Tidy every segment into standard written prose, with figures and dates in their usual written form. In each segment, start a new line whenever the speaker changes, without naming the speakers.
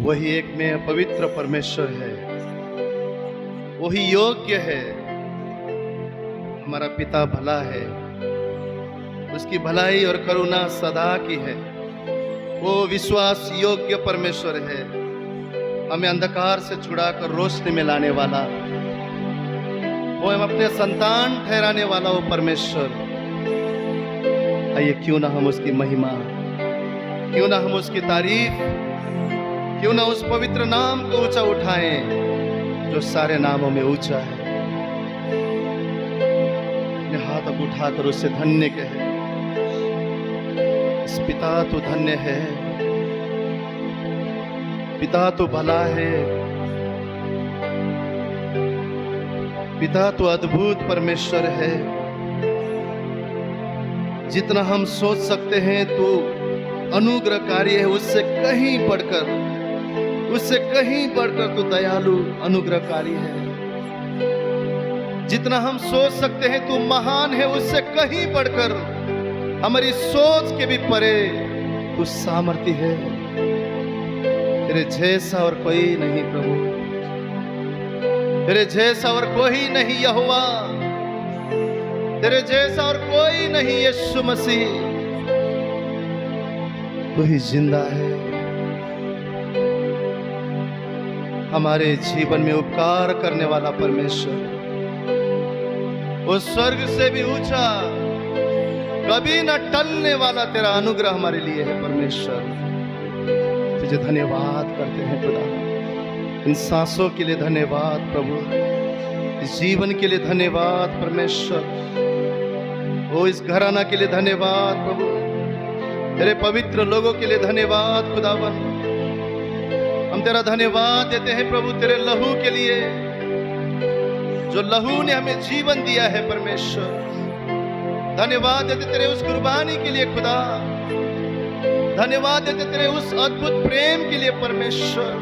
वही एक में पवित्र परमेश्वर है, वही योग्य है। हमारा पिता भला है, उसकी भलाई और करुणा सदा की है। वो विश्वास योग्य परमेश्वर है, हमें अंधकार से छुड़ाकर रोशनी में लाने वाला, वो हम अपने संतान ठहराने वाला वो परमेश्वर। आइए क्यों ना हम उसकी महिमा, क्यों ना हम उसकी तारीफ, क्यों ना उस पवित्र नाम को ऊंचा उठाएं जो सारे नामों में ऊंचा है। अपने हाथ अब उठाकर उससे धन्य कहे, इस पिता तो धन्य है, पिता तो भला है, पिता तो अद्भुत परमेश्वर है। जितना हम सोच सकते हैं तो अनुग्रहकारी है, उससे कहीं बढ़कर, उससे कहीं बढ़कर तो दयालु अनुग्रहकारी है। जितना हम सोच सकते हैं तो महान है, उससे कहीं बढ़कर हमारी सोच के भी परे तो सामर्थ्य है। तेरे जैसा और कोई नहीं प्रभु, तेरे जैसा और कोई नहीं यहोवा, तेरे जैसा और कोई नहीं यीशु मसीह। तू ही जिंदा है, हमारे जीवन में उपकार करने वाला परमेश्वर। वो स्वर्ग से भी ऊंचा, कभी न टलने वाला तेरा अनुग्रह हमारे लिए है परमेश्वर। तुझे धन्यवाद करते हैं खुदा, इन सांसों के लिए धन्यवाद प्रभु, इस जीवन के लिए धन्यवाद परमेश्वर। वो इस घराना के लिए धन्यवाद प्रभु, तेरे पवित्र लोगों के लिए धन्यवाद खुदावन। हम तेरा धन्यवाद देते हैं प्रभु तेरे लहू के लिए, जो लहू ने हमें जीवन दिया है परमेश्वर। धन्यवाद देते तेरे उस कुर्बानी के लिए खुदा, धन्यवाद देते तेरे उस अद्भुत प्रेम के लिए परमेश्वर।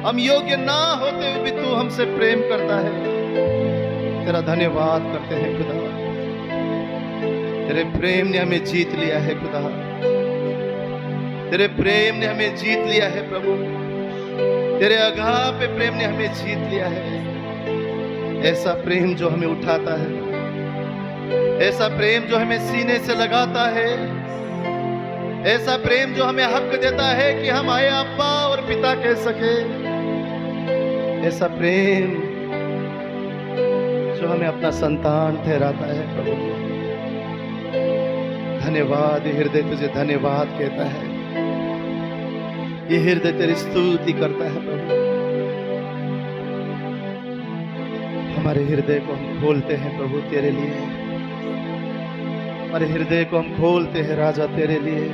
हम योग्य ना होते हुए भी तू हमसे प्रेम करता है, तेरा धन्यवाद करते हैं खुदा। तेरे प्रेम ने हमें जीत लिया है खुदा, तेरे प्रेम ने हमें जीत लिया है प्रभु, तेरे अगापे प्रेम ने हमें जीत लिया है। ऐसा प्रेम जो हमें उठाता है, ऐसा प्रेम जो हमें सीने से लगाता है, ऐसा प्रेम जो हमें हक देता है कि हम आए अब्बा और पिता कह सके। ऐसा प्रेम जो हमें अपना संतान ठहराता है प्रभु। धन्यवाद, ये हृदय तुझे धन्यवाद कहता है, ये हृदय तेरी स्तुति करता है प्रभु। हमारे हृदय को हम खोलते हैं प्रभु तेरे लिए, हमारे हृदय को हम खोलते हैं राजा तेरे लिए।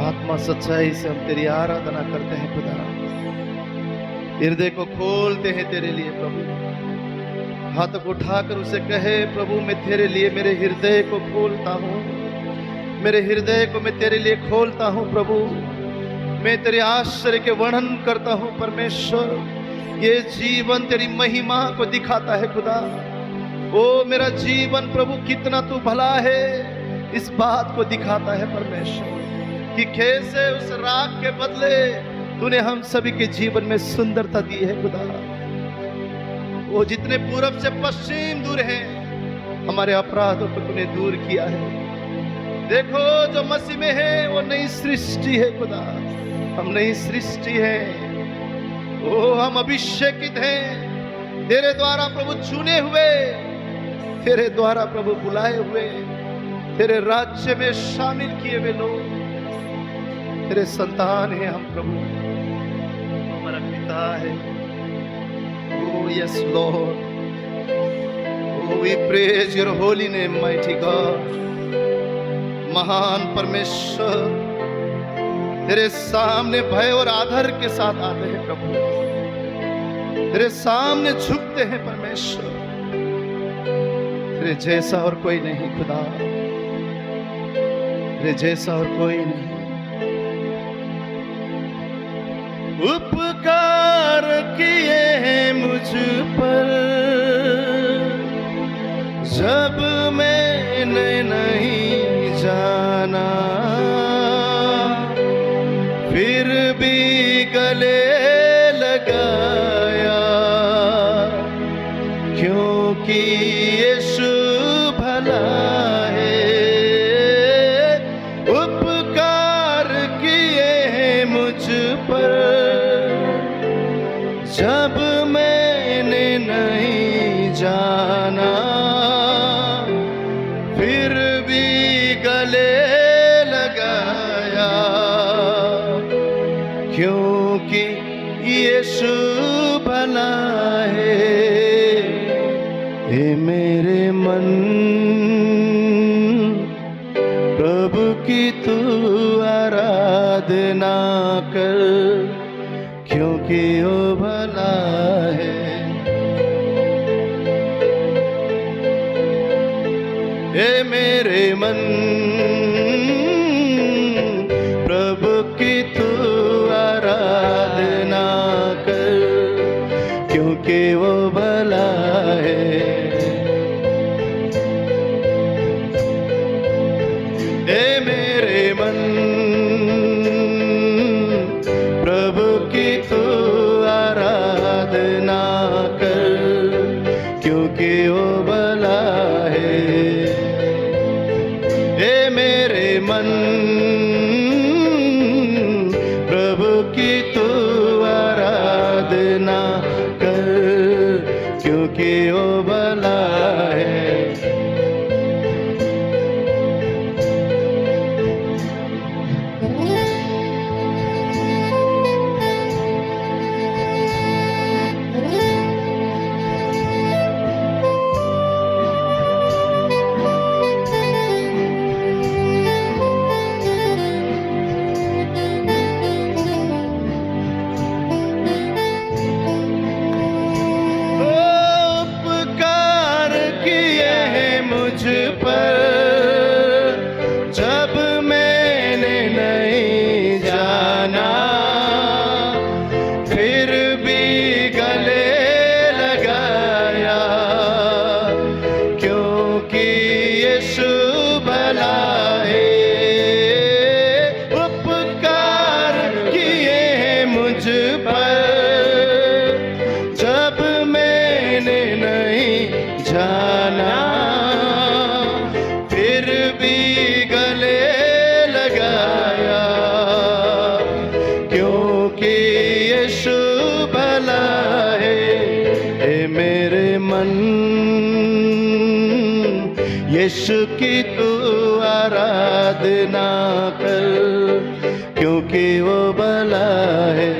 आत्मा सच्चाई से हम तेरी आराधना करते हैं खुदा, हृदय को खोलते हैं तेरे लिए प्रभु। हाथ को उठाकर उसे कहे, प्रभु मैं तेरे लिए मेरे हृदय को खोलता हूँ, मेरे हृदय को मैं तेरे लिए खोलता हूँ प्रभु। मैं तेरे आश्चर्य के वर्णन करता हूँ परमेश्वर। ये जीवन तेरी महिमा को दिखाता है खुदा। ओ मेरा जीवन प्रभु कितना तू भला है, इस बात को दिखाता है परमेश्वर कि कैसे उस राग के बदले तूने हम सभी के जीवन में सुंदरता दी है खुदा। वो जितने पूरब से पश्चिम दूर हैं, हमारे अपराधों को तूने दूर किया है। देखो जो मसीह में है वो नई सृष्टि है खुदा, हम नई सृष्टि है। ओ हम अभिषेकित हैं तेरे द्वारा प्रभु, चुने हुए, तेरे द्वारा प्रभु बुलाए हुए, तेरे राज्य में शामिल किए हुए लोग, तेरे संतान हैं हम प्रभु, हमारा पिता है। Oh yes Lord, oh we praise your holy name mighty God। महान परमेश्वर, तेरे सामने भय और आदर के साथ आते हैं प्रभु, तेरे सामने झुकते हैं परमेश्वर। तेरे जैसा और कोई नहीं खुदा, तेरे जैसा और कोई नहीं। उपकार किए हैं मुझ पर जब मैंने नहीं जाना, फिर भी गले लगाया, क्योंकि यीशु भला है। उपकार किए हैं मुझ पर जब मैंने नहीं जाना, फिर भी गले लगाया, क्योंकि यीशु भला है। हे मेरे मन, प्रभु की तू आराधना कर, क्योंकि वो भला है। हे मेरे मन, प्रभु की तू आराधना कर, क्योंकि वो भला है। हे मेरे मन, प्रभु की तू आराधना कर, क्योंकि वो भला है। हे मेरे मन, प्रभु की तू आराधना कर, क्योंकि वो भला है। उपकार किए हैं मुझ पर जब मैंने नहीं जाना, फिर भी गले लगाया, क्योंकि यीशु भला है। उपकार किए हैं मुझ पर जब मैंने नहीं जाना, फिर भी गले लगाया, क्योंकि यीशु भला है। हे मेरे मन, यीशु की तू आराधना कर, क्योंकि वो भला है।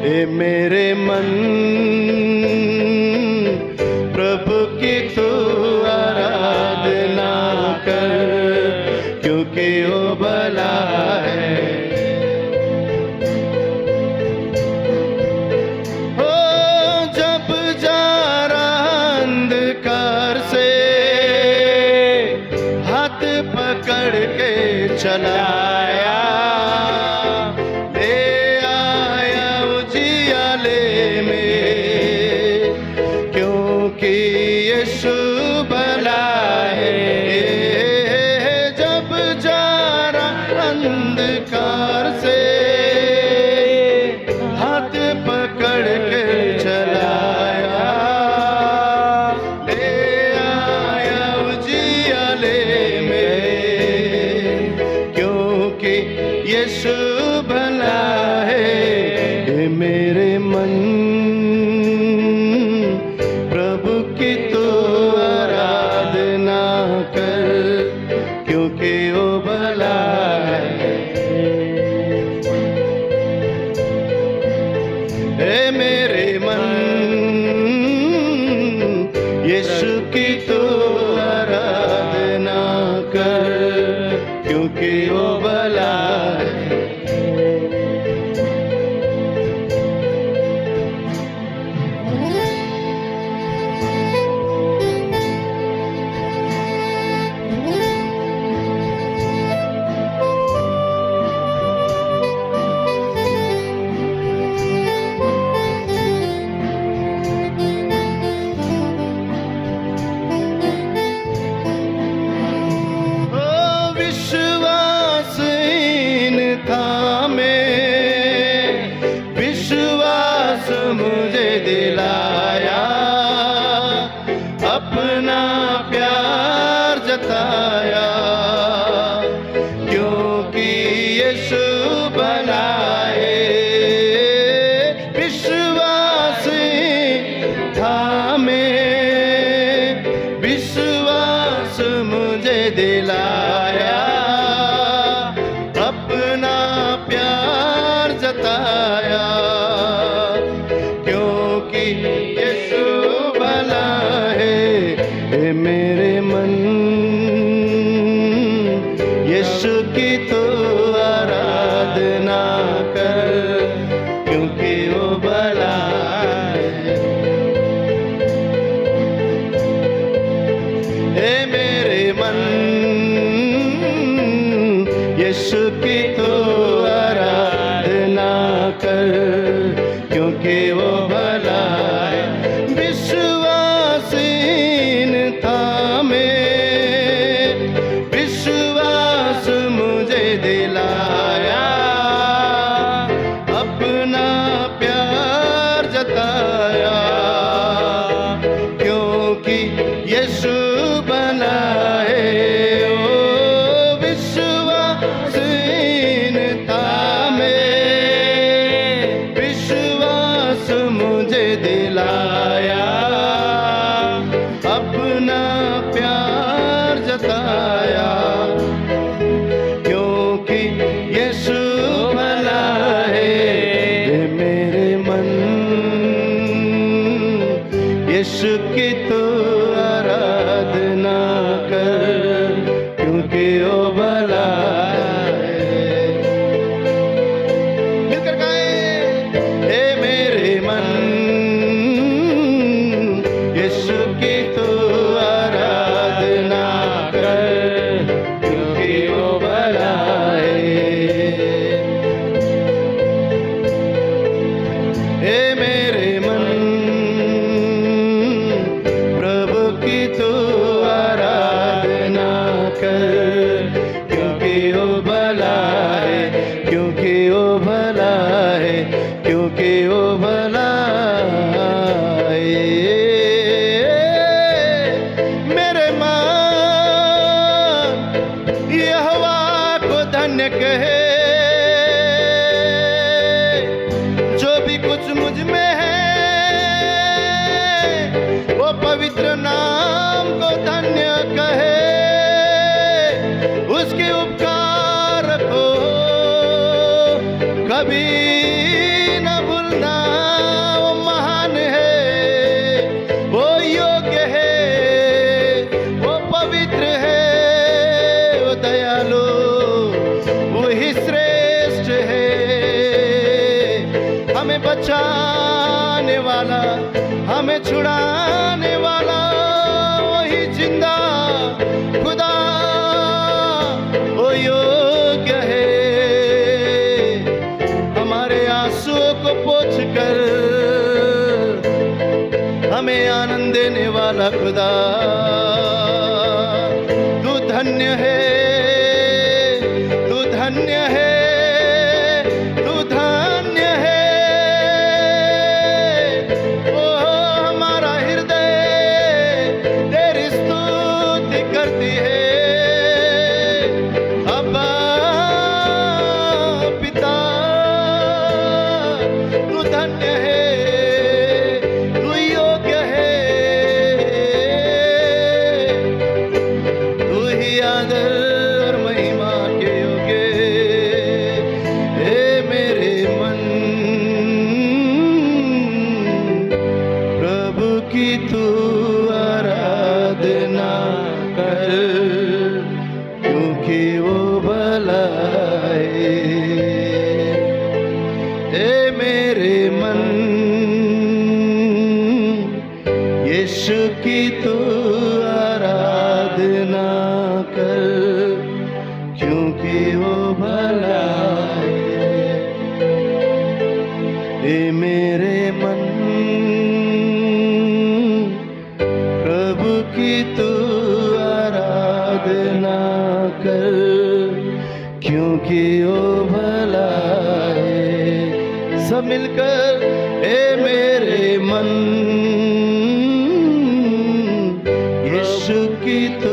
हे मेरे मन, प्रभु की तू आराधना कर, क्योंकि वो भला है। हो जब जा रहा अंधकार से हाथ पकड़ के चलाया, क्योंकि यीशु भला है। जब जा रहा अंधकार से हाथ पकड़ के चलाया, ले आया उजियाले में, क्योंकि यीशु भला है। हे मेरे मन, प्रभु की तू आराधना कर, क्योंकि वो भला है। हे मेरे मन, यीशु की तू आराधना कर, क्योंकि वो भला है। अपना प्यार जताया, क्योंकि यीशु भला है। विश्वास थामे, विश्वास मुझे दिलाया, अपना प्यार जताया, क्योंकि यीशु भला है। ए मेरे मन, यीशु की तो आराधना कर, क्योंकि वो भला है। ए मेरे मन, यीशु की तो आराधना कर, क्योंकि वो भला है। विश्वासीन थामे, विश्वास मुझे दिलाया, अपना प्यार जताया, क्योंकि यीशु भला है। ओ विश्वासीन थामे, विश्वास मुझे दिलाया, अपना प्यार जताया, क्योंकि यीशु भला है। ए मेरे मन, यीशु की तो आराधना कर, क्योंकि वो भला है। मिलकर गाएं, ए मेरे मन, यीशु की तो आराधना कर, क्योंकि वो भला है। ए मेरे मन, प्रभु की तो आराधना कर, क्योंकि वो भला है, क्योंकि वो भला है, क्योंकि वो भला है। मेरे मन यहोवा को धन्य कहे, जो भी कुछ मुझ में है, वो पवित्र नाम को धन्य कहे। उसके उपकार को कभी न भूलना, वो महान है, वो योग्य है, वो पवित्र है, वो दयालु, वो ही श्रेष्ठ है। हमें बचाने वाला, हमें छुड़ाने वाला, वही जिंदा खुदा, वो योग्य है। हमारे आंसुओं को पोंछ कर हमें आनंद देने वाला खुदा, तू धन्य है, तू धन्य है, तू धन्य है। ओ हमारा हृदय तेरी स्तुति करती है। अब्बा पिता, तू धन्य है, तू योग्य है, तू ही आदर और महिमा के योग्य। हे मेरे मन, प्रभु की तू आराधना कर, क्योंकि वो भला है। हे मेरे मन, यीशु की तू आराधना कर, क्योंकि वो भला है। हे मेरे मन, प्रभु की तू आराधना कर, क्योंकि वो भला है। सब मिलकर, हे मेरे मन, यीशु की तू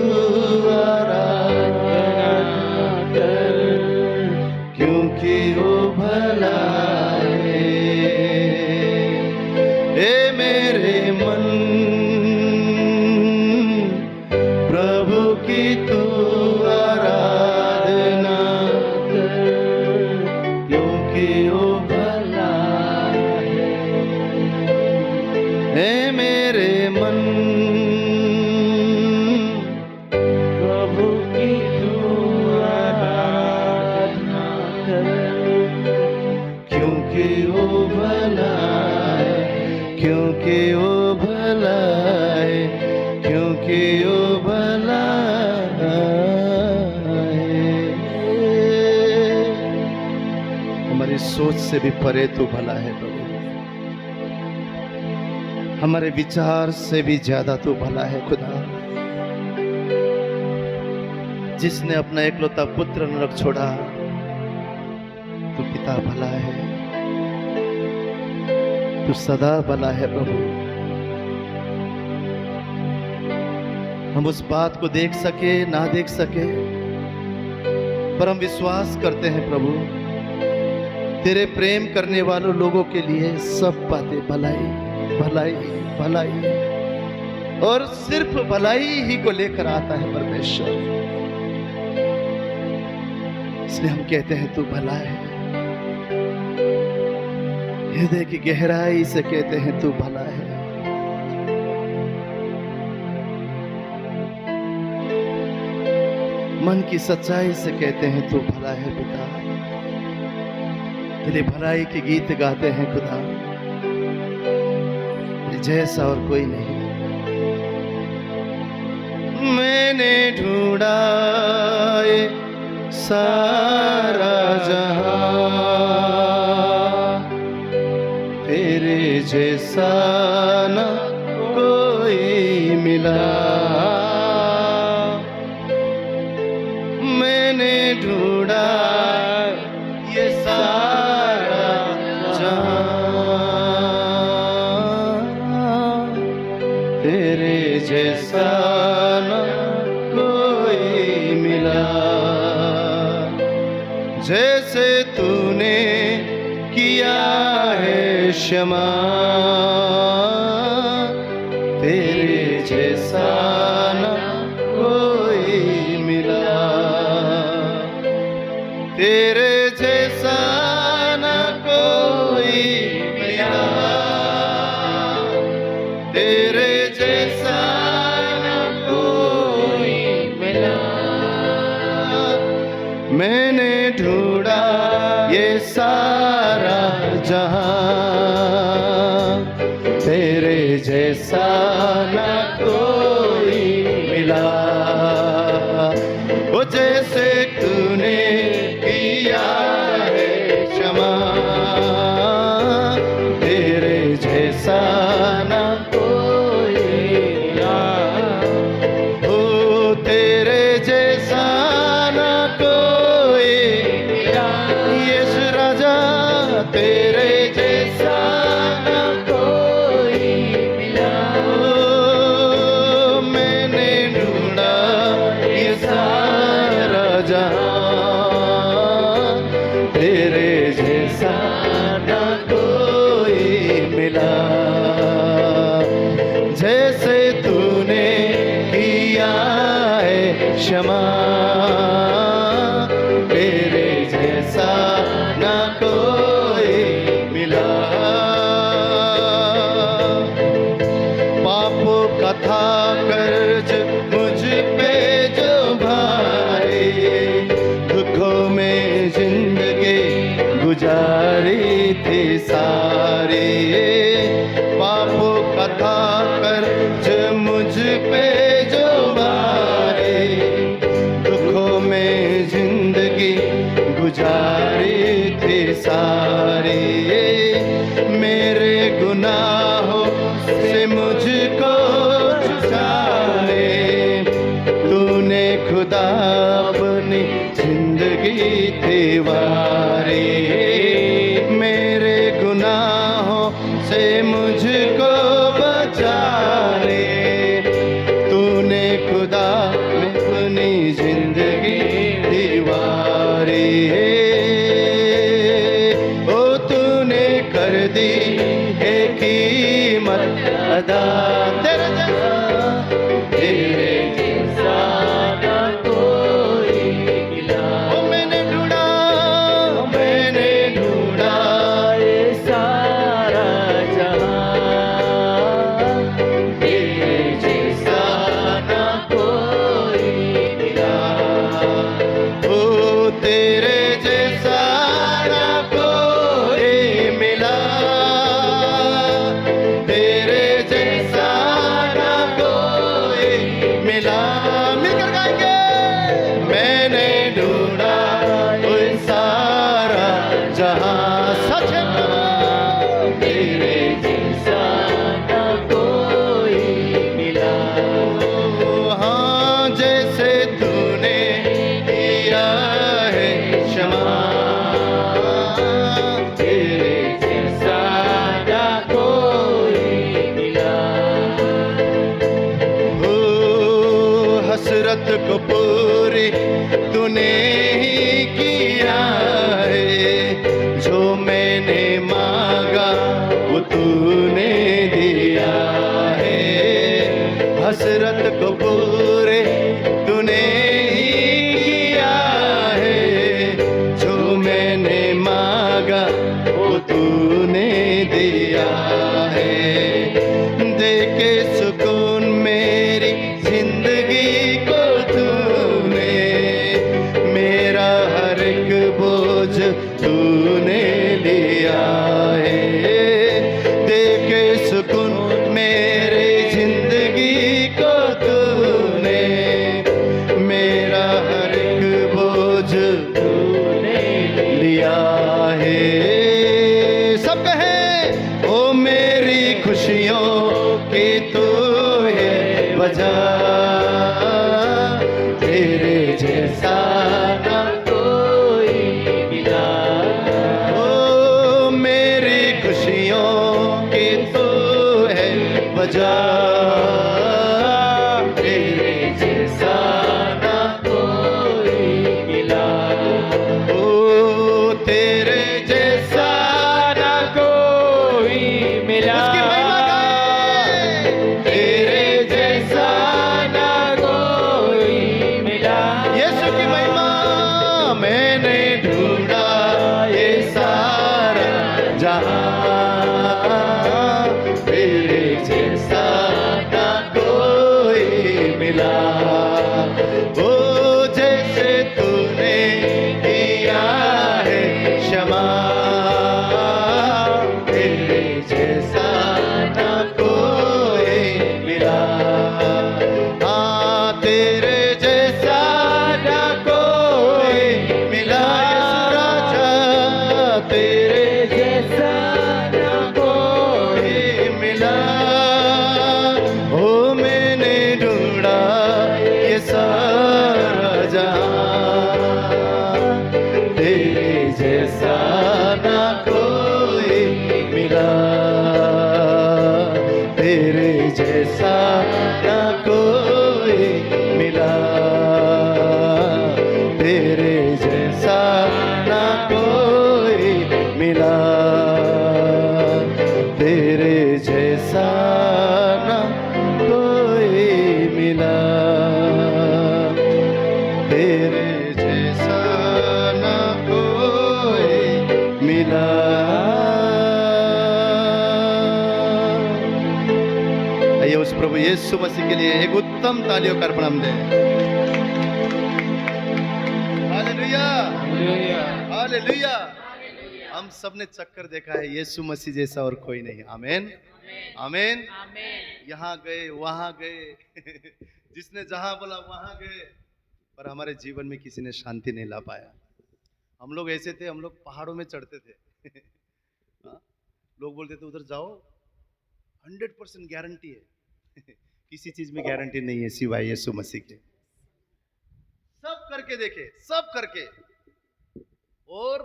आराधना कर, क्योंकि वो भला है। ए मेरे मन प्रभु की तू आराधना कर, क्योंकि वो भला है। ए मेरे मन प्रभु की तू आराधना कर, क्योंकि वो भला है, क्योंकि वो भला है, क्योंकि वो भला है। हमारी सोच से भी परे तू भला है प्रभु, हमारे विचार से भी ज्यादा तू भला है खुदा। जिसने अपना एकलौता पुत्र नरक छोड़ा, तू पिता भला है, तू सदा भला है प्रभु। हम उस बात को देख सके ना देख सके, पर हम विश्वास करते हैं प्रभु, तेरे प्रेम करने वालों लोगों के लिए सब बातें भलाई भलाई भलाई और सिर्फ भलाई ही को लेकर आता है परमेश्वर। इसलिए हम कहते हैं तू भला है। हृदय की गहराई से कहते हैं तू भला है। मन की सच्चाई से कहते हैं तू भला है पिता। तेरी भलाई के गीत गाते हैं खुदा, जैसा और कोई नहीं। मैंने ढूंढा ये सारा जहां, तेरे जैसा न कोई मिला। मैंने ढूंढा ये सारा जहां, तेरे जैसा न कोई मिला। जैसे तूने किया है क्षमा, तेरे जैसा न कोई मिला। तेरे जैसा न कोई मिला, तेरे जैसा न कोई मिला। मैंने ढूंढा ये सारा जहां, तेरे जैसा न कोई मिला। वो जैसे तूने किया है क्षमा, तेरे जैसा न कोई मिला। ओ तेरे जैसा न कोई मिला। यीशु राजा, तेरे जैसा न कोई मिला। ओ मैंने ढूंढा ये सारा जहां, तेरे जैसा न कोई मिला। जैसे तूने किया है क्षमा, तेरे जैसा न कोई मिला। पापों का था कर्ज मुझ पे जो भारी, दुखों में जिंदगी गुजारी थी सारी। पापों का था कर्ज मुझ पे जो भारी, दुखों में जिंदगी गुजारी थी सारी। मेरे गुनाहों से मुझको छुड़ाने, तूने खुदा अपनी जिंदगी थी वारी। मेरे गुनाहों से मुझको बचा ले, तूने मिला। मिलकर गाएंगे। मैंने ढूंढा कोई सारा जहां, सच है प्रभु तेरे जैसा ना कोई मिला। हाँ जैसे तूने किया है क्षमा, तेरे जैसा ना कोई मिला। हो हसरत को पूरी तूने ही किया है, जो मैंने मांगा वो तूने दिया है। हसरत को पूरे तूने ही किया है, जो मैंने मांगा वो तूने दिया है। दे के सुकून मेरी जिंदगी को तूने, मेरा हर एक बोझ तूने लिया है। दे के सुकून मेरे जिंदगी को तूने, मेरा हर एक बोझ तूने लिया है। सब कहे ओ मेरी खुशियों की तू है वजह, तेरे जैसा ना कोई मिला। ओ मेरी खुशियों की तू है वजह, तेरे जैसा ना कोई मिला। ओ तेरे जैसा ना कोई मिला। उसकी महिमा गाए। तेरे जैसा ना कोई मिला। यीशु की महिमा। मैंने ढूंढा ये सारा जहां, तेरे जैसा ना कोई मिला। ओ जैसे तूने किया है क्षमा, तेरे जैसा ना कोई मिला। हाँ तेरे जैसा ना कोई मिला। यीशु राजा तेरे जैसा ना कोई मिला। ओ मैंने ढूंढा ये सारा जहां, तेरे जैसा ना कोई मिला। तेरे जैसा ना कोई मिला। तेरे जैसा ना कोई मिला। तेरे जैसा ना कोई मिला। तेरे जैसा ना कोई मिला। आइए उस प्रभु यीशु मसीह के लिए एक उत्तम तालियों का अर्पण हम दें। Hallelujah, hallelujah. हम सब ने चक्कर देखा है, यीशु मसीह जैसा और कोई नहीं। आमीन, आमीन। यहाँ गए वहां गए जिसने जहां बोला वहां गए, पर हमारे जीवन में किसी ने शांति नहीं ला पाया। हम लोग ऐसे थे, हम लोग पहाड़ों में चढ़ते थे हाँ? लोग बोलते थे उधर जाओ 100% गारंटी है किसी चीज में गारंटी नहीं है सिवाय यीशु मसीह के। सब करके देखे, सब करके। और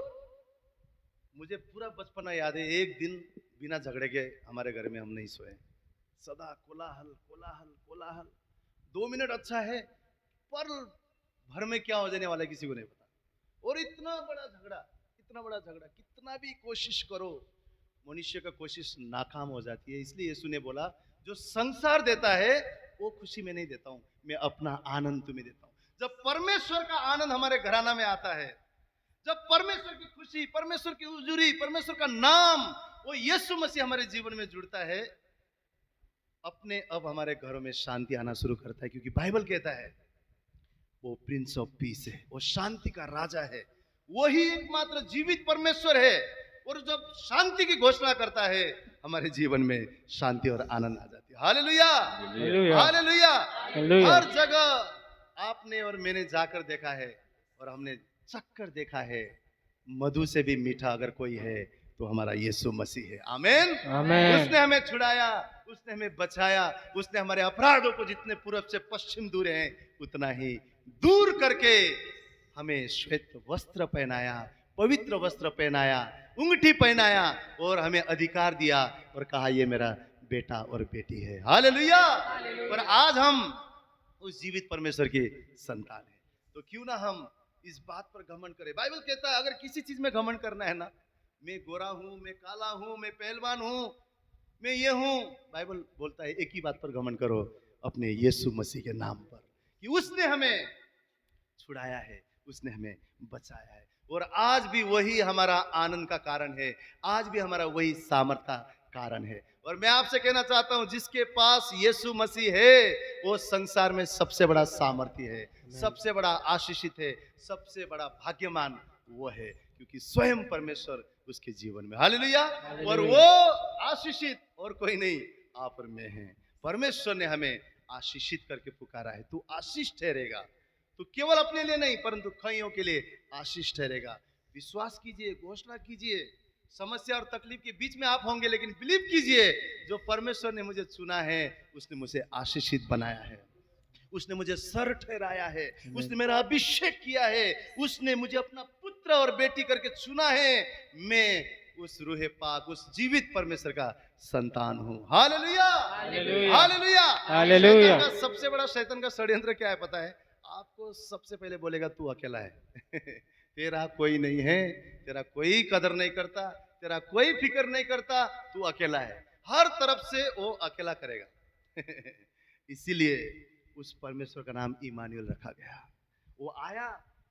मुझे पूरा बचपना याद है, एक दिन बिना झगड़े के हमारे घर में हम नहीं सोए। सदा कोलाहल कोलाहल कोलाहल। 2 मिनट अच्छा है, पर भर में क्या हो जाने वाला है किसी को नहीं पता। और इतना बड़ा झगड़ा, इतना बड़ा झगड़ा, कितना भी कोशिश करो मनुष्य का कोशिश नाकाम हो जाती है। इसलिए यीशु ने बोला जो संसार देता है वो खुशी में नहीं देता हूं, मैं अपना आनंद तुम्हें देता हूं। जब परमेश्वर का आनंद हमारे घराना में आता है, जब परमेश्वर की खुशी, परमेश्वर की हुजूरी, परमेश्वर का नाम, वो यीशु मसीह हमारे जीवन में जुड़ता है, अपने अब हमारे घरों में शांति आना शुरू करता है। क्योंकि बाइबल कहता है वो प्रिंस ऑफ पीस है, वो शांति का राजा है, वही एकमात्र जीवित परमेश्वर है, और जब शांति की घोषणा करता है, हमारे जीवन में शांति और आनंद आ जाती है। Hallelujah, hallelujah. हर जगह आपने और मैंने जाकर देखा है और हमने चक्कर देखा है, मधु से भी मीठा अगर कोई है तो हमारा यीशु मसीह है। आमीन, आमीन। उसने हमें छुड़ाया, उसने हमें बचाया, उसने हमारे अपराधों को जितने पूरब से पश्चिम दूर हैं उतना ही दूर करके हमें श्वेत वस्त्र पहनाया, पवित्र वस्त्र पहनाया, अंगूठी पहनाया और हमें अधिकार दिया और कहा ये मेरा बेटा और बेटी है। हालेलुया। और आज हम उस जीवित परमेश्वर की संतान है, तो क्यों ना हम इस बात पर घमंड करें। बाइबल कहता है अगर किसी चीज में घमंड करना है ना, मैं गोरा हूं, मैं काला हूं, मैं पहलवान हूं, मैं ये हूं, बाइबल बोलता है एक ही बात पर घमंड करो, अपने यीशु मसीह के नाम पर, कि उसने हमें छुड़ाया है, उसने हमें बचाया है। और आज भी वही हमारा आनंद का कारण है, आज भी हमारा वही सामर्थ का कारण है। और मैं आपसे कहना चाहता हूं, जिसके पास यीशु मसीह है वो संसार में सबसे बड़ा सामर्थी है, सबसे बड़ा आशीषित है, सबसे बड़ा भाग्यमान वो है, क्योंकि स्वयं परमेश्वर उसके जीवन में। हालेलुया। और वो आशीषित और कोई नहीं, आप और मैं हैं। परमेश्वर ने हमें आशीषित करके पुकारा है, तू आशीष ठहरेगा, तो केवल अपने लिए नहीं परंतु कईयों के लिए आशीष ठहरेगा। विश्वास कीजिए, घोषणा कीजिए। समस्या और तकलीफ के बीच में आप होंगे, लेकिन बिलीव कीजिए, जो परमेश्वर ने मुझे चुना है उसने मुझे आशीषित बनाया है, उसने मुझे सर ठहराया है, उसने मेरा अभिषेक किया है, उसने मुझे अपना पुत्र और बेटी करके चुना है। मैं उस रूहे पाक, उस जीवित परमेश्वर का संतान हूं। Hallelujah, hallelujah, hallelujah. सबसे बड़ा शैतान का षड्यंत्र क्या है पता है? आपको सबसे पहले बोलेगा तू अकेला है तेरा कोई नहीं है, तेरा कोई कदर नहीं करता, तेरा कोई फिक्र नहीं करता, तू अकेला है। हर तरफ से वो अकेला करेगा इसीलिए उस परमेश्वर का नाम इमानुएल रखा गया। वो आया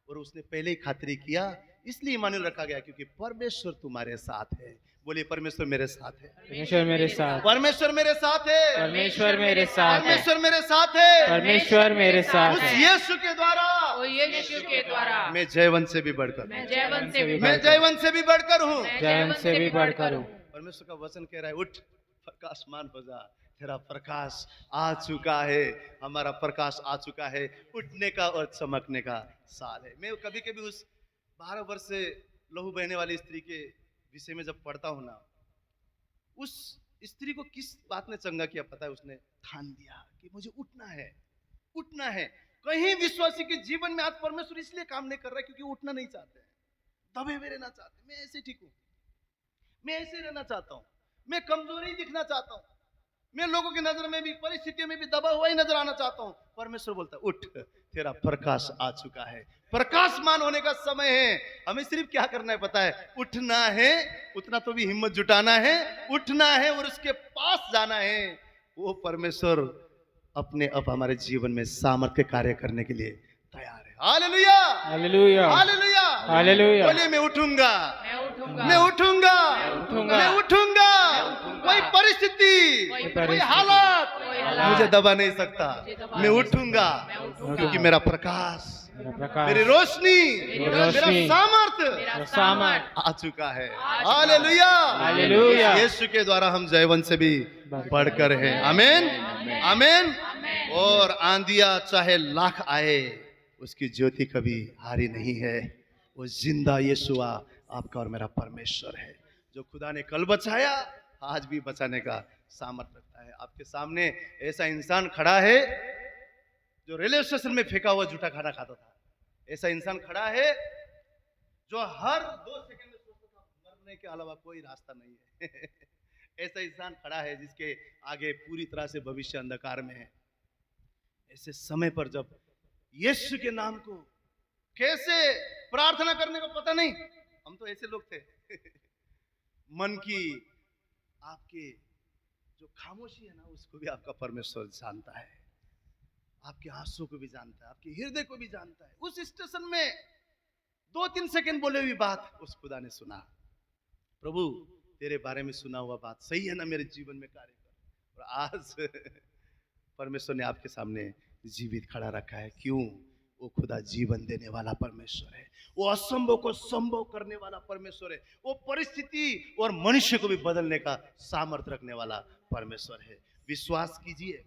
और उसने पहले ही खातिरी किया, इसलिए इमानुएल रखा गया, क्योंकि परमेश्वर तुम्हारे साथ है। बोलिए परमेश्वर मेरे साथ है,
परमेश्वर मेरे साथ,
परमेश्वर मेरे साथ है,
परमेश्वर मेरे साथ,
परमेश्वर मेरे साथ है,
परमेश्वर मेरे साथ
उस यीशु के द्वारा,
यीशु के द्वारा
मैं जयवंत से भी बढ़कर,
मैं जयवंत से भी
मैं जयवंत से भी बढ़कर हूँ,
जयवंत से भी बढ़कर हूँ।
परमेश्वर का वचन कह रहा है उठ प्रकाशमान हो जा, तेरा प्रकाश आ चुका है, हमारा प्रकाश आ चुका है, उठने का और चमकने का साल है। मैं कभी कभी उस 12 वर्ष से लहू बहने वाली स्त्री के विषय में जब पढ़ता हूं ना, उस स्त्री को किस बात ने चंगा किया पता है? उसने ठान दिया कि मुझे उठना है, उठना है। कहीं विश्वासी के जीवन में आज परमेश्वर इसलिए काम नहीं कर रहा है क्योंकि उठना नहीं चाहते हैं, दबे हुए रहना चाहते हैं। मैं ऐसे ठीक हूं, मैं ऐसे रहना चाहता हूं, मैं कमजोरी दिखना चाहता हूं, मैं लोगों की नजर में भी, परिस्थितियों में भी दबा हुआ ही नजर आना चाहता हूं। परमेश्वर बोलता है उठ, तेरा प्रकाश आ चुका है, प्रकाशमान होने का समय है। हमें सिर्फ क्या करना है पता है? उठना है, उतना तो भी हिम्मत जुटाना है, उठना है और उसके पास जाना है। वो परमेश्वर अपने अब हमारे जीवन में सामर्थ्य कार्य करने के लिए तैयार है। Hallelujah, hallelujah, hallelujah, hallelujah. बोलिए मैं उठूंगा, मैं उठूंगा, मैं उठूंगा, मैं उठूंगा। कोई परिस्थिति, कोई हालत मुझे दबा नहीं सकता। मैं उठूंगा क्योंकि मेरा प्रकाश, मेरी रोशनी, मेरा सामर्थ आ चुका है। Hallelujah, hallelujah. यीशु के द्वारा हम जयवंत से भी बढ़कर हैं। आमीन, आमीन। और आंधिया चाहे लाख आए, उसकी ज्योति कभी हारी नहीं है। वो जिंदा यीशुआ आपका और मेरा परमेश्वर है, जो खुदा ने कल बचाया आज भी बचाने का सामर्थ्य रखता है। आपके सामने ऐसा इंसान खड़ा है जो रेलवे स्टेशन में फेंका हुआ जूठा खाना खाता था। ऐसा इंसान खड़ा है जो हर 2 सेकंड में सोचता था मरने के अलावा कोई रास्ता नहीं है ऐसा इंसान खड़ा है जिसके आगे पूरी तरह से भविष्य अंधकार में है। ऐसे समय पर जब यीशु के नाम को कैसे प्रार्थना करने को पता नहीं, हम तो ऐसे लोग थे मन की आपके जो खामोशी है ना, उसको भी आपका परमेश्वर जानता है, आपके आंसू को भी जानता है, आपके हृदय को भी जानता है। उस स्टेशन में 2-3 सेकंड बोले हुई बात उस खुदा ने सुना। प्रभु तेरे बारे में सुना हुआ बात सही है ना, मेरे जीवन में कार्य कर। और आज परमेश्वर ने आपके सामने जीवित खड़ा रखा है। क्यों? वो खुदा जीवन देने वाला परमेश्वर है, वो असंभव को संभव करने वाला परमेश्वर है, वो परिस्थिति और मनुष्य को भी बदलने का सामर्थ्य रखने वाला परमेश्वर है। विश्वास कीजिए,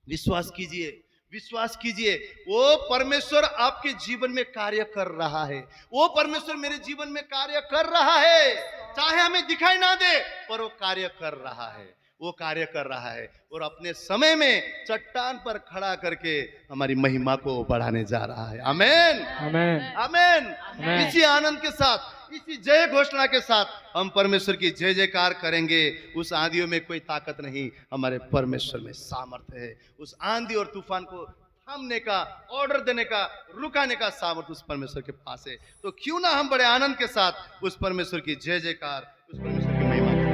विश्वास कीजिए, विश्वास कीजिए, वो परमेश्वर आपके जीवन में कार्य कर रहा है, वो परमेश्वर मेरे जीवन में कार्य कर रहा है, चाहे हमें दिखाई ना दे पर वो कार्य कर रहा है, वो कार्य कर रहा है और अपने समय में चट्टान पर खड़ा करके हमारी महिमा को बढ़ाने जा रहा है। आमेन,
आमेन,
आमेन।
आमेन।
इसी आनंद के साथ, इसी जय घोषणा के साथ हम परमेश्वर की जय जयकार करेंगे। उस आंधियों में कोई ताकत नहीं, हमारे परमेश्वर में सामर्थ्य है। उस आंधी और तूफान को थामने का, ऑर्डर देने का, रुकाने का सामर्थ्य उस परमेश्वर के पास है। तो क्यों ना हम बड़े आनंद के साथ उस परमेश्वर की जय जयकार, उस परमेश्वर की महिमा करें।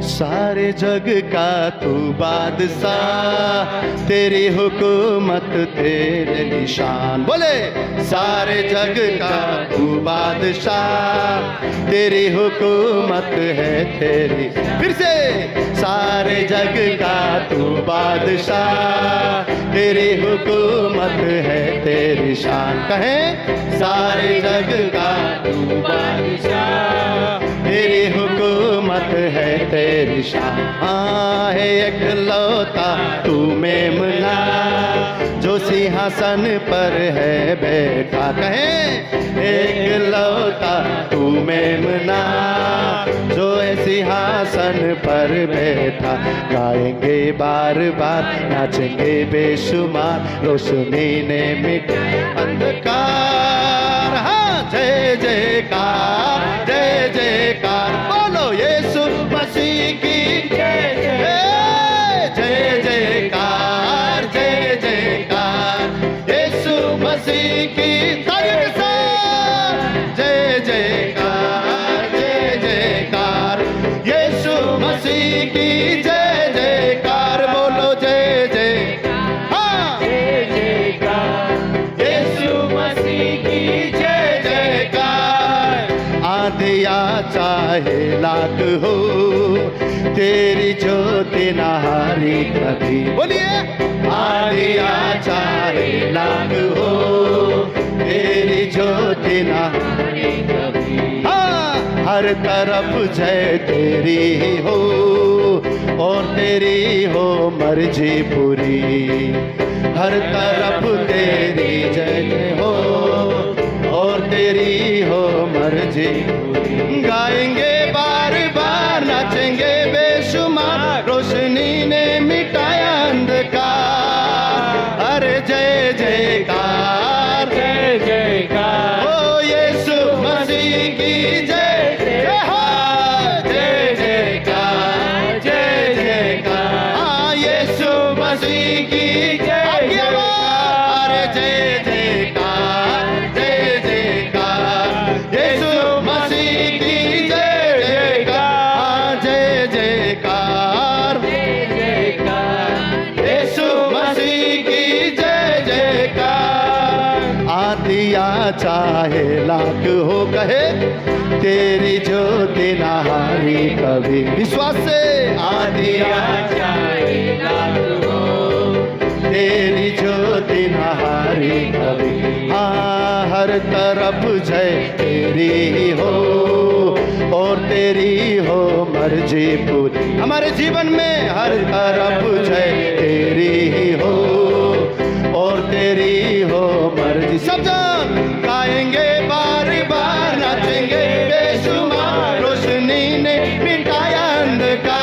सारे जग का तू बादशाह, तेरी हुकूमत तेरे निशान। बोले, सारे जग का तू बादशाह, तेरी हुकूमत है तेरी। फिर से, सारे जग का तू बादशाह, तेरी हुकूमत है तेरी शान। कहें, सारे जग का तू बादशाह, तेरी हुकूमत है तेरी शान। हाँ है एकलौता तू मेमना, जो सिंहासन पर है बैठा। कहें, एकलौता तू मेमना, जो सिंहासन पर बैठा। गाएंगे बार बार, नाचेंगे बेशुमार, रोशनी ने मिटाया अंधकार। हाँ, जय जयकार, जय जयकार, बोलो यीशु मसीह की जय जय, जय जयकार, जय जयकार, यीशु मसीह की तालियों के साथ, जय जयकार, जय जयकार, यीशु मसीह की जय जयकार। बोलो जय जय, हाँ, जय जयकार, यीशु मसीह की जय जयकार। आंधिया चाहे लाख हो, तेरी ज्योति ना हारी कभी। बोलिए, आंधिया चाहे लाख हो, तेरी ज्योति ना हारी कभी। हाँ, हर तरफ जय तेरी ही हो, और तेरी हो मर्जी पूरी। हर तरफ तेरी जय हो, और तेरी हो मर्जी पूरी। गाएंगे बार बार, नाचेंगे बेशुमार, रोशनी ने मिटाया अंधकार। अरे जय जयकार,
जय जयकार,
ओ यीशु मसीह की जय जय हो, जय जयकार, जय जयकार, हाँ यीशु मसीह की जय जयकार। अरे जय जयकार, जय जयकार, यीशु मसीह की जय जयकार, हाँ जय जयकार,
जय जयकार,
यीशु मसीह की जय जयकार। आंधिया चाहे लाख हो, कहे तेरी ज्योति ना हारी कभी। विश्वास से, आंधिया
चाहे लाख हो,
तेरी ज्योति ना हारी कभी। हाँ, हर तरफ जय तेरी ही हो, और तेरी हो मर्जी पूरी। हमारे जीवन में हर तरफ जय तेरी ही हो, और तेरी हो मर्जी। सब जान गाएंगे बार बार, नाचेंगे बेशुमार, रोशनी ने मिटाया अंधकार।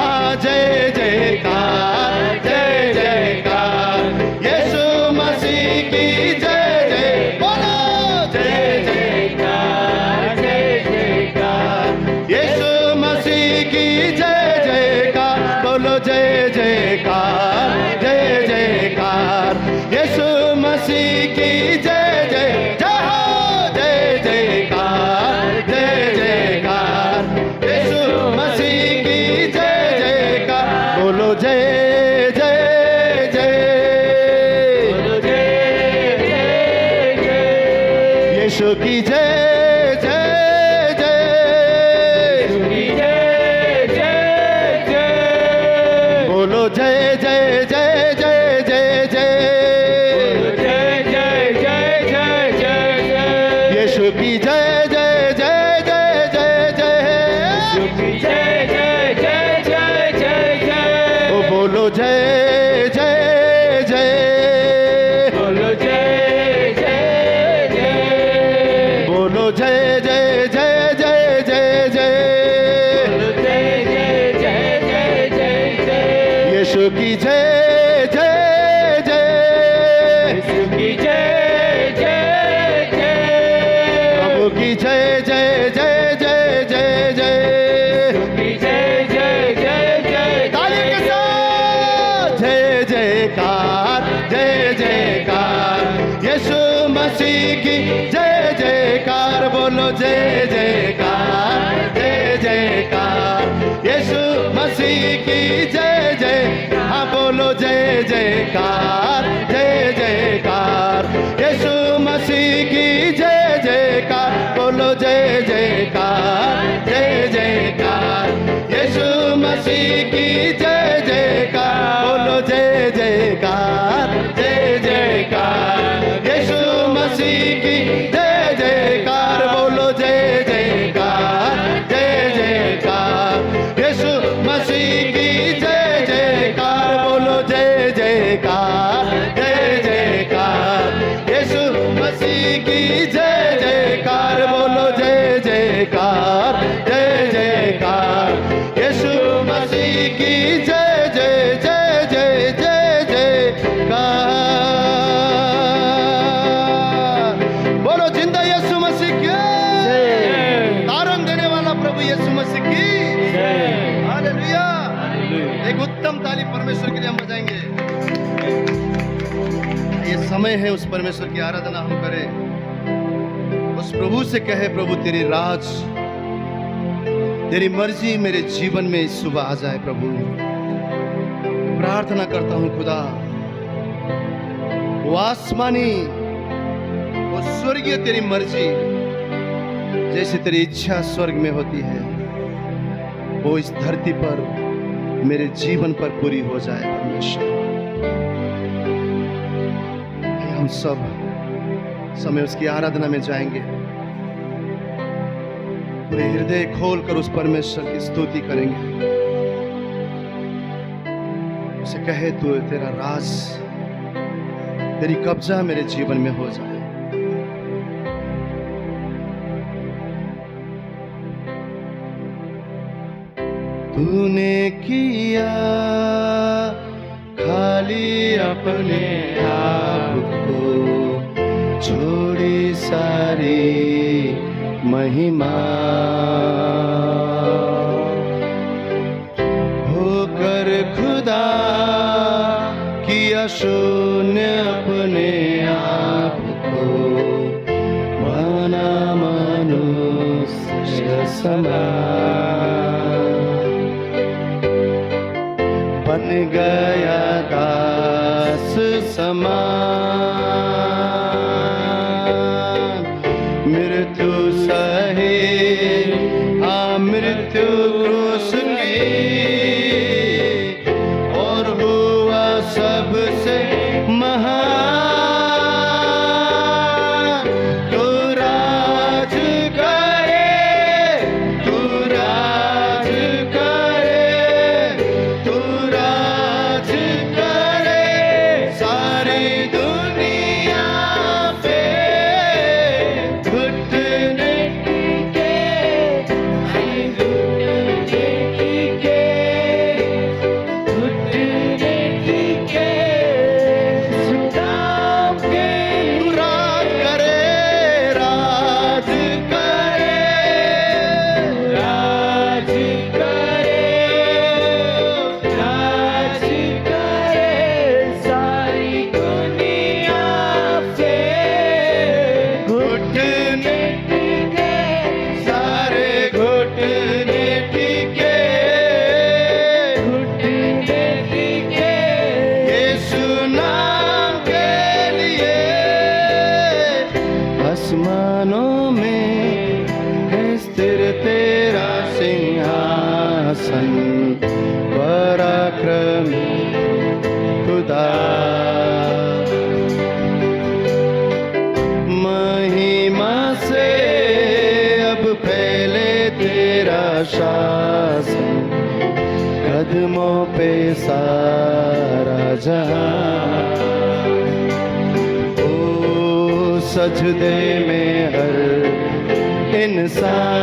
हाँ, जय जयकार, जय जयकार, यीशु मसीह की जय जय। बोलो जय जयकार, जय जयकार, यीशु मसीह की जय जयकार। बोलो जय जयकार, जय जयकार, यीशु मसीह की जय जय। जय हो, जय जयकार, जय जयकार, यीशु मसीह की जय जयकार। बोलो जय जय जय,
बोलो जय जय जय,
यीशु की जय जय जय,
की जय जय जय,
बोलो जय जय जय जय जय जय
जय जय जय जय जय जय
यीशु की जय जय जय जय जय जय
की जय जय जय जय जय जय
ओ बोलो जय जय जय
बोलो जय जय जय
बोलो जय जय जय जय जय जय
बोलो जय जय जय जय जय जय
यीशु की जय जय जय
यीशु की जय जय जय
प्रभु की जय जय जय जय जय जय
की जय जय जय जय
ताली के साथ जय जयकार जय जयकार यीशु मसीह की जय जयकार बोलो जय जयकार जय जयकार यीशु मसीह की जय जय हाँ बोलो जय जयकार जय जयकार यीशु मसीह की जय जयकार बोलो जय जयकार जय जयकार यीशु मसीह की जय जयकार बोलो जय जयकार जय जयकार यीशु मसीह की जय जयकार बोलो जय जयकार जय जयकार यीशु मसीह की जय जयकार बोलो जय जयकार जय जयकार यीशु मसीह की जय जयकार बोलो जय जयकार जय जयकार यीशु मसीह की जय जय जय जय जय जयकार बोलो जिंदा यीशु मसीह की तारण देने वाला प्रभु यीशु मसीह की हालेलुया एक उत्तम ताली परमेश्वर के लिए हम बजाएंगे ये समय है उस परमेश्वर की आराधना हम करें उस प्रभु से कहे प्रभु तेरी राज तेरी मर्जी मेरे जीवन में इस सुबह आ जाए प्रभु प्रार्थना करता हूं खुदा वो आसमानी वो स्वर्गीय तेरी मर्जी जैसे तेरी इच्छा स्वर्ग में होती है वो इस धरती पर मेरे जीवन पर पूरी हो जाए परमेश्वर हम सब समय उसकी आराधना में जाएंगे पूरे हृदय खोलकर उस परमेश्वर की स्तुति करेंगे उसे कहे तू तेरा राज तेरी कब्जा मेरे जीवन में हो जाए तूने किया खाली अपने आप को छोड़ी सारी महिमा होकर खुदा किया शून्य अपने आप को बना मनुष्य समान बन गया दास समान मृत्यु सहे मृत्यु क्रूस की और हुआ सबसे महान तू राज करे तू राज करे तू राज करे सारी दुनिया पे सारा जहां, ओ सजदे में हर इंसान,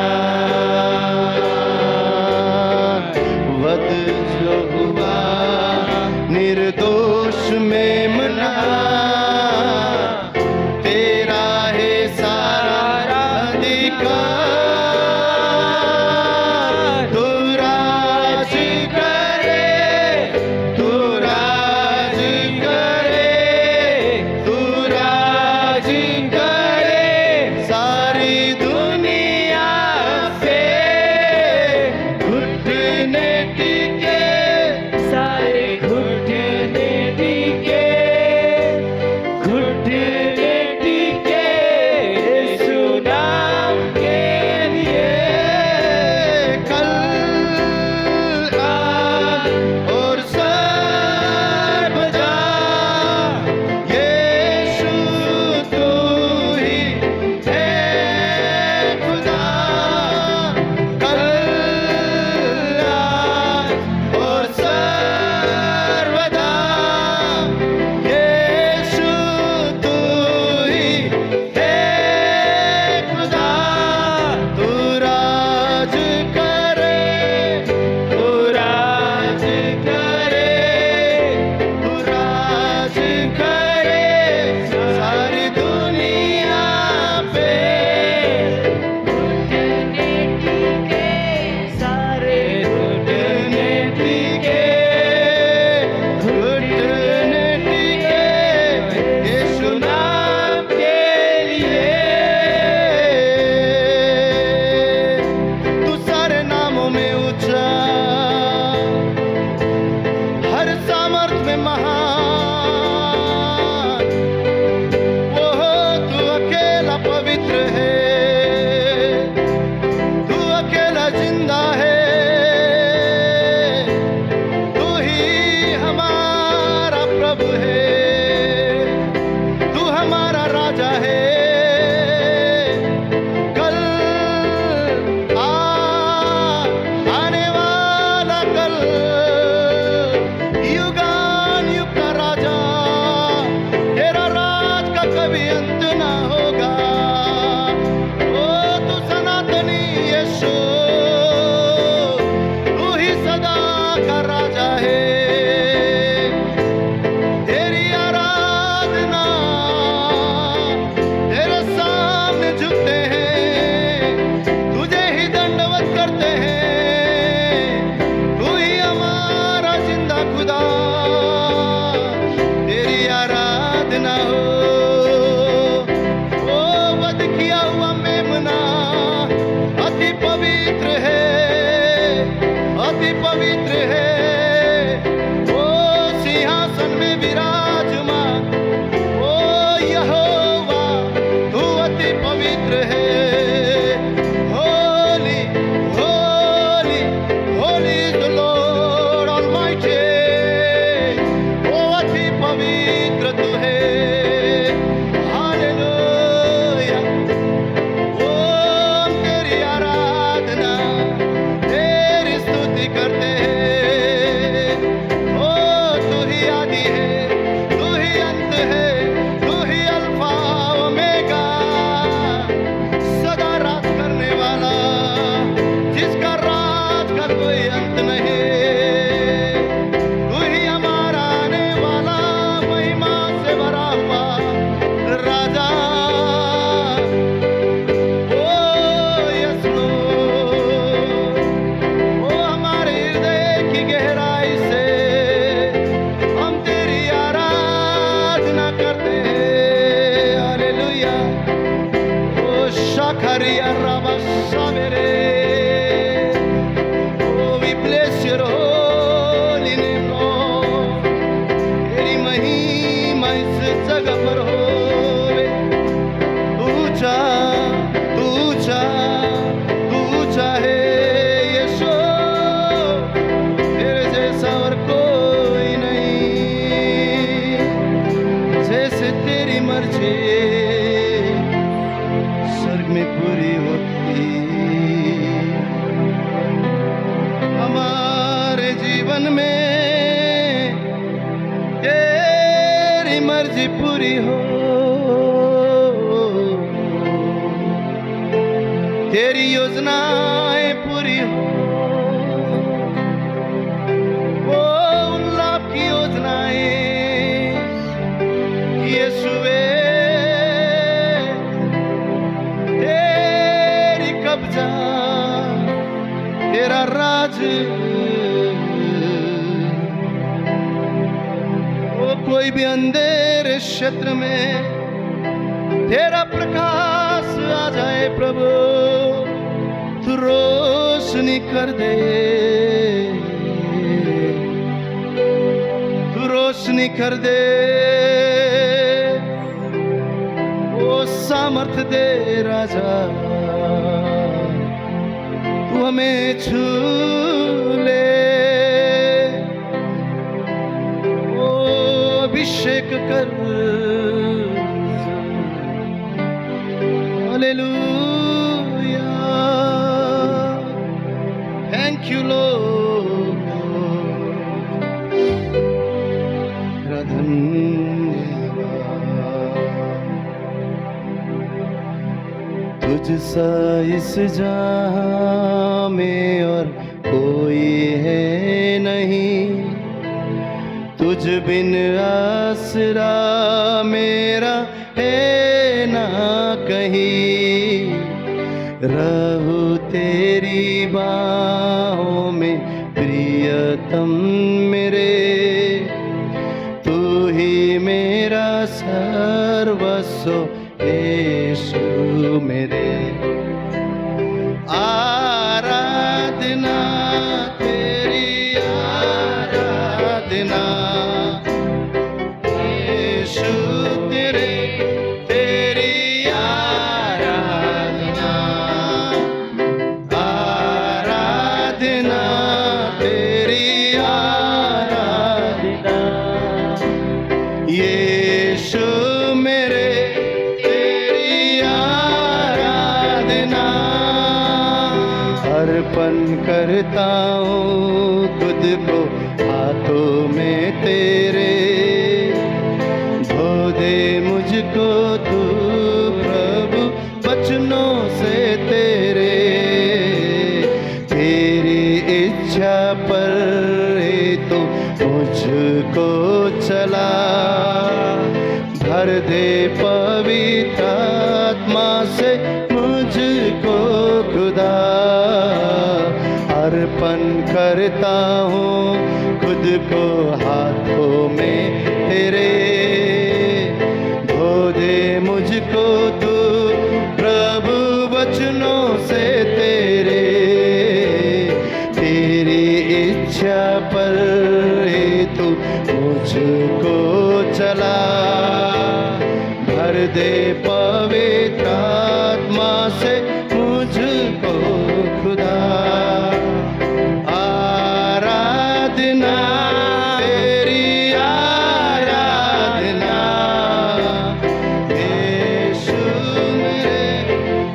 वध जो हुआ निर्दोष में मना, तेरा है सारा अधिकार, तू राज करे, तू राज करे, तू राज करे सारी दुनिया पे, घुटने टिके
सारे घुटने टिके, घुटने टिके यीशु नाम के लिए।
कल आज और सर्वदा यीशु तू ही है खुदा, कल आज और सर्वदा यीशु तू ही है खुदा, तू राज करे, तू राज करे, तू राज करे सारी दुनिया पे,
घुटने टिके सारे
घुटने टिके, घुटने टिके यीशु नाम के लिए। तू सारे नामों में ऊंचा, हर सामर्थ में महान, वो तू अकेला पवित्र है, तू अकेला जिंदा है, तू ही हमारा प्रभु है, तू हमारा राजा है, कल आने वाला कल, युगान युग तेरी मर्जी पूरी हो, तेरी योजनाएं पूरी हो। वो उन लाभ की योजनाएं यीशुवे, तेरी कब्जा, तेरा राज। वो कोई भी अंधेरे क्षेत्र में तेरा प्रकाश आ जाए प्रभु, तू रोशनी कर दे, तू रोशनी कर दे। वो सामर्थ दे राजा, तू हमें छू ले। ओ अभिषेक कर, हालेलुया। थैंक यू लॉर्ड, तेरा धन्यवाद। तुझ सा इस जहां में और कोई है नहीं, तुझ बिन आसरा मेरा है ना कहीं। रहूं तेरी बाहों में प्रियतम मेरे, तू ही मेरा सर्वस्व यीशु मेरे। आराधना तेरी आराधना, यीशु तेरे, तेरी आराधना। आराधना तेरी आराधना, यीशु मेरे, अर्पण करता हूँ खुद को हाथों में तेरे। धो दे मुझको तू प्रभु वचनों से तेरे। तेरी इच्छा पर ही तो मुझको चला, भर दे पवित्र आत्मा से मुझको खुदा। अर्पण करता हूँ खुद को हाथों में तेरे। धो दे मुझको तू प्रभु वचनों से तेरे। तेरी इच्छा पर ही तू मुझको चला, भर दे पवित्र आत्मा से मुझको खुदा। आराधना तेरी आराधना, यीशु मेरे,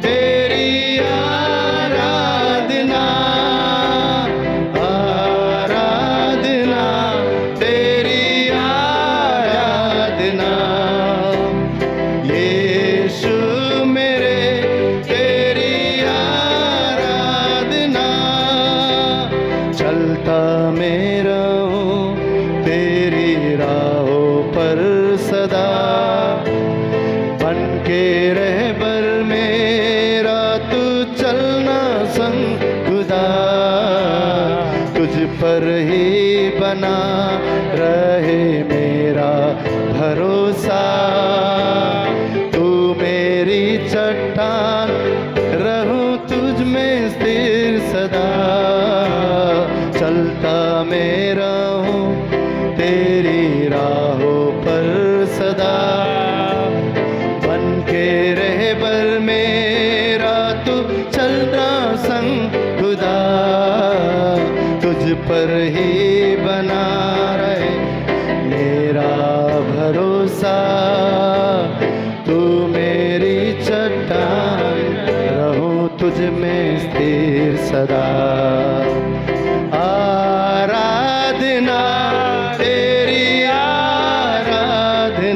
तेरी आराधना। आराधना तेरी आराधना, यीशु मेरे, तेरी आराधना। चलता मैं रहूं तेरी राहों पर सदा, बन के रहबर मेरा तू चलना संग खुदा। तुझ पर ही बना रहे मेरा भरोसा, तू मेरी चट्टान, रहूं तुझ में स्थिर सदा। चलता मैं रहूं तेरी राहों पर सदा, बन के रहबर मेरा तू चलना संग खुदा। तुझ पर ही बना रहे मेरा भरोसा, तू मेरी चट्टान, रहूं तुझ में स्थिर सदा। आराधना तेरी आराधना,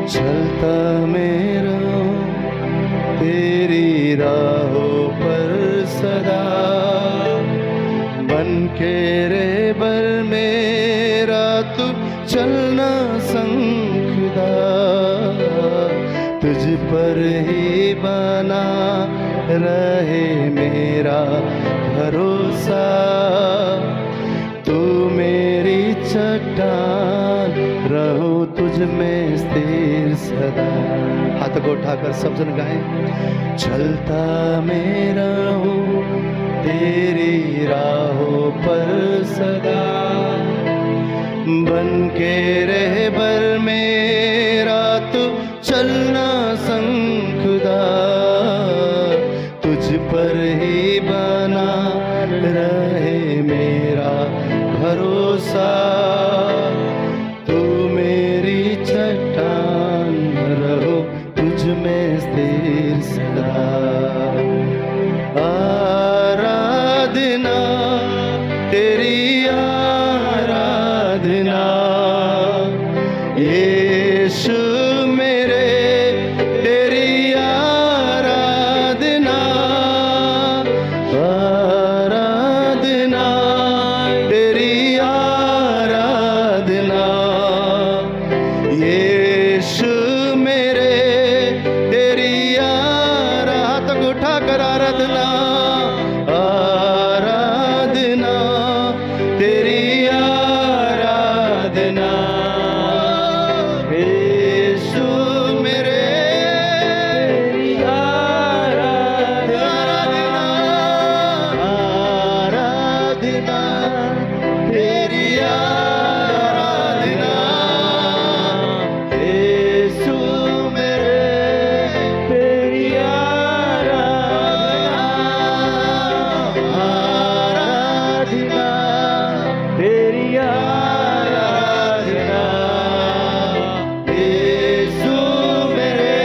चलता मेरा तेरी राहों पर सदा, बन के रहबर मेरा तू चलना संग खुदा, तुझ पर ही बना रहे मेरा भरोसा, तू मेरी चट्टान रहो तुझ में स्थिर सदा। हाथ को उठाकर सब जन गाएं। चलता मेरा हूँ तेरी राहों पर सदा, बन के रहबर मेरा तू चलना संग खुदा, तुझ पर ही बना रहे मेरा भरोसा, तू मेरी चट्टान रहो तुझ में स्थिर सदा। आराधना तेरी आराधना यीशु मेरे, तेरी आराधना, आराधना तेरी आराधना यीशु मेरे, तेरी हाथ को उठाकर आराधना, आराधना तेरी आराधना यीशु मेरे, तेरी आराधना, आराधना तेरी आराधना यीशु मेरे, तेरी आराधना, आराधना तेरी आराधना यीशु मेरे,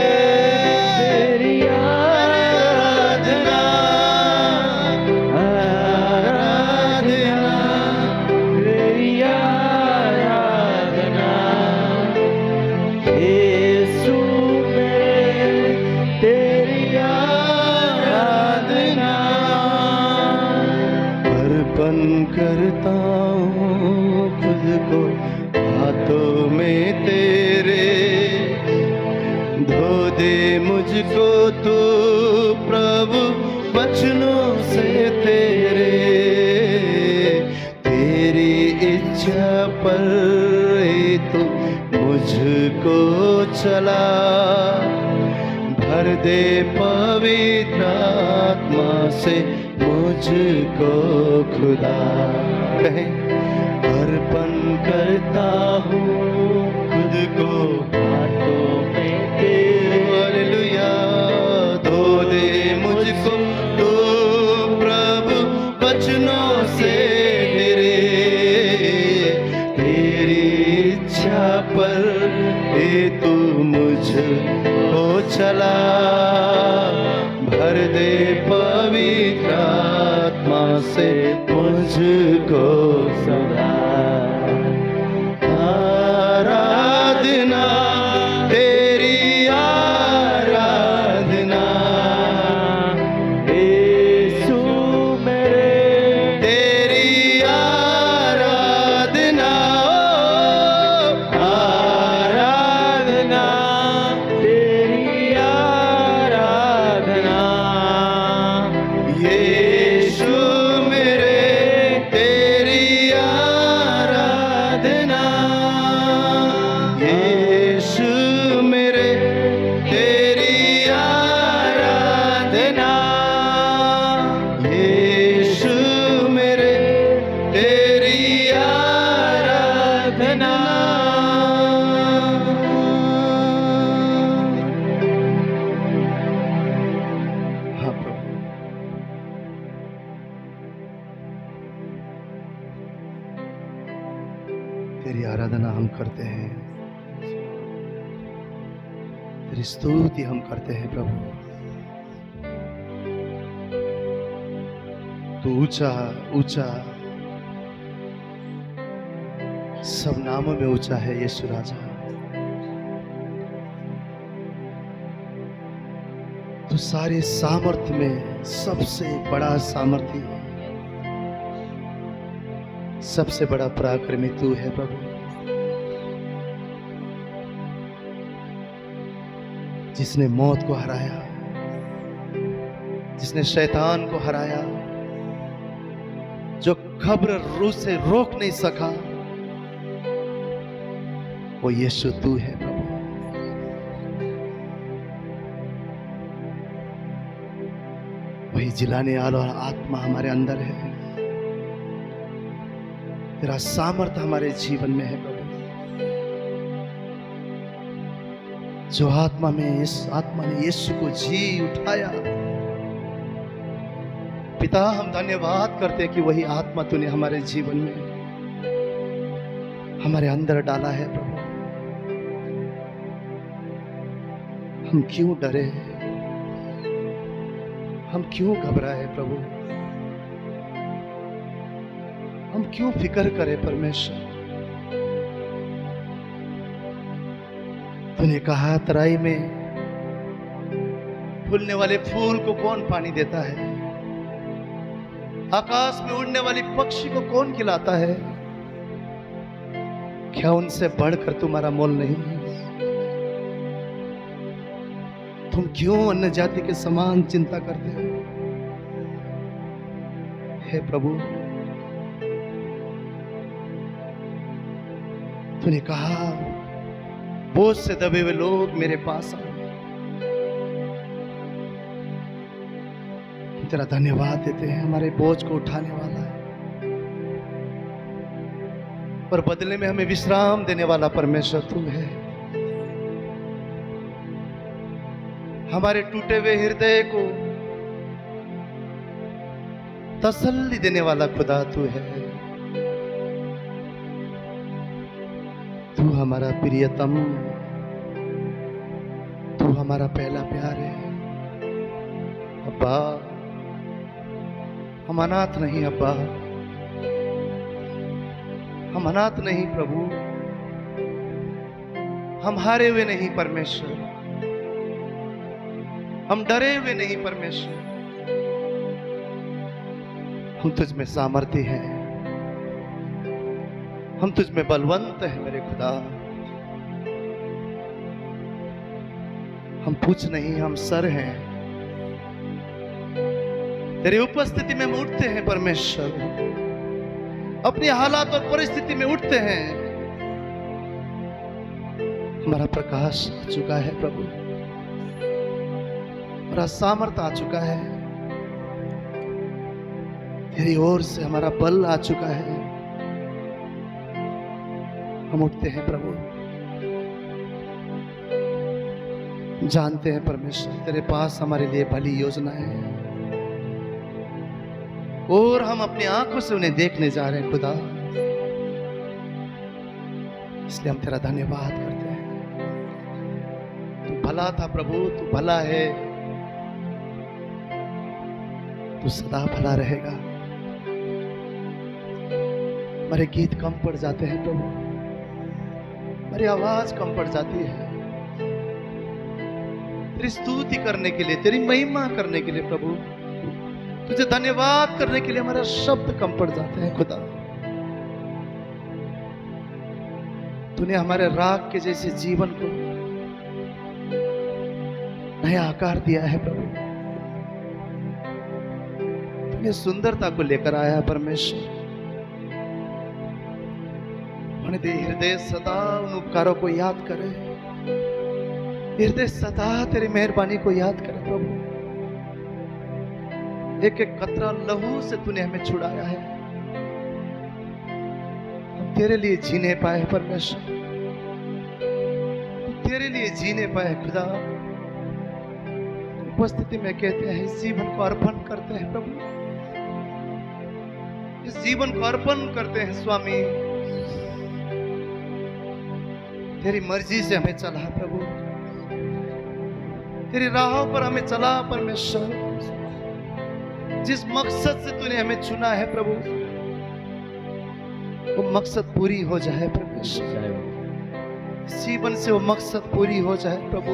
तेरी आराधना, आराधना तेरी आराधना यीशु मेरे, तेरी आराधना। अर्पण करता हूँ खुद को हाथों में तेरे, धो दे मुझको तू प्रभु वचनों से तेरे, तेरी इच्छा पर ही तू मुझको चला, भर दे पवित्र आत्मा से मुझको खुदा। कहें अर्पण करता हूँ खुद को हाथों में तेरे, हालेलुया, धो दे मुझको तू प्रभु वचनों से तेरे, तेरी इच्छा पर हे तू मुझको चला, भर दे पवित्र आत्मा से मुझको सदा। आराधना तेरी आराधना यीशु मेरे, तेरी आराधना, आराधना तेरी आराधना यीशु मेरे, तेरी आराधना यीशु मेरे, तेरी आराधना यीशु मेरे, तेरी आराधना। हाँ प्रभु, तेरी आराधना हम करते हैं, तेरी स्तुति हम करते हैं प्रभु। तू ऊंचा ऊंचा सब नामों में ऊंचा है यीशु राजा। तू सारे सामर्थ्य में सबसे बड़ा सामर्थ्य है, सबसे बड़ा पराक्रमी तू है प्रभु, जिसने मौत को हराया, जिसने शैतान को हराया, जो खबर रूह से रोक नहीं सका, वो यीशु तू है प्रभु। वही जिलाने वाला आत्मा हमारे अंदर है, तेरा सामर्थ्य हमारे जीवन में है प्रभु। जो आत्मा में, इस आत्मा ने यीशु को जी उठाया, पिता हम धन्यवाद करते हैं कि वही आत्मा तूने हमारे जीवन में, हमारे अंदर डाला है प्रभु। हम क्यों डरे, हम क्यों घबराए प्रभु, हम क्यों फिक्र करें परमेश्वर। तूने कहा तराई में फूलने वाले फूल को कौन पानी देता है, आकाश में उड़ने वाली पक्षी को कौन खिलाता है, क्या उनसे बढ़कर तुम्हारा मोल नहीं है। तुम क्यों अन्य जाति के समान चिंता करते हो। हे प्रभु, तूने कहा बोझ से दबे हुए लोग मेरे पास आओ। तेरा धन्यवाद देते हैं, हमारे बोझ को उठाने वाला है और बदले में हमें विश्राम देने वाला परमेश्वर तू है। हमारे टूटे हुए हृदय को तसल्ली देने वाला खुदा तू है। तू हमारा प्रियतम, तू हमारा पहला प्यार है। अब्बा, हम अनाथ नहीं अब्बा, हम अनाथ नहीं प्रभु, हम हारे हुए नहीं परमेश्वर, हम डरे हुए नहीं परमेश्वर, हम तुझ में सामर्थ्य हैं, हम तुझ में बलवंत हैं मेरे खुदा। हम पूछ नहीं, हम सर हैं, तेरी उपस्थिति में हम उठते हैं परमेश्वर, अपनी हालात और परिस्थिति में उठते हैं। हमारा प्रकाश आ चुका है प्रभु, हमारा सामर्थ्य आ चुका है, तेरी ओर से हमारा बल आ चुका है। हम उठते हैं प्रभु, जानते हैं परमेश्वर तेरे पास हमारे लिए भली योजना है और हम अपनी आंखों से उन्हें देखने जा रहे हैं खुदा। इसलिए हम तेरा धन्यवाद करते हैं। तू भला था प्रभु, तू भला है, तू सदा भला रहेगा। हमारे गीत कम पड़ जाते हैं प्रभु, हमारी आवाज कम पड़ जाती है तेरी स्तुति करने के लिए, तेरी महिमा करने के लिए प्रभु, तुझे धन्यवाद करने के लिए हमारा शब्द कम पड़ जाते हैं खुदा। तूने हमारे राग के जैसे जीवन को नया आकार दिया है प्रभु, तूने सुंदरता को लेकर आया है परमेश्वर। हृदय सदा उन उपकारों को याद करे, हृदय सदा तेरी मेहरबानी को याद करे प्रभु। एक एक कतरा लहू से तूने हमें छुड़ाया है, हम तेरे लिए जीने पाए परमेश्वर, तेरे लिए जीने पाए खुदा। उपस्थिति में कहते हैं इस जीवन को अर्पण करते हैं प्रभु, इस जीवन को अर्पण करते हैं स्वामी। तेरी मर्जी से हमें चला प्रभु, तेरी राहों पर हमें चला परमेश्वर। जिस मकसद से तूने हमें चुना है प्रभु, वो मकसद पूरी हो जाए परमेश्वर, जीवन से वो मकसद पूरी हो जाए प्रभु।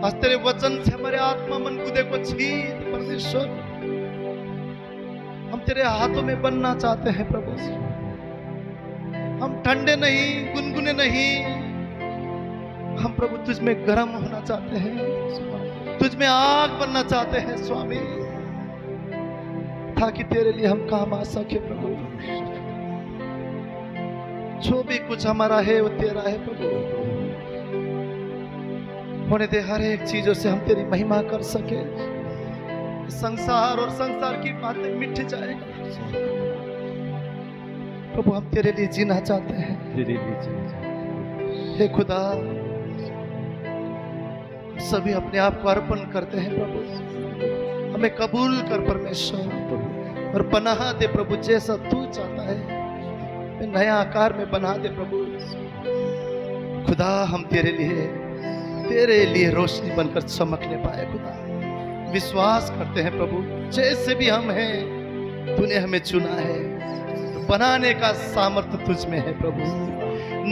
आज तेरे वचन से हमारे आत्मा मन गुदे को छीन परमेश्वर, हम तेरे हाथों में बनना चाहते हैं प्रभु। हम ठंडे नहीं, गुनगुने नहीं, हम प्रभु तुझ में गर्म होना चाहते हैं, तुझ में आग बनना चाहते हैं स्वामी, ताकि तेरे लिए हम काम आ सके प्रभु। जो भी कुछ हमारा है वो तेरा है प्रभु। होने दे हर एक चीजों से हम तेरी महिमा कर सके। संसार और संसार की बातें मिट जाएगा प्रभु। हम तेरे लिए जीना चाहते हैं,
तेरे लिए जीना चाहते हैं।
हे खुदा, सभी अपने आप को अर्पण करते हैं प्रभु। हमें कबूल कर परमेश्वर और बना दे प्रभु जैसा तू चाहता है, नया आकार में बना दे प्रभु। खुदा हम तेरे लिए रोशनी बनकर चमकने पाए खुदा। विश्वास करते हैं प्रभु, जैसे भी हम हैं तूने हमें चुना है। बनाने का सामर्थ्य तुझ में है प्रभु,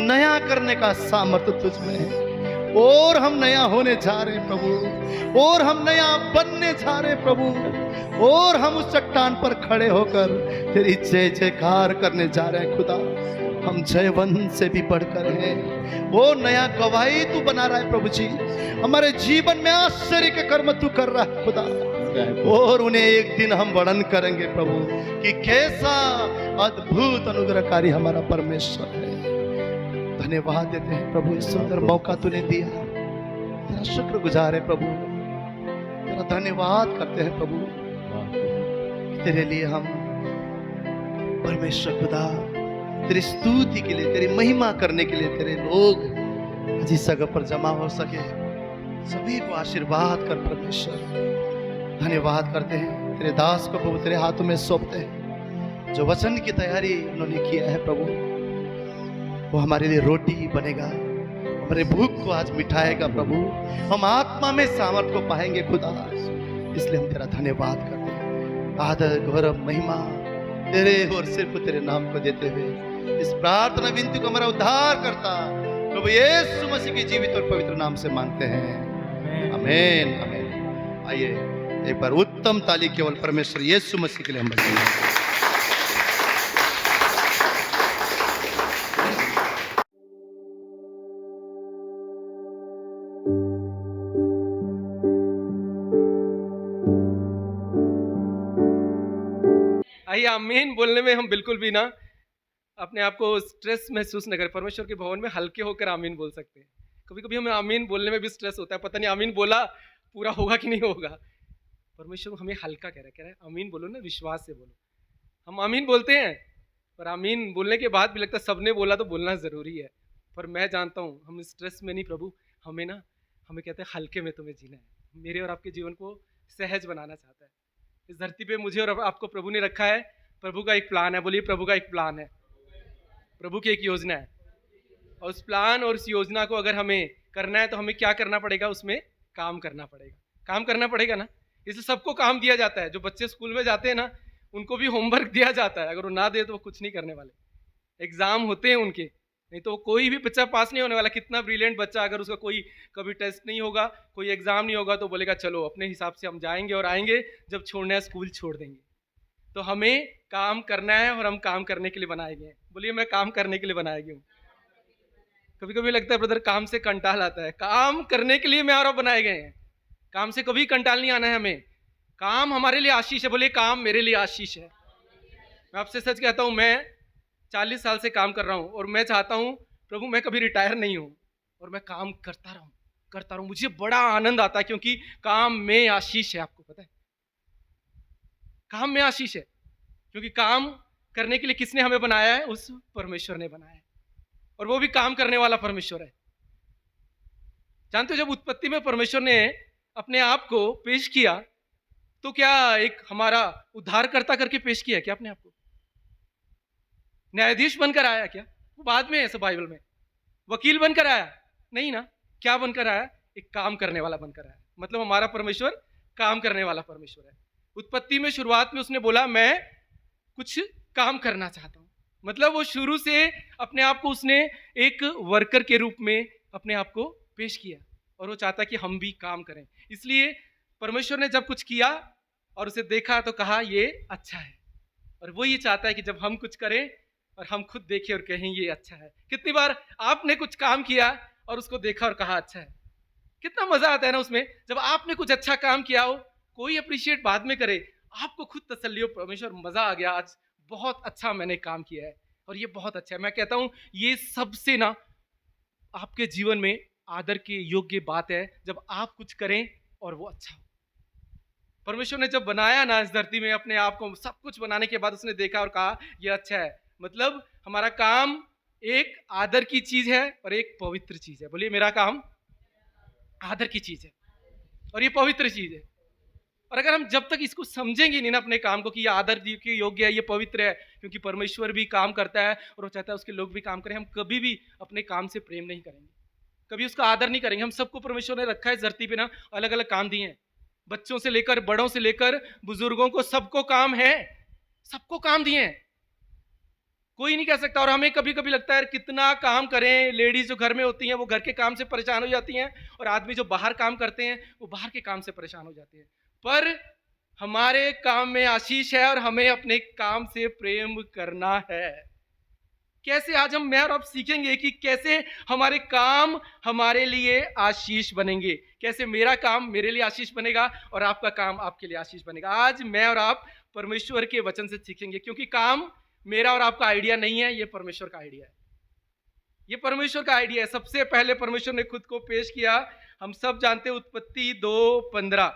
नया करने का सामर्थ्य तुझ में है। और हम नया होने जा रहे हैं प्रभु, और हम नया बनने जा रहे हैं प्रभु, और हम उस चट्टान पर खड़े होकर तेरी जय जयकार करने जा रहे हैं खुदा। हम जयवंत से भी बढ़कर हैं। वो नया गवाही तू बना रहा है प्रभु जी। हमारे जीवन में आश्चर्य के कर्म तू कर रहा है खुदा, और उन्हें एक दिन हम वर्णन करेंगे प्रभु कि कैसा अद्भुत अनुग्रहकारी हमारा परमेश्वर है। धन्यवाद देते हैं प्रभु, इस सुंदर मौका तूने दिया। तेरा शुक्रगुजार है प्रभु, तेरा धन्यवाद करते हैं प्रभु। तेरे लिए हम परमेश्वर खुदा तेरी स्तुति के लिए, तेरी महिमा करने के लिए तेरे लोग आज इस जगह पर जमा हो सके। सभी को आशीर्वाद कर परमेश्वर। धन्यवाद करते हैं तेरे दास को प्रभु, तेरे हाथों में सौंपते हैं। जो वचन की तैयारी उन्होंने किया है प्रभु, वो हमारे लिए रोटी बनेगा, हमारे भूख को आज मिटाएगा प्रभु। हम आत्मा में सामर्थ को पाएंगे खुदा, इसलिए हम तेरा धन्यवाद करते हैं। आदर गौरव महिमा तेरे और सिर्फ तेरे नाम को देते हुए इस प्रार्थना विनती को हमारा उद्धार करता प्रभु यीशु मसीह के जीवित और पवित्र नाम से मांगते हैं, आमीन आमीन। आइए एक बार उत्तम ताली केवल परमेश्वर यीशु मसीह के लिए हम बजाएंगे।
आइए आमीन बोलने में हम बिल्कुल भी ना अपने आप को स्ट्रेस महसूस न करें। परमेश्वर के भवन में हल्के होकर आमीन बोल सकते हैं। कभी कभी हमें आमीन बोलने में भी स्ट्रेस होता है, पता नहीं आमीन बोला पूरा होगा कि नहीं होगा। परमेश्वर हमें हल्का कह रहा है आमीन बोलो ना, विश्वास से बोलो। हम आमीन बोलते हैं, पर आमीन बोलने के बाद भी लगता है सबने बोला तो बोलना ज़रूरी है। पर मैं जानता हूँ हम स्ट्रेस में नहीं प्रभु, हमें कहते हैं हल्के में तुम्हें जीना है। मेरे और आपके जीवन को सहज बनाना चाहता है। इस धरती पे मुझे और आपको प्रभु ने रखा है। प्रभु का एक प्लान है, बोलिए प्रभु का एक प्लान है, प्रभु की एक योजना है। और उस प्लान और उस योजना को अगर हमें करना है तो हमें क्या करना पड़ेगा, उसमें काम करना पड़ेगा। काम करना पड़ेगा ना, इसलिए सबको काम दिया जाता है। जो बच्चे स्कूल में जाते हैं ना, उनको भी होमवर्क दिया जाता है। अगर वो ना दे तो वो कुछ नहीं करने वाले। एग्जाम होते हैं उनके, नहीं तो कोई भी बच्चा पास नहीं होने वाला। कितना ब्रिलियंट बच्चा, अगर उसका कोई कभी टेस्ट नहीं होगा, कोई एग्जाम नहीं होगा, तो बोलेगा चलो अपने हिसाब से हम जाएंगे और आएंगे, जब छोड़ना है स्कूल छोड़ देंगे। तो हमें काम करना है और हम काम करने के लिए बनाए गए हैं। बोलिए मैं काम करने के लिए बनाया गया हूँ। कभी कभी लगता है ब्रदर काम से कंटाल आता है, काम करने के लिए मैं और आप बनाए गए हैं। काम से कभी कंटाल नहीं आना है हमें। काम हमारे लिए आशीष है। बोलिए काम मेरे लिए आशीष है। मैं आपसे सच कहता हूँ, मैं 40 साल से काम कर रहा हूँ और मैं चाहता हूँ प्रभु मैं कभी रिटायर नहीं हूँ और मैं काम करता रहूँ। मुझे बड़ा आनंद आता है, क्योंकि काम में आशीष है। आपको पता है काम में आशीष है, क्योंकि काम करने के लिए किसने हमें बनाया है, उस परमेश्वर ने बनाया है। और वो भी काम करने वाला परमेश्वर है। जानते हो जब उत्पत्ति में परमेश्वर ने अपने आप को पेश किया, तो क्या एक हमारा उद्धारकर्ता करके पेश किया क्या अपने आप को? न्यायाधीश बनकर आया क्या? वो बाद में है सब बाइबल में। वकील बनकर आया नहीं ना। क्या बनकर आया? एक काम करने वाला बनकर आया। मतलब हमारा परमेश्वर काम करने वाला परमेश्वर है। उत्पत्ति में शुरुआत में उसने बोला मैं कुछ काम करना चाहता हूं। मतलब वो शुरू से अपने आप को उसने एक वर्कर के रूप में अपने आप को पेश किया। और वो चाहता है कि हम भी काम करें। इसलिए परमेश्वर ने जब कुछ किया और उसे देखा तो कहा ये अच्छा है, और वो ये चाहता है कि जब हम कुछ करें और हम खुद देखें और कहें ये अच्छा है। कितनी बार आपने कुछ काम किया और उसको देखा और कहा अच्छा है, कितना मजा आता है ना उसमें। जब आपने कुछ अच्छा काम किया हो, कोई अप्रिशिएट बाद में करे, आपको खुद तसल्ली हो, परमेश्वर मजा आ गया, आज बहुत अच्छा मैंने काम किया है और ये बहुत अच्छा है। मैं कहता हूं ये सबसे ना आपके जीवन में आदर के योग्य बात है, जब आप कुछ करें और वो अच्छा हो। परमेश्वर ने जब बनाया ना इस धरती में अपने आप को, सब कुछ बनाने के बाद उसने देखा और कहा ये अच्छा है। मतलब हमारा काम एक आदर की चीज है और एक पवित्र चीज है। बोलिए मेरा काम आदर की चीज है और ये पवित्र चीज है। और अगर हम जब तक इसको समझेंगे नहीं ना अपने काम को कि ये आदर के योग्य है, ये पवित्र है, क्योंकि परमेश्वर भी काम करता है और वो चाहता है उसके लोग भी काम करें, हम कभी भी अपने काम से प्रेम नहीं करेंगे, कभी उसका आदर नहीं करेंगे। हम सबको परमेश्वर ने रखा है इस धरती पे ना, अलग अलग काम दिए हैं, बच्चों से लेकर बड़ों से लेकर बुजुर्गों को, सबको काम है, सबको काम दिए हैं, कोई नहीं कह सकता। और हमें कभी कभी लगता है कितना काम करें, लेडीज जो घर में होती हैं वो घर के काम से परेशान हो जाती हैं, और आदमी जो बाहर काम करते हैं वो बाहर के काम से परेशान हो जाते हैं। पर हमारे काम में आशीष है और हमें अपने काम से प्रेम करना है। कैसे आज मैं और आप सीखेंगे कि कैसे हमारे काम हमारे लिए आशीष बनेंगे, कैसे मेरा काम मेरे लिए आशीष बनेगा और आपका काम आपके लिए आशीष बनेगा। आज मैं और आप परमेश्वर के वचन से सीखेंगे, क्योंकि काम मेरा और आपका आइडिया नहीं है, ये परमेश्वर का आइडिया है, ये परमेश्वर का आइडिया है। सबसे पहले परमेश्वर ने खुद को पेश किया, हम सब जानते हैं, उत्पत्ति 2:15,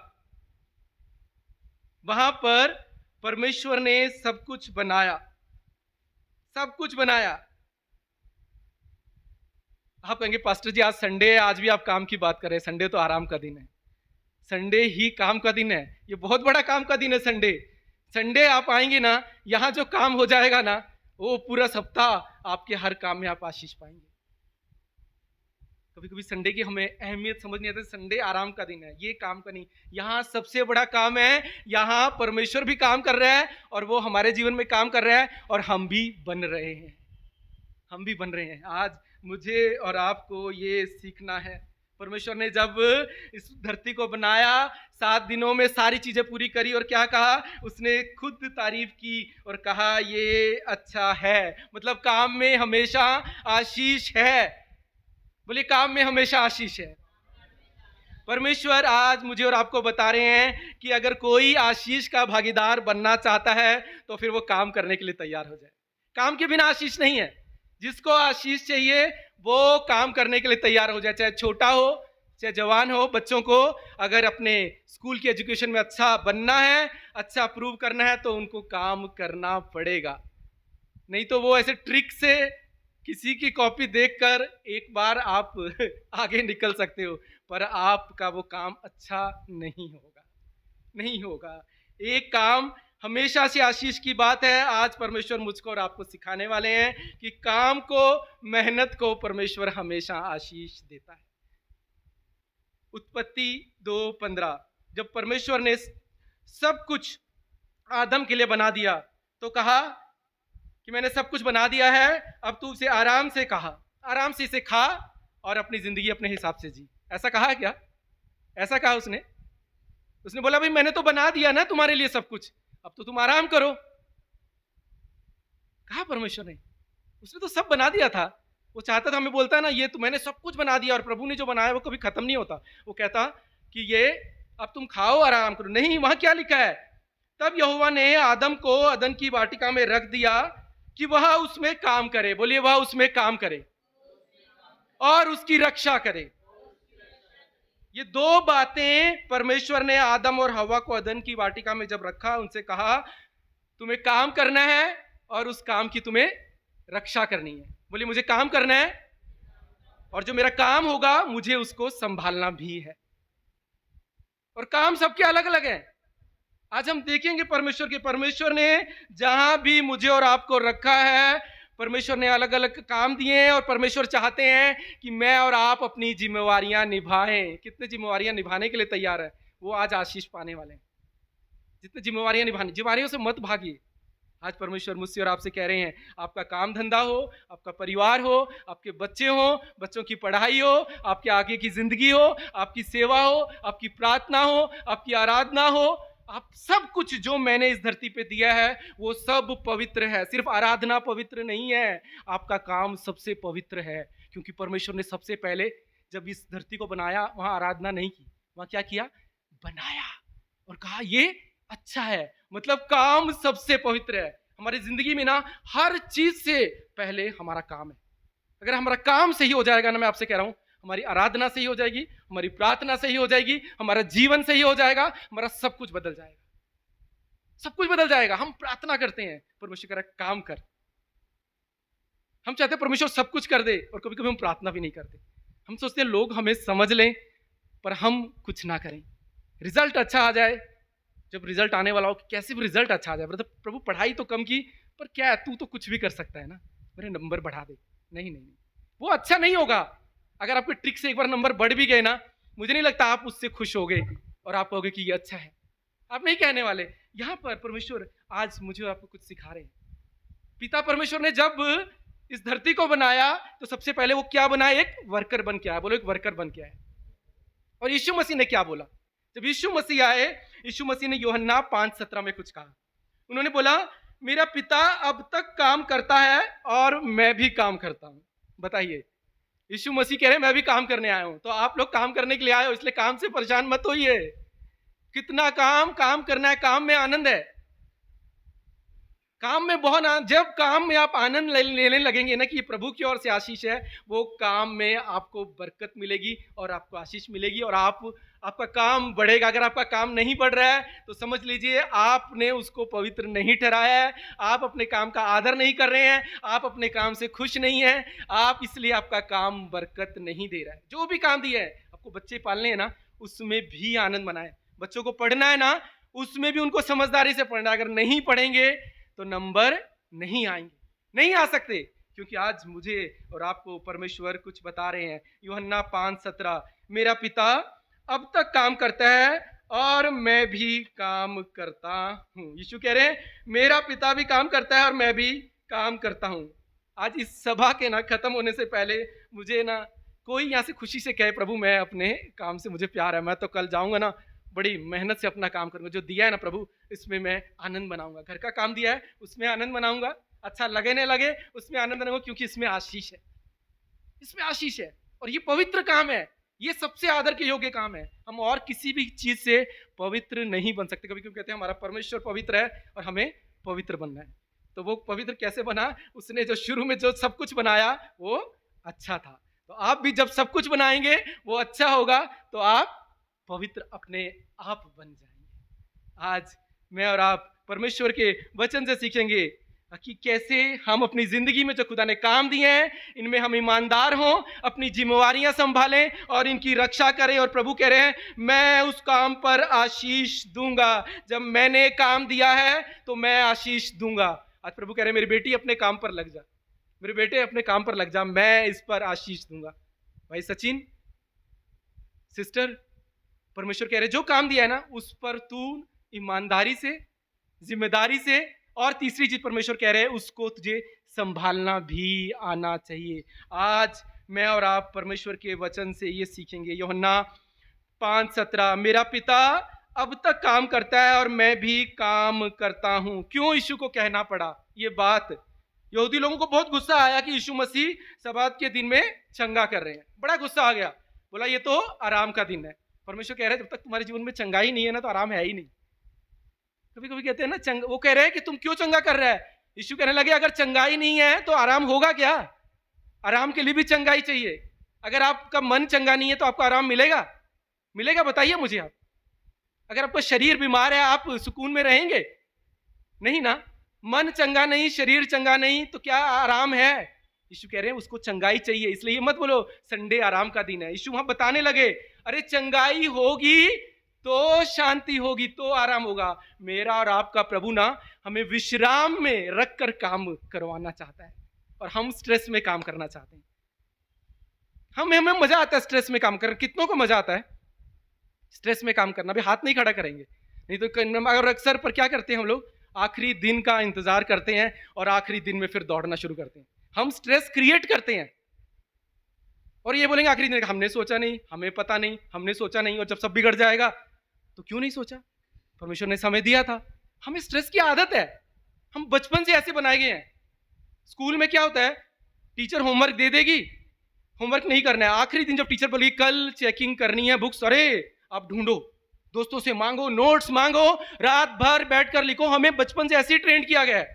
वहां पर परमेश्वर ने सब कुछ बनाया, सब कुछ बनाया। आप कहेंगे पास्टर जी आज संडे है, आज भी आप काम की बात कर रहे हैं, संडे तो आराम का दिन है, संडे ही काम का दिन है, ये बहुत बड़ा काम का दिन है संडे। संडे आप आएंगे ना, यहां जो काम हो जाएगा ना, वो पूरा सप्ताह आपके हर काम में आप आशीष पाएंगे। कभी कभी संडे की हमें अहमियत समझ नहीं आती, संडे आराम का दिन है, ये काम का नहीं। यहाँ सबसे बड़ा काम है, यहाँ परमेश्वर भी काम कर रहा है और वो हमारे जीवन में काम कर रहा है और हम भी बन रहे हैं, हम भी बन रहे हैं। आज मुझे और आपको ये सीखना है। परमेश्वर ने जब इस धरती को बनाया, 7 दिनों में सारी चीजें पूरी करी और क्या कहा, उसने खुद तारीफ की और कहा ये अच्छा है। मतलब काम में हमेशा आशीष है। बोलिए काम में हमेशा आशीष है। परमेश्वर आज मुझे और आपको बता रहे हैं कि अगर कोई आशीष का भागीदार बनना चाहता है तो फिर वो काम करने के लिए तैयार हो जाए। काम के बिना आशीष नहीं है। जिसको आशीष चाहिए वो काम करने के लिए तैयार हो जाए, चाहे छोटा हो चाहे जवान हो। बच्चों को अगर अपने स्कूल की एजुकेशन में अच्छा बनना है, अच्छा प्रूव करना है, तो उनको काम करना पड़ेगा। नहीं तो वो ऐसे ट्रिक से किसी की कॉपी देखकर एक बार आप आगे निकल सकते हो, पर आपका वो काम अच्छा नहीं होगा, नहीं होगा। एक काम हमेशा से आशीष की बात है। आज परमेश्वर मुझको और आपको सिखाने वाले हैं कि काम को, मेहनत को परमेश्वर हमेशा आशीष देता है। उत्पत्ति 2:15, जब परमेश्वर ने सब कुछ आदम के लिए बना दिया तो कहा कि मैंने सब कुछ बना दिया है, अब तू उसे आराम से कहा, आराम से इसे खा और अपनी जिंदगी अपने हिसाब से जी। ऐसा कहा क्या? ऐसा कहा उसने? उसने बोला भाई मैंने तो बना दिया ना तुम्हारे लिए सब कुछ, अब तो तुम आराम करो। कहा परमेश्वर ने? उसने तो सब बना दिया था। वो चाहता था, हमें बोलता है ना ये तो मैंने सब कुछ बना दिया, और प्रभु ने जो बनाया वो कभी खत्म नहीं होता। वो कहता कि ये अब तुम खाओ आराम करो। नहीं, वहां क्या लिखा है? तब यहोवा ने आदम को अदन की वाटिका में रख दिया कि वह उसमें काम करे। बोलिए वह उसमें काम करे और उसकी रक्षा करे। ये दो बातें परमेश्वर ने आदम और हवा को अदन की वाटिका में जब रखा, उनसे कहा तुम्हें काम करना है और उस काम की तुम्हें रक्षा करनी है। बोलिए मुझे काम करना है और जो मेरा काम होगा मुझे उसको संभालना भी है। और काम सबके अलग अलग है। आज हम देखेंगे परमेश्वर ने जहां भी मुझे और आपको रखा है, परमेश्वर ने अलग अलग काम दिए हैं और परमेश्वर चाहते हैं कि मैं और आप अपनी जिम्मेवारियां निभाएं। कितने जिम्मेवारियां निभाने के लिए तैयार है वो आज आशीष पाने वाले हैं। जितने जिम्मेवारियां निभानी, जिम्मेवारियों से मत भागिए। आज परमेश्वर मुझसे और आपसे कह रहे हैं, आपका काम धंधा हो, आपका परिवार हो, आपके बच्चे हो, बच्चों की पढ़ाई हो, आपके आगे की जिंदगी हो, आपकी सेवा हो, आपकी प्रार्थना हो, आपकी आराधना हो, आप सब कुछ जो मैंने इस धरती पे दिया है वो सब पवित्र है। सिर्फ आराधना पवित्र नहीं है, आपका काम सबसे पवित्र है, क्योंकि परमेश्वर ने सबसे पहले जब इस धरती को बनाया वहां आराधना नहीं की, वहां क्या किया? बनाया और कहा ये अच्छा है। मतलब काम सबसे पवित्र है। हमारी जिंदगी में ना हर चीज से पहले हमारा काम है। अगर हमारा काम सही हो जाएगा ना, मैं आपसे कह रहा हूं, हमारी आराधना सही हो जाएगी, हमारी प्रार्थना सही हो जाएगी, हमारा जीवन सही हो जाएगा, हमारा सब कुछ बदल जाएगा, सब कुछ बदल जाएगा। हम प्रार्थना करते हैं, परमेश्वर कह रहा है काम कर। हम चाहते हैं परमेश्वर सब कुछ कर दे और कभी कभी हम प्रार्थना भी नहीं करते। हम सोचते हैं लोग हमें समझ लें पर हम कुछ ना करें, रिजल्ट अच्छा आ जाए। जब रिजल्ट आने वाला हो, कैसे भी रिजल्ट अच्छा आ जाए, मतलब प्रभु पढ़ाई तो कम की, पर क्या है, तू तो कुछ भी कर सकता है ना, मेरे नंबर बढ़ा दे। नहीं नहीं नहीं, वो अच्छा नहीं होगा। अगर आपके ट्रिक से एक बार नंबर बढ़ भी गए ना, मुझे नहीं लगता आप उससे खुश होगे और आप कहोगे कि ये अच्छा है। आप नहीं कहने वाले। यहां पर परमेश्वर आज मुझे और आपको कुछ सिखा रहे हैं। पिता परमेश्वर ने जब इस धरती को बनाया तो सबसे पहले वो क्या बनाया? एक वर्कर बन के आया। बोलो, एक वर्कर बन के आया। और यीशु मसीह ने क्या बोला? जब यीशु मसीह आए, यीशु मसीह ने यूहन्ना 5:17 में कुछ कहा। उन्होंने बोला, मेरा पिता अब तक काम करता है और मैं भी काम करता हूं। बताइए, यीशु मसीह कह रहे हैं मैं भी काम करने आया हूं। तो आप लोग काम करने के लिए आए हो, इसलिए काम से परेशान मत होइए। कितना काम करना है, काम में आनंद है, काम में बहुत आनंद। जब काम में आप आनंद लेने लगेंगे ना कि ये प्रभु की ओर से आशीष है, वो काम में आपको बरकत मिलेगी और आपको आशीष मिलेगी और आपका काम बढ़ेगा। अगर आपका काम नहीं बढ़ रहा है तो समझ लीजिए आपने उसको पवित्र नहीं ठहराया है, आप अपने काम का आदर नहीं कर रहे हैं, आप अपने काम से खुश नहीं हैं, आप इसलिए आपका काम बरकत नहीं दे रहा है। जो भी काम दिया है, आपको बच्चे पालने हैं ना, उसमें भी आनंद मनाएं। बच्चों को पढ़ना है ना, उसमें भी उनको समझदारी से पढ़ना है। अगर नहीं पढ़ेंगे तो नंबर नहीं आएंगे, नहीं आ सकते, क्योंकि आज मुझे और आपको परमेश्वर कुछ बता रहे हैं। यूहन्ना 5:17, मेरा पिता अब तक काम करता है और मैं भी काम करता हूं। यीशु कह रहे हैं मेरा पिता भी काम करता है और मैं भी काम करता हूं। आज इस सभा के ना खत्म होने से पहले मुझे ना कोई यहाँ से खुशी से कहे, प्रभु मैं अपने काम से मुझे प्यार है, मैं तो कल जाऊंगा ना, बड़ी मेहनत से अपना काम करूंगा, जो दिया है ना प्रभु इसमें मैं आनंद मनाऊंगा। घर का काम दिया है उसमें आनंद मनाऊंगा, अच्छा लगे न लगे उसमें आनंद मनाऊंगा, क्योंकि इसमें आशीष है, इसमें आशीष है और ये पवित्र काम है, ये सबसे आदर के योग्य काम है। हम और किसी भी चीज से पवित्र नहीं बन सकते। कभी कभी कहते हैं हमारा परमेश्वर पवित्र है और हमें पवित्र बनना है। तो वो पवित्र कैसे बना? उसने जो शुरू में जो सब कुछ बनाया वो अच्छा था। तो आप भी जब सब कुछ बनाएंगे वो अच्छा होगा तो आप पवित्र अपने आप बन जाएंगे। आज मैं और आप परमेश्वर के वचन से सीखेंगे कि कैसे हम अपनी जिंदगी में जो खुदा ने काम दिए हैं इनमें हम ईमानदार हों, अपनी जिम्मेवारियां संभालें और इनकी रक्षा करें। और प्रभु कह रहे हैं मैं उस काम पर आशीष दूंगा। जब मैंने काम दिया है तो मैं आशीष दूंगा। आज प्रभु कह रहे हैं मेरी बेटी अपने काम पर लग जा, मेरे बेटे अपने काम पर लग जा, मैं इस पर आशीष दूंगा। भाई सचिन, सिस्टर, परमेश्वर कह रहे जो काम दिया है ना उस पर तू ईमानदारी से, जिम्मेदारी से, और तीसरी चीज परमेश्वर कह रहे हैं उसको तुझे संभालना भी आना चाहिए। आज मैं और आप परमेश्वर के वचन से ये सीखेंगे। यूहन्ना 5:17, मेरा पिता अब तक काम करता है और मैं भी काम करता हूं। क्यों यीशु को कहना पड़ा ये बात? यहूदी लोगों को बहुत गुस्सा आया कि यीशु मसीह सब्बात के दिन में चंगा कर रहे हैं, बड़ा गुस्सा आ गया। बोला ये तो आराम का दिन है। परमेश्वर कह रहे हैं जब तक तुम्हारे जीवन में चंगाई नहीं है ना तो आराम है ही नहीं। कभी कभी कहते हैं ना वो कह रहे हैं कि तुम क्यों चंगा कर रहा है? यीशु कहने लगे अगर चंगाई नहीं है तो आराम होगा क्या? आराम के लिए भी चंगाई चाहिए। अगर आपका मन चंगा नहीं है तो आपको आराम मिलेगा? मिलेगा? बताइए मुझे आप। अगर आपका शरीर बीमार है आप सुकून में रहेंगे? नहीं ना। मन चंगा नहीं, शरीर चंगा नहीं तो क्या आराम है? यीशु कह रहे हैं उसको चंगाई चाहिए। इसलिए मत बोलो संडे आराम का दिन है। यीशु वहां बताने लगे अरे चंगाई होगी तो शांति होगी तो आराम होगा। मेरा और आपका प्रभु ना हमें विश्राम में रख कर काम करवाना चाहता है और हम स्ट्रेस में काम करना चाहते हैं। हमें मजा आता है स्ट्रेस में काम करना। कितनों को मजा आता है स्ट्रेस में काम करना? भी हाथ नहीं खड़ा करेंगे, नहीं तो अगर अक्सर पर क्या करते हैं हम लोग आखिरी दिन का इंतजार करते हैं और आखिरी दिन में फिर दौड़ना शुरू करते हैं। हम स्ट्रेस क्रिएट करते हैं और ये बोलेंगे आखिरी दिन का हमने सोचा नहीं, हमें पता नहीं, हमने सोचा नहीं, और जब सब बिगड़ जाएगा तो क्यों नहीं सोचा, परमेश्वर ने समय दिया था। हमें स्ट्रेस की आदत है, हम बचपन से ऐसे बनाए गए हैं। स्कूल में क्या होता है, टीचर होमवर्क दे देगी, होमवर्क नहीं करना है, आखिरी दिन जब टीचर बोलेगी कल चेकिंग करनी है बुक्स, अरे आप ढूंढो, दोस्तों से मांगो, नोट्स मांगो, रात भर बैठकर लिखो। हमें बचपन से ऐसे ही ट्रेंड किया गया है,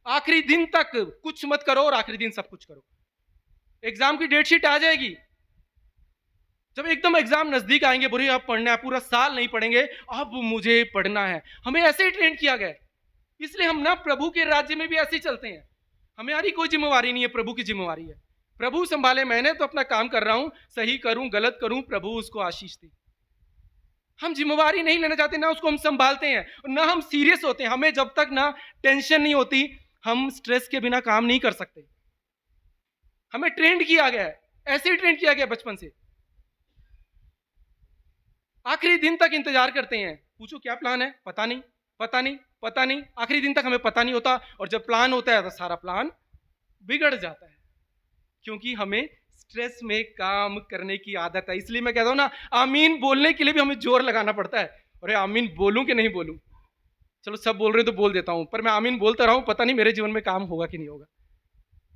आखिरी दिन तक कुछ मत करो और आखिरी दिन सब कुछ करो। एग्जाम की डेट शीट आ जाएगी, जब एकदम एग्जाम नजदीक आएंगे, बोले अब पढ़ना है, पूरा साल नहीं पढ़ेंगे, अब मुझे पढ़ना है। हमें ऐसे ही ट्रेंड किया गया है, इसलिए हम ना प्रभु के राज्य में भी ऐसे ही चलते हैं। हमारी कोई जिम्मेवारी नहीं है, प्रभु की जिम्मेवारी है। प्रभु संभाले, मैंने तो अपना काम कर रहा हूं, सही करूं गलत करूं, प्रभु उसको आशीष दे। हम जिम्मेवारी नहीं लेना चाहते, ना उसको हम संभालते हैं, ना हम सीरियस होते हैं। हमें जब तक ना टेंशन नहीं होती, हम स्ट्रेस के बिना काम नहीं कर सकते। हमें ट्रेंड किया गया है, ऐसे ही ट्रेंड किया गया बचपन से। आखिरी दिन तक इंतजार करते हैं, पूछो क्या प्लान है, पता नहीं, पता नहीं, पता नहीं। आखिरी दिन तक हमें पता नहीं होता, और जब प्लान होता है तो सारा प्लान बिगड़ जाता है, क्योंकि हमें स्ट्रेस में काम करने की आदत है। इसलिए मैं कहता हूं ना, आमीन बोलने के लिए भी हमें जोर लगाना पड़ता है। अरे आमीन बोलूं कि नहीं बोलूं, चलो सब बोल रहे तो बोल देता हूं, पर मैं आमीन बोलता रहा हूं, पता नहीं मेरे जीवन में काम होगा कि नहीं होगा।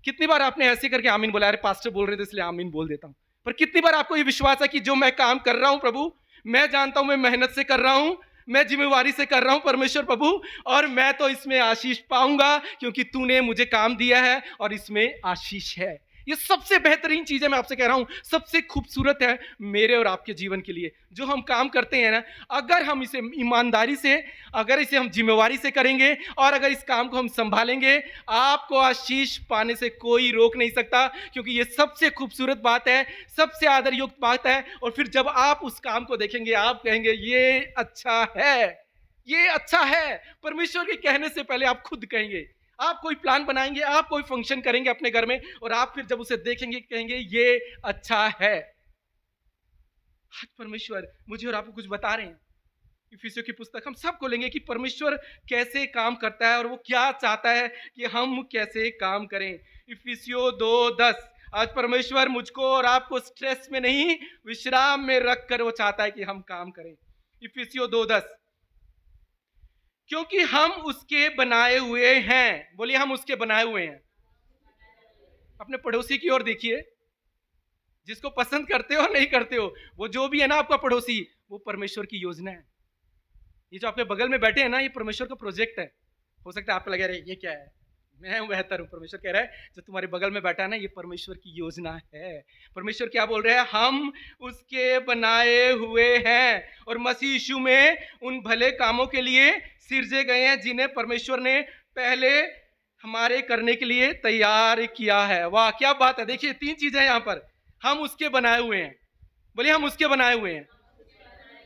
कितनी बार आपने ऐसे करके आमीन बोला, अरे पास्टर बोल रहे थे इसलिए आमीन बोल देता हूं, पर कितनी बार आपको ये विश्वास है कि जो मैं काम कर रहा हूं प्रभु, मैं जानता हूं मैं मेहनत से कर रहा हूं, मैं जिम्मेवारी से कर रहा हूं परमेश्वर प्रभु, और मैं तो इसमें आशीष पाऊंगा क्योंकि तूने मुझे काम दिया है और इसमें आशीष है। ये सबसे बेहतरीन चीज है, मैं आपसे कह रहा हूं, सबसे खूबसूरत है मेरे और आपके जीवन के लिए। जो हम काम करते हैं ना, अगर हम इसे ईमानदारी से, अगर इसे हम जिम्मेवारी से करेंगे और अगर इस काम को हम संभालेंगे, आपको आशीष पाने से कोई रोक नहीं सकता, क्योंकि ये सबसे खूबसूरत बात है, सबसे आदर युक्त बात है। और फिर जब आप उस काम को देखेंगे, आप कहेंगे ये अच्छा है, ये अच्छा है। परमेश्वर के कहने से पहले आप खुद कहेंगे। आप कोई प्लान बनाएंगे, आप कोई फंक्शन करेंगे अपने घर में, और आप फिर जब उसे देखेंगे कहेंगे ये अच्छा है। आज परमेश्वर मुझे और आपको कुछ बता रहे हैं। इफिसियों की पुस्तक हम सब खोलेंगे कि परमेश्वर कैसे काम करता है और वो क्या चाहता है कि हम कैसे काम करें। इफिसियों 2:10, आज परमेश्वर मुझको और आपको स्ट्रेस में नहीं, विश्राम में रखकर वो चाहता है कि हम काम करें। इफिसियों 2:10, क्योंकि हम उसके बनाए हुए हैं। बोलिए हम उसके बनाए हुए हैं। अपने पड़ोसी की ओर देखिए, जिसको पसंद करते हो नहीं करते हो, वो जो भी है ना आपका पड़ोसी, वो परमेश्वर की योजना है। ये जो आपके बगल में बैठे हैं ना, ये परमेश्वर का प्रोजेक्ट है। हो सकता है आप लगे रहे ये क्या है, मैं बेहतर हूं। परमेश्वर कह रहा है जो तुम्हारे बगल में बैठा है ना, ये परमेश्वर की योजना है। परमेश्वर क्या बोल रहे हैं, हम उसके बनाए हुए हैं और मसीह यीशु में उन भले कामों के लिए सिरजे गए हैं जिन्हें परमेश्वर ने पहले हमारे करने के लिए तैयार किया है। वाह क्या बात है। देखिए 3 चीजें यहां पर, हम उसके बनाए हुए हैं। बोलिए हम उसके बनाए हुए हैं।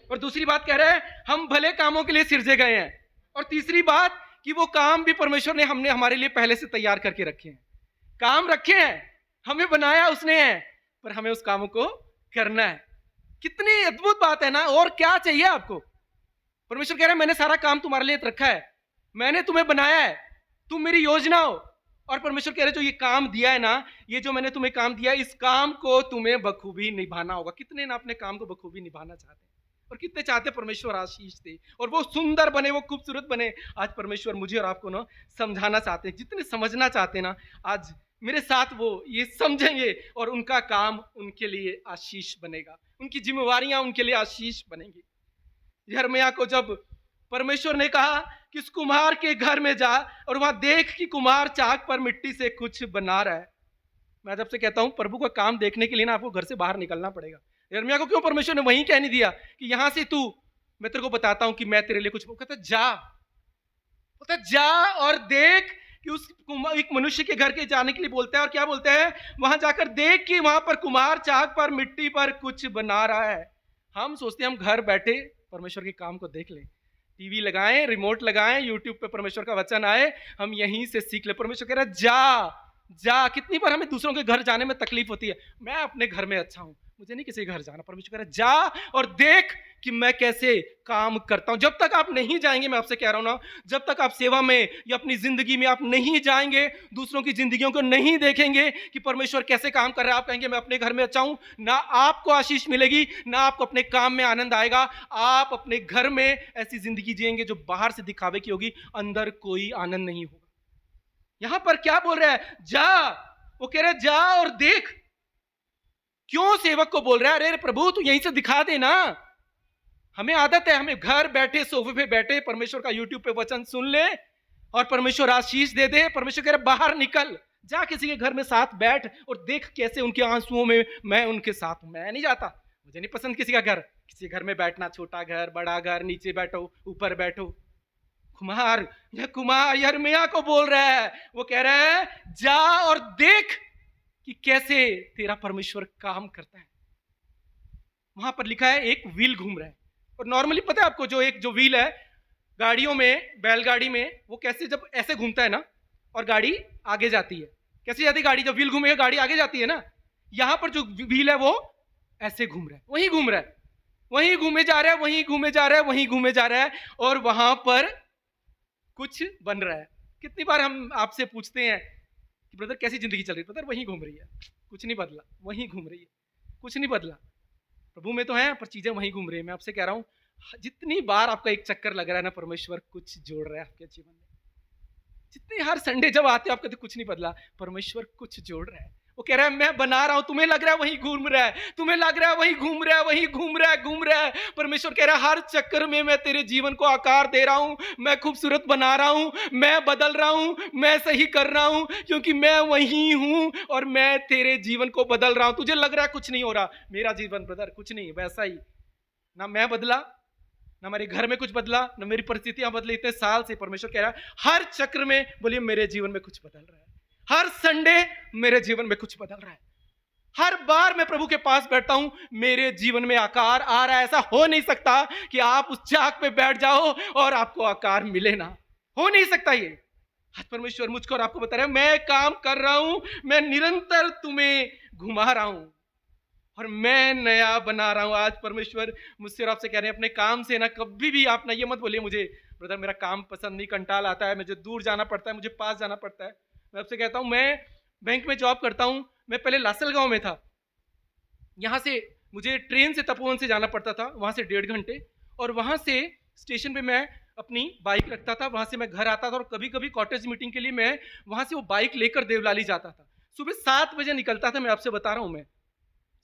और दूसरी बात कह रहा है हम भले कामों के लिए सिरजे गए हैं। और तीसरी बात कि वो काम भी परमेश्वर ने हमने हमारे लिए पहले से तैयार करके रखे हैं। काम रखे हैं, हमें बनाया उसने है, पर हमें उस कामों को करना है। कितनी अद्भुत बात है ना। और क्या चाहिए आपको। परमेश्वर कह रहा है मैंने सारा काम तुम्हारे लिए रखा है, मैंने तुम्हें बनाया है, तुम मेरी योजना हो। और परमेश्वर कह रहे जो ये काम दिया है ना, ये जो मैंने तुम्हें काम दिया है, इस काम को तुम्हें बखूबी निभाना होगा। कितने ना अपने काम को बखूबी निभाना चाहते हैं और कितने चाहते परमेश्वर आशीष दे और वो सुंदर बने, वो खूबसूरत बने। आज परमेश्वर मुझे और आपको ना समझाना चाहते हैं। जितने समझना चाहते हैं ना, आज मेरे साथ वो ये समझेंगे और उनका काम उनके लिए आशीष बनेगा, उनकी जिम्मेवारियां उनके लिए आशीष बनेंगी। यिर्मयाह को जब परमेश्वर ने कहा कि उस कुम्हार के घर में जा और वहां देख कि कुम्हार चाक पर मिट्टी से कुछ बना रहा है। मैं जब से कहता हूं प्रभु का काम देखने के लिए ना आपको घर से बाहर निकलना पड़ेगा। यिर्मयाह को क्यों परमेश्वर ने वहीं कह नहीं दिया कि यहां से तू, मैं तेरे को बताता हूं कि मैं तेरे लिए कुछ, कहता जा और देख कि उस एक मनुष्य के घर के जाने के लिए बोलता है। और क्या बोलता है, वहां जाकर देख कि वहां पर कुम्हार चाक पर मिट्टी पर कुछ बना रहा है। हम सोचते हैं हम घर बैठे परमेश्वर के काम को देख लें, टीवी लगाएं, रिमोट लगाएं, यूट्यूब पे परमेश्वर का वचन आए, हम यहीं से सीख ले। परमेश्वर कह रहा है जा। कितनी बार हमें दूसरों के घर जाने में तकलीफ होती है। मैं अपने घर में अच्छा हूं, मुझे नहीं किसी के घर जाना। परमेश्वर कह रहा है जा और देख कि मैं कैसे काम करता हूं। जब तक आप नहीं जाएंगे, मैं आपसे कह रहा हूं ना, जब तक आप सेवा में या अपनी जिंदगी में आप नहीं जाएंगे, दूसरों की जिंदगियों को नहीं देखेंगे कि परमेश्वर कैसे काम कर रहा है, आप कहेंगे मैं अपने घर में अच्छा हूं, ना आपको आशीष मिलेगी, ना आपको अपने काम में आनंद आएगा। आप अपने घर में ऐसी जिंदगी जिएंगे जो बाहर से दिखावे की होगी, अंदर कोई आनंद नहीं होगा। यहां पर क्या बोल रहा है? जा। वो कह रहा है जा और देख। क्यों सेवक को बोल रहा है? अरे प्रभु तू यहीं से दिखा दे ना। हमें आदत है, हमें घर बैठे सोफे पे बैठे परमेश्वर का यूट्यूब पे वचन सुन ले और परमेश्वर आशीष दे दे। परमेश्वर कह रहा बाहर निकल, जा किसी के घर में साथ बैठ और देख कैसे उनके आंसुओं में मैं उनके साथ हूं। मैं नहीं जाता, मुझे नहीं पसंद किसी का घर, किसी घर में बैठना, छोटा घर बड़ा घर, नीचे बैठो ऊपर बैठो। कुमार यिर्मयाह को बोल रहा है, वो कह रहा है जा और देख कि कैसे तेरा परमेश्वर काम करता है। वहां पर लिखा है एक व्हील घूम रहा है, और नॉर्मली पता है आपको जो व्हील है गाड़ियों में, बैलगाड़ी में, वो कैसे जब ऐसे घूमता है ना और गाड़ी आगे जाती है, कैसे जाती है गाड़ी? जब व्हील घूमेगा गाड़ी आगे जाती है ना। यहां पर जो व्हील है वो ऐसे घूम रहा है, वहीं घूम रहा है, वहीं घूमे जा रहा है, वहीं घूमे जा रहा है, वहीं घूमे जा रहा है, और वहां पर कुछ बन रहा है। कितनी बार हम आपसे पूछते हैं कि ब्रदर कैसी जिंदगी चल रही है? ब्रदर वहीं घूम रही है, कुछ नहीं बदला, वहीं घूम रही है, कुछ नहीं बदला। प्रभु में तो है पर चीजें वहीं घूम रही है। मैं आपसे कह रहा हूं, जितनी बार आपका एक चक्कर लग रहा है ना, परमेश्वर कुछ जोड़ रहा है आपके जीवन में। जितनी हर संडे जब आते हो आप कहते कुछ नहीं बदला, परमेश्वर कुछ जोड़ रहा है। वो कह रहा है मैं बना रहा हूं, तुम्हें लग रहा है वहीं घूम रहा है, तुम्हें लग रहा है वहीं घूम रहा है, वहीं घूम रहा है, घूम रहा है। परमेश्वर कह रहा है हर चक्कर में मैं तेरे जीवन को आकार दे रहा हूं, मैं खूबसूरत बना रहा हूं, मैं बदल रहा हूं, मैं सही कर रहा हूं, क्योंकि मैं वहीं हूं और मैं तेरे जीवन को बदल रहा हूं। तुझे लग रहा है कुछ नहीं हो रहा, मेरा जीवन ब्रदर कुछ नहीं, वैसा ही। ना मैं बदला, ना मेरे घर में कुछ बदला, ना मेरी परिस्थितियां बदली। इतने साल से परमेश्वर कह रहा है हर चक्र में बोलिए मेरे जीवन में कुछ बदल रहा है, हर संडे मेरे जीवन में कुछ बदल रहा है। हर बार मैं प्रभु के पास बैठता हूं मेरे जीवन में आकार आ रहा है। ऐसा हो नहीं सकता कि आप उस चाक पे बैठ जाओ और आपको आकार मिले ना, हो नहीं सकता ये। आज परमेश्वर मुझको और आपको बता रहा है मैं काम कर रहा हूं, मैं निरंतर तुम्हें घुमा रहा हूं और मैं नया बना रहा हूं। आज परमेश्वर मुझसे और आपसे कह रहे हैं अपने काम से ना कभी भी आप ना ये मत बोलिए मुझे ब्रदर मेरा काम पसंद नहीं, कंटाल आता है, मुझे दूर जाना पड़ता है, मुझे पास जाना पड़ता है। मैं आपसे कहता हूं मैं बैंक में जॉब करता हूं, मैं पहले लासलगांव में था, यहां से मुझे ट्रेन से तपोवन से जाना पड़ता था, वहां से 1.5 घंटे, और वहां से स्टेशन पे मैं अपनी बाइक रखता था, वहां से मैं घर आता था और कभी कभी कॉटेज मीटिंग के लिए मैं वहां से वो बाइक लेकर देवलाली जाता था। सुबह 7 बजे निकलता था, मैं आपसे बता रहा हूं, मैं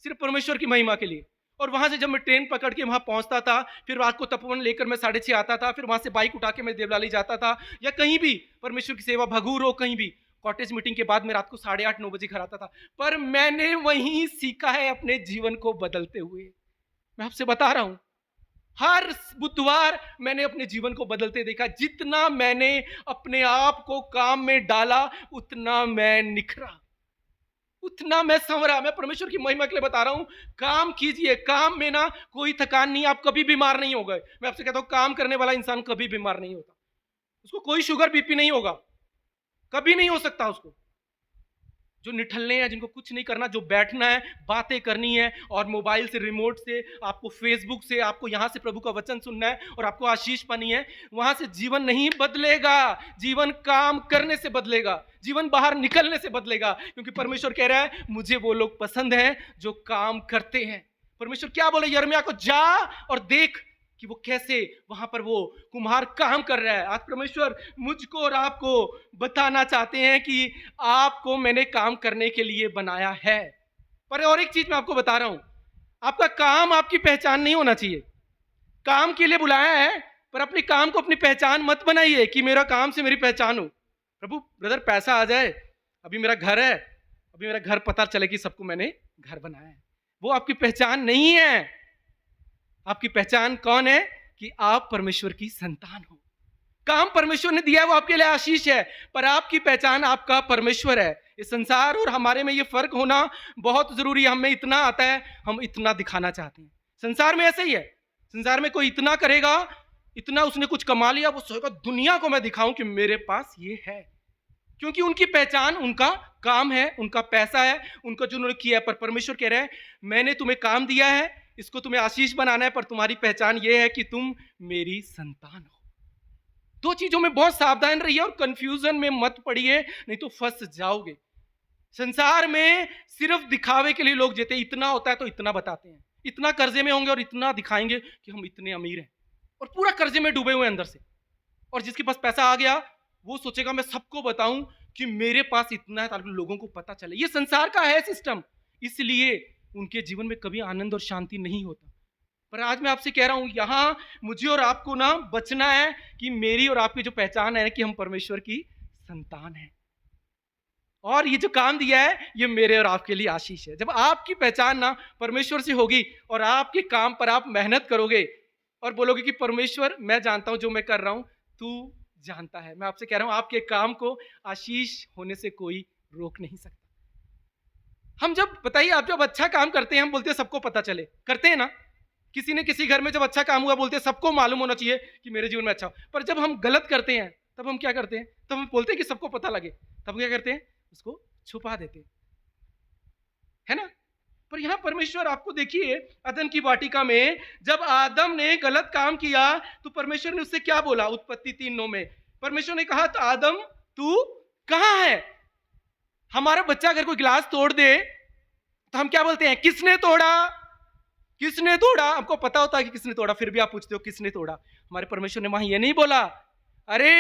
सिर्फ परमेश्वर की महिमा के लिए। और वहां से जब मैं ट्रेन पकड़ के वहां पहुंचता था, फिर रात को तपोवन लेकर मैं 6:30 आता था, फिर वहां से बाइक उठा के मैं देवलाली जाता था, या कहीं भी परमेश्वर की सेवा भगूर हो, कहीं भी कॉटेज मीटिंग के बाद मैं रात को 8:30-9 बजे घर आता था। पर मैंने वहीं सीखा है अपने जीवन को बदलते हुए। मैं आपसे बता रहा हूं हर बुधवार मैंने अपने जीवन को बदलते देखा। जितना मैंने अपने आप को काम में डाला उतना मैं निखरा, उतना मैं संवरा। मैं परमेश्वर की महिमा के लिए बता रहा हूं, काम कीजिए, काम में ना कोई थकान नहीं, आप कभी बीमार नहीं हो गए। मैं आपसे कहता हूं काम करने वाला इंसान कभी बीमार नहीं होता, उसको कोई शुगर बीपी नहीं होगा, कभी नहीं हो सकता उसको। जो निठल्ले हैं, जिनको कुछ नहीं करना, जो बैठना है, बातें करनी है और मोबाइल से, रिमोट से, आपको फेसबुक से, आपको यहां से प्रभु का वचन सुनना है और आपको आशीष पानी है, वहां से जीवन नहीं बदलेगा। जीवन काम करने से बदलेगा, जीवन बाहर निकलने से बदलेगा, क्योंकि परमेश्वर कह रहा है मुझे वो लोग पसंद हैं जो काम करते हैं। परमेश्वर क्या बोले यिर्मयाह को, जा और देख कि वो कैसे वहां पर वो कुम्हार काम कर रहा है। आज परमेश्वर मुझको और आपको बताना चाहते हैं कि आपको मैंने काम करने के लिए बनाया है। पर और एक चीज मैं आपको बता रहा हूं, आपका काम आपकी पहचान नहीं होना चाहिए। काम के लिए बुलाया है, पर अपने काम को अपनी पहचान मत बनाइए कि मेरा काम से मेरी पहचान हो। प्रभु ब्रदर पैसा आ जाए, अभी मेरा घर है, अभी मेरा घर पता चले कि सबको मैंने घर बनाया है, वो आपकी पहचान नहीं है। आपकी पहचान कौन है? कि आप परमेश्वर की संतान हो। काम परमेश्वर ने दिया है, वो आपके लिए आशीष है, पर आपकी पहचान आपका परमेश्वर है। इस संसार और हमारे में ये फर्क होना बहुत जरूरी है। हमें इतना आता है, हम इतना दिखाना चाहते हैं। संसार में ऐसे ही है, संसार में कोई इतना करेगा, इतना उसने कुछ कमा लिया, वो सोचेगा दुनिया को मैं दिखाऊं कि मेरे पास ये है। क्योंकि उनकी पहचान उनका काम है, उनका पैसा है, उनका जो उन्होंने किया है। पर परमेश्वर कह रहे हैं मैंने तुम्हें काम दिया है, इसको तुम्हें आशीष बनाना है, पर तुम्हारी पहचान यह है कि तुम मेरी संतान हो। दो चीजों में बहुत सावधान रहिए और कंफ्यूजन में मत पड़िए, नहीं तो फंस जाओगे। संसार में सिर्फ दिखावे के लिए लोग जीते, इतना होता है तो इतना बताते हैं, इतना कर्जे में होंगे और इतना दिखाएंगे कि हम इतने अमीर हैं, और पूरा कर्जे में डूबे हुए अंदर से। और जिसके पास पैसा आ गया वो सोचेगा मैं सबको बताऊं कि मेरे पास इतना है ताकि लोगों को पता चले। ये संसार का है सिस्टम, इसलिए उनके जीवन में कभी आनंद और शांति नहीं होता। पर आज मैं आपसे कह रहा हूं, यहां मुझे और आपको ना बचना है कि मेरी और आपकी जो पहचान है कि हम परमेश्वर की संतान हैं, और ये जो काम दिया है ये मेरे और आपके लिए आशीष है। जब आपकी पहचान ना परमेश्वर से होगी और आपके काम पर आप मेहनत करोगे और बोलोगे कि परमेश्वर मैं जानता हूं जो मैं कर रहा हूं, तू जानता है, मैं आपसे कह रहा हूं आपके काम को आशीष होने से कोई रोक नहीं सकता। हम जब बताइए, आप जब अच्छा काम करते हैं हम बोलते हैं सबको पता चले, करते हैं ना। किसी ने किसी घर में जब अच्छा काम हुआ बोलते हैं सबको मालूम होना चाहिए कि मेरे जीवन में अच्छा हो। पर जब हम गलत करते हैं तब हम क्या करते हैं? तब हम बोलते हैं कि सबको पता लगे, तब क्या करते हैं? उसको छुपा देते हैं, है ना। पर यहां परमेश्वर आपको देखिए, अदन की वाटिका में जब आदम ने गलत काम किया तो परमेश्वर ने उससे क्या बोला? उत्पत्ति 3:9 में परमेश्वर ने कहा तो आदम तू कहां है? हमारा बच्चा अगर कोई गिलास तोड़ दे तो हम क्या बोलते हैं? किसने तोड़ा, किसने तोड़ा। हमको पता होता है कि किसने तोड़ा, फिर भी आप पूछते हो किसने तोड़ा। हमारे परमेश्वर ने वहां ये नहीं बोला अरे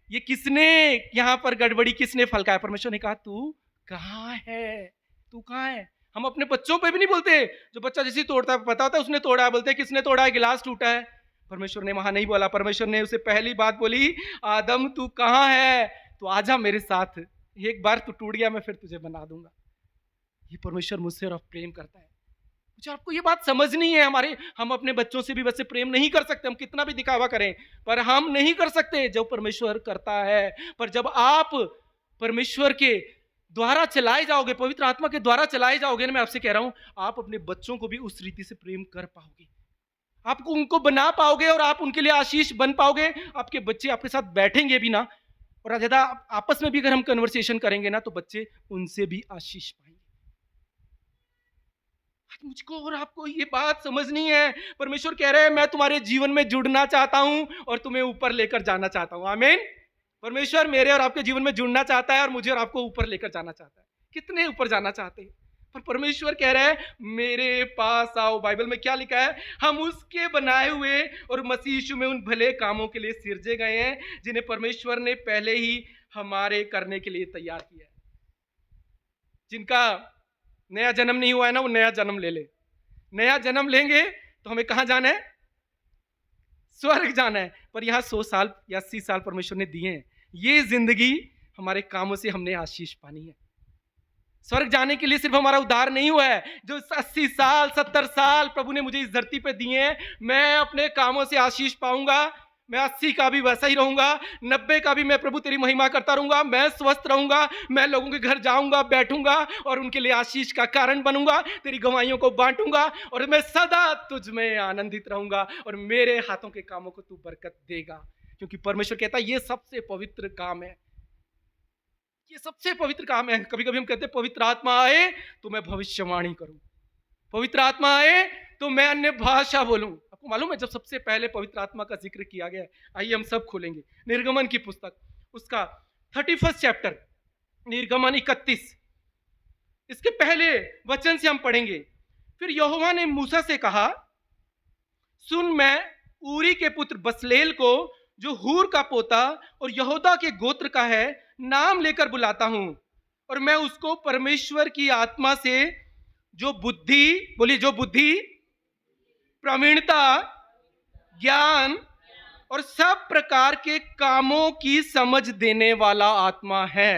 ये किसने यहां पर गड़बड़ी, किसने फलकाया। परमेश्वर ने कहा तू कहां है, तू कहां है। हम अपने बच्चों पे भी नहीं बोलते, जो बच्चा जैसे तोड़ता है पता होता है उसने तोड़ा है, बोलते हैं किसने तोड़ा है, गिलास टूटा है। परमेश्वर ने वहां नहीं बोला, परमेश्वर ने उसे पहली बात बोली आदम तू कहां है, तो आजा मेरे साथ, एक बार तू टूट गया मैं फिर तुझे बना दूंगा। ये परमेश्वर मुझसे और प्रेम करता है। मुझे आपको ये बात समझनी है। हम अपने बच्चों से भी वैसे प्रेम नहीं कर सकते, हम कितना भी दिखावा करें, पर हम नहीं कर सकते जो परमेश्वर करता है। पर जब आप परमेश्वर के द्वारा चलाए जाओगे, पवित्र आत्मा के द्वारा चलाए जाओगे ना, मैं आपसे कह रहा हूं आप अपने बच्चों को भी उस रीति से प्रेम कर पाओगे, आपको उनको बना पाओगे और आप उनके लिए आशीष बन पाओगे। आपके बच्चे आपके साथ बैठेंगे भी ना, और ज्यादा आपस में भी अगर हम कन्वर्सेशन करेंगे ना तो बच्चे उनसे भी आशीष पाएंगे। मुझको और आपको ये बात समझनी है। परमेश्वर कह रहे हैं मैं तुम्हारे जीवन में जुड़ना चाहता हूं और तुम्हें ऊपर लेकर जाना चाहता हूं। आमीन। परमेश्वर मेरे और आपके जीवन में जुड़ना चाहता है और मुझे और आपको ऊपर लेकर जाना चाहता है। कितने ऊपर जाना चाहते हैं? पर परमेश्वर कह रहे हैं मेरे पास आओ। बाइबल में क्या लिखा है? हम उसके बनाए हुए और मसीह यीशु में उन भले कामों के लिए सिरजे गए हैं जिन्हें परमेश्वर ने पहले ही हमारे करने के लिए तैयार किया है। जिनका नया जन्म नहीं हुआ है ना, वो नया जन्म ले ले। नया जन्म लेंगे तो हमें कहां जाना है? स्वर्ग जाना है। पर यहां 100 साल या 80 साल परमेश्वर ने दिए हैं। ये जिंदगी हमारे कामों से हमने आशीष पानी है। स्वर्ग जाने के लिए सिर्फ हमारा उद्धार नहीं हुआ है। जो 80 साल 70 साल प्रभु ने मुझे इस धरती पे दिए हैं, मैं अपने कामों से आशीष पाऊंगा। मैं 80 का भी वैसा ही रहूंगा, 90 का भी मैं प्रभु तेरी महिमा करता रहूंगा। मैं स्वस्थ रहूंगा, मैं लोगों के घर जाऊंगा, बैठूंगा और उनके लिए आशीष का कारण बनूंगा, तेरी गवाहियों को बांटूंगा और मैं सदा तुझ में आनंदित रहूंगा और मेरे हाथों के कामों को तू बरकत देगा। क्योंकि परमेश्वर कहता है ये सबसे पवित्र काम है, ये सबसे पवित्र काम है। कभी कभी हम कहते हैं पवित्र आत्मा आए तो मैं भविष्यवाणी करूं, पवित्र आत्मा आए तो मैं अन्य भाषा बोलूं। आपको मालूम है जब सबसे पहले पवित्र आत्मा का जिक्र किया गया है, आइए हम सब खोलेंगे निर्गमन की पुस्तक, उसका 31 चैप्टर, निर्गमन 31, इसके पहले वचन से हम पढ़ेंगे। फिर यहोवा ने मूसा से कहा, सुन मैं ऊरी के पुत्र बसलेल को जो हूर का पोता और यहूदा के गोत्र का है नाम लेकर बुलाता हूं, और मैं उसको परमेश्वर की आत्मा से जो बुद्धि, बोली जो बुद्धि, प्रवीणता, ज्ञान और सब प्रकार के कामों की समझ देने वाला आत्मा है।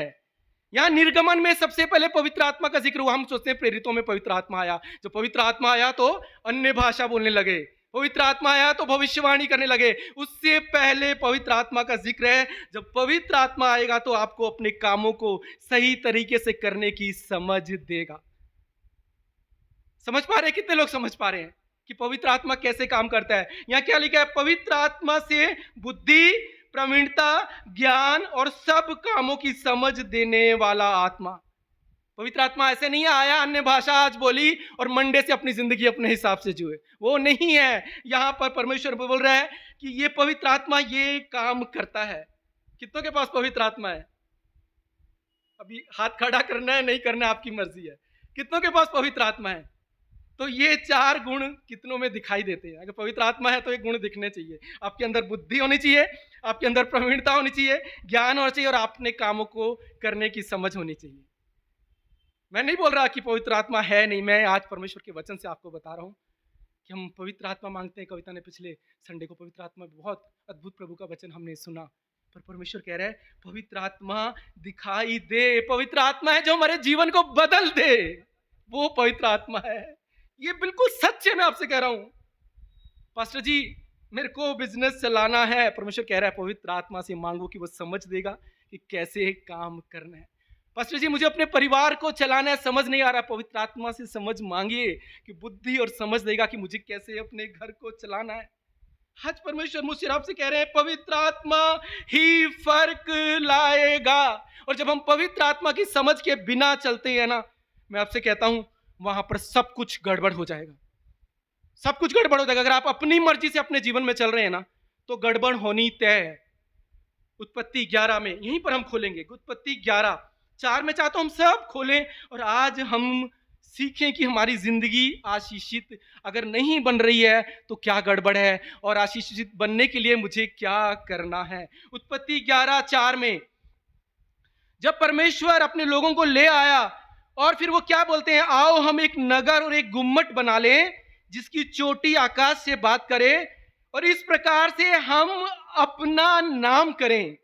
यहां निर्गमन में सबसे पहले पवित्र आत्मा का जिक्र हुआ। हम सोचते हैं प्रेरितों में पवित्र आत्मा आया, जब पवित्र आत्मा आया तो अन्य भाषा बोलने लगे, पवित्र आत्मा आया तो भविष्यवाणी करने लगे। उससे पहले पवित्र आत्मा का जिक्र है जब पवित्र आत्मा आएगा तो आपको अपने कामों को सही तरीके से करने की समझ देगा। समझ पा रहे हैं? कितने लोग समझ पा रहे हैं कि पवित्र आत्मा कैसे काम करता है? यहां क्या लिखा है? पवित्र आत्मा से बुद्धि, प्रवीणता, ज्ञान और सब कामों की समझ देने वाला आत्मा। पवित्र आत्मा ऐसे नहीं है आया अन्य भाषा आज बोली और मंडे से अपनी जिंदगी अपने हिसाब से जिए, वो नहीं है। यहां पर परमेश्वर बोल रहा है कि ये पवित्र आत्मा ये काम करता है। कितनों के पास पवित्र आत्मा है? अभी हाथ खड़ा करना है नहीं करना आपकी मर्जी है। कितनों के पास पवित्र आत्मा है? तो ये 4 गुण कितनों में दिखाई देते हैं? अगर पवित्र आत्मा है तो ये गुण दिखने चाहिए। आपके अंदर बुद्धि होनी चाहिए, आपके अंदर प्रवीणता होनी चाहिए, ज्ञान होना चाहिए और अपने कामों को करने की समझ होनी चाहिए। मैं नहीं बोल रहा कि पवित्र आत्मा है नहीं, मैं आज परमेश्वर के वचन से आपको बता रहा हूं कि हम पवित्र आत्मा मांगते हैं। कविता ने पिछले संडे को पवित्र आत्मा बहुत अद्भुत प्रभु का वचन हमने सुना, पर परमेश्वर कह रहा है पवित्र आत्मा दिखाई दे। पवित्र आत्मा है जो हमारे जीवन को बदल दे, वो पवित्र आत्मा है। ये बिल्कुल सच है, मैं आपसे कह रहा हूं। पास्टर जी मेरे को बिजनेस चलाना है, परमेश्वर कह रहा है पवित्र आत्मा से मांगो कि वो समझ देगा कि कैसे काम करना है। पास्टर जी मुझे अपने परिवार को चलाना है, समझ नहीं आ रहा, पवित्र आत्मा से समझ मांगिए कि बुद्धि और समझ देगा कि मुझे कैसे अपने घर को चलाना है। आज परमेश्वर मुझसे आपसे कह रहे हैं पवित्र आत्मा ही फर्क लाएगा। और जब हम पवित्र आत्मा की समझ के बिना चलते हैं ना, मैं आपसे कहता हूं वहां पर सब कुछ गड़बड़ हो जाएगा, सब कुछ गड़बड़ हो जाएगा। अगर आप अपनी मर्जी से अपने जीवन में चल रहे हैं ना तो गड़बड़ होनी तय है। उत्पत्ति 11 में यहीं पर हम खोलेंगे, उत्पत्ति 11:4 में चाहता हूं हम सब खोलें और आज हम सीखें कि हमारी जिंदगी आशीषित अगर नहीं बन रही है तो क्या गड़बड़ है और आशीषित बनने के लिए मुझे क्या करना है। उत्पत्ति 11:4 में जब परमेश्वर अपने लोगों को ले आया और फिर वो क्या बोलते हैं, आओ हम एक नगर और एक गुम्मट बना लें जिसकी चोटी आकाश से बात करे और इस प्रकार से हम अपना नाम करें,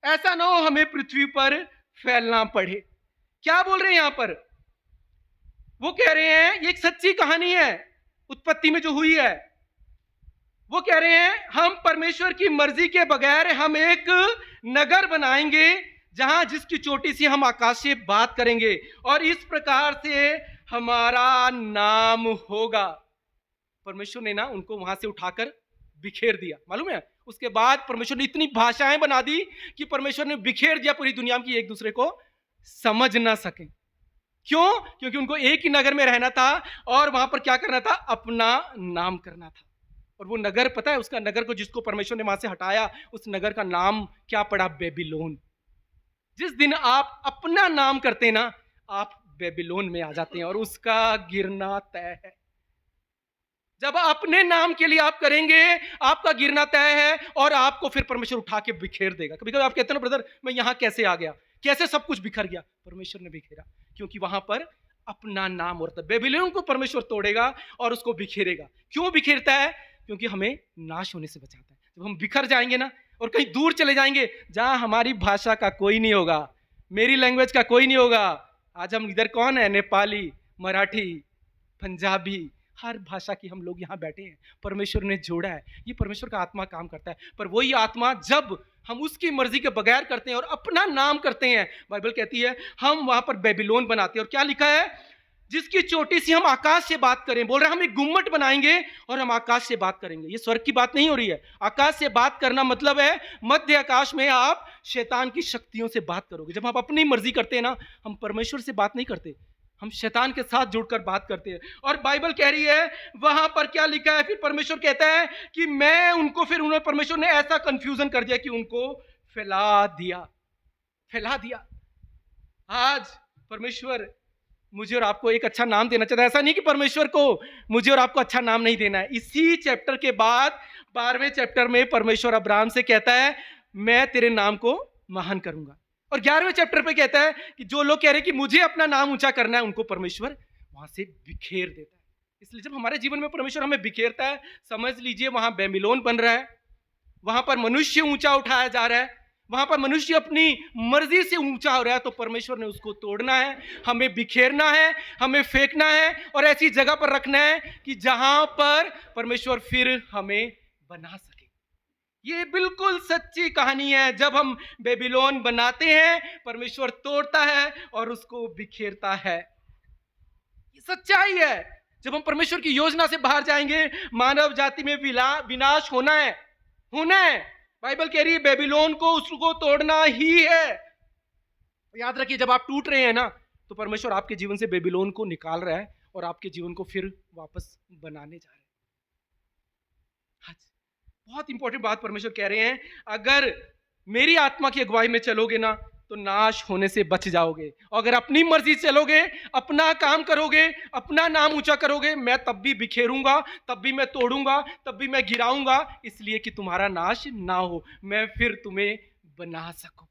ऐसा ना हो हमें पृथ्वी पर फैलना पड़े। क्या बोल रहे हैं यहां पर? वो कह रहे हैं ये एक सच्ची कहानी है उत्पत्ति में जो हुई है। वो कह रहे हैं हम परमेश्वर की मर्जी के बगैर हम एक नगर बनाएंगे जहां जिसकी चोटी से हम आकाश से बात करेंगे और इस प्रकार से हमारा नाम होगा। परमेश्वर ने ना उनको वहां से उठाकर बिखेर दिया, मालूम है? उसके बाद परमेश्वर ने इतनी भाषाएं बना दी कि परमेश्वर ने बिखेर दिया पूरी दुनिया की, एक दूसरे को समझ ना सके। क्यों? क्योंकि उनको एक ही नगर में रहना था और वहां पर क्या करना था, अपना नाम करना था। और वो नगर पता है, उसका नगर को जिसको परमेश्वर ने वहां से हटाया उस नगर का नाम क्या पड़ा? बेबीलोन। जिस दिन आप अपना नाम करते हैं ना आप बेबीलोन में आ जाते हैं और उसका गिरना तय है। जब अपने नाम के लिए आप करेंगे आपका गिरना तय है और आपको फिर परमेश्वर उठा के बिखेर देगा। कभी कभी आप कहते हैं ना ब्रदर मैं यहां कैसे आ गया, कैसे सब कुछ बिखर गया? परमेश्वर ने बिखेरा, क्योंकि वहां पर अपना नाम होता है। बेबीलोन को परमेश्वर तोड़ेगा और उसको बिखेरेगा। क्यों बिखेरता है? क्योंकि हमें नाश होने से बचाता है। जब हम बिखर जाएंगे ना और कहीं दूर चले जाएंगे जहां हमारी भाषा का कोई नहीं होगा, मेरी लैंग्वेज का कोई नहीं होगा। आज हम इधर कौन है? नेपाली, मराठी, पंजाबी, हर भाषा की हम लोग यहाँ बैठे हैं। परमेश्वर ने जोड़ा है, ये परमेश्वर का आत्मा काम करता है। पर वही आत्मा जब हम उसकी मर्जी के बगैर करते हैं और अपना नाम करते हैं, बाइबल कहती है हम वहां पर बेबीलोन बनाते हैं। और क्या लिखा है? जिसकी चोटी से हम आकाश से बात करें। बोल रहे हम एक गुम्मट बनाएंगे और हम आकाश से बात करेंगे। ये स्वर्ग की बात नहीं हो रही है। आकाश से बात करना मतलब है मध्य आकाश में आप शैतान की शक्तियों से बात करोगे। जब आप अपनी मर्जी करते हैं ना, हम परमेश्वर से बात नहीं करते, हम शैतान के साथ जुड़कर बात करते हैं। और बाइबल कह रही है वहां पर क्या लिखा है, फिर परमेश्वर कहता है कि मैं उनको, फिर उन्होंने, परमेश्वर ने ऐसा कंफ्यूजन कर दिया कि उनको फैला दिया। आज परमेश्वर मुझे और आपको एक अच्छा नाम देना चाहता है। ऐसा नहीं कि परमेश्वर को मुझे और आपको अच्छा नाम नहीं देना है। इसी चैप्टर के बाद 12वें चैप्टर में परमेश्वर अब्राहम से कहता है मैं तेरे नाम को महान करूंगा। और 11वें चैप्टर पे कहता है कि जो लोग कह रहे हैं कि मुझे अपना नाम ऊंचा करना है, उनको परमेश्वर वहां से बिखेर देता है। इसलिए जब हमारे जीवन में परमेश्वर हमें बिखेरता है, समझ लीजिए वहां बेबीलोन बन रहा है, वहां पर मनुष्य ऊंचा उठाया जा रहा है, वहां पर मनुष्य अपनी मर्जी से ऊंचा हो रहा है। तो परमेश्वर ने उसको तोड़ना है, हमें बिखेरना है, हमें फेंकना है और ऐसी जगह पर रखना है कि जहां पर परमेश्वर फिर हमें बना सके। ये बिल्कुल सच्ची कहानी है। जब हम बेबीलोन बनाते हैं परमेश्वर तोड़ता है और उसको बिखेरता है। ये सच्चाई है। जब हम परमेश्वर की योजना से बाहर जाएंगे, मानव जाति में विनाश होना है। बाइबल कह रही है बेबीलोन को उसको तोड़ना ही है। याद रखिए, जब आप टूट रहे हैं ना, तो परमेश्वर आपके जीवन से बेबीलोन को निकाल रहा है और आपके जीवन को फिर वापस बनाने जा रहे हैं। आज बहुत इंपॉर्टेंट बात परमेश्वर कह रहे हैं, अगर मेरी आत्मा की अगुवाई में चलोगे ना तो नाश होने से बच जाओगे। अगर अपनी मर्जी से चलोगे, अपना काम करोगे, अपना नाम ऊंचा करोगे, मैं तब भी बिखेरूंगा, तब भी मैं तोड़ूंगा, तब भी मैं गिराऊंगा, इसलिए कि तुम्हारा नाश ना हो, मैं फिर तुम्हें बना सकूं,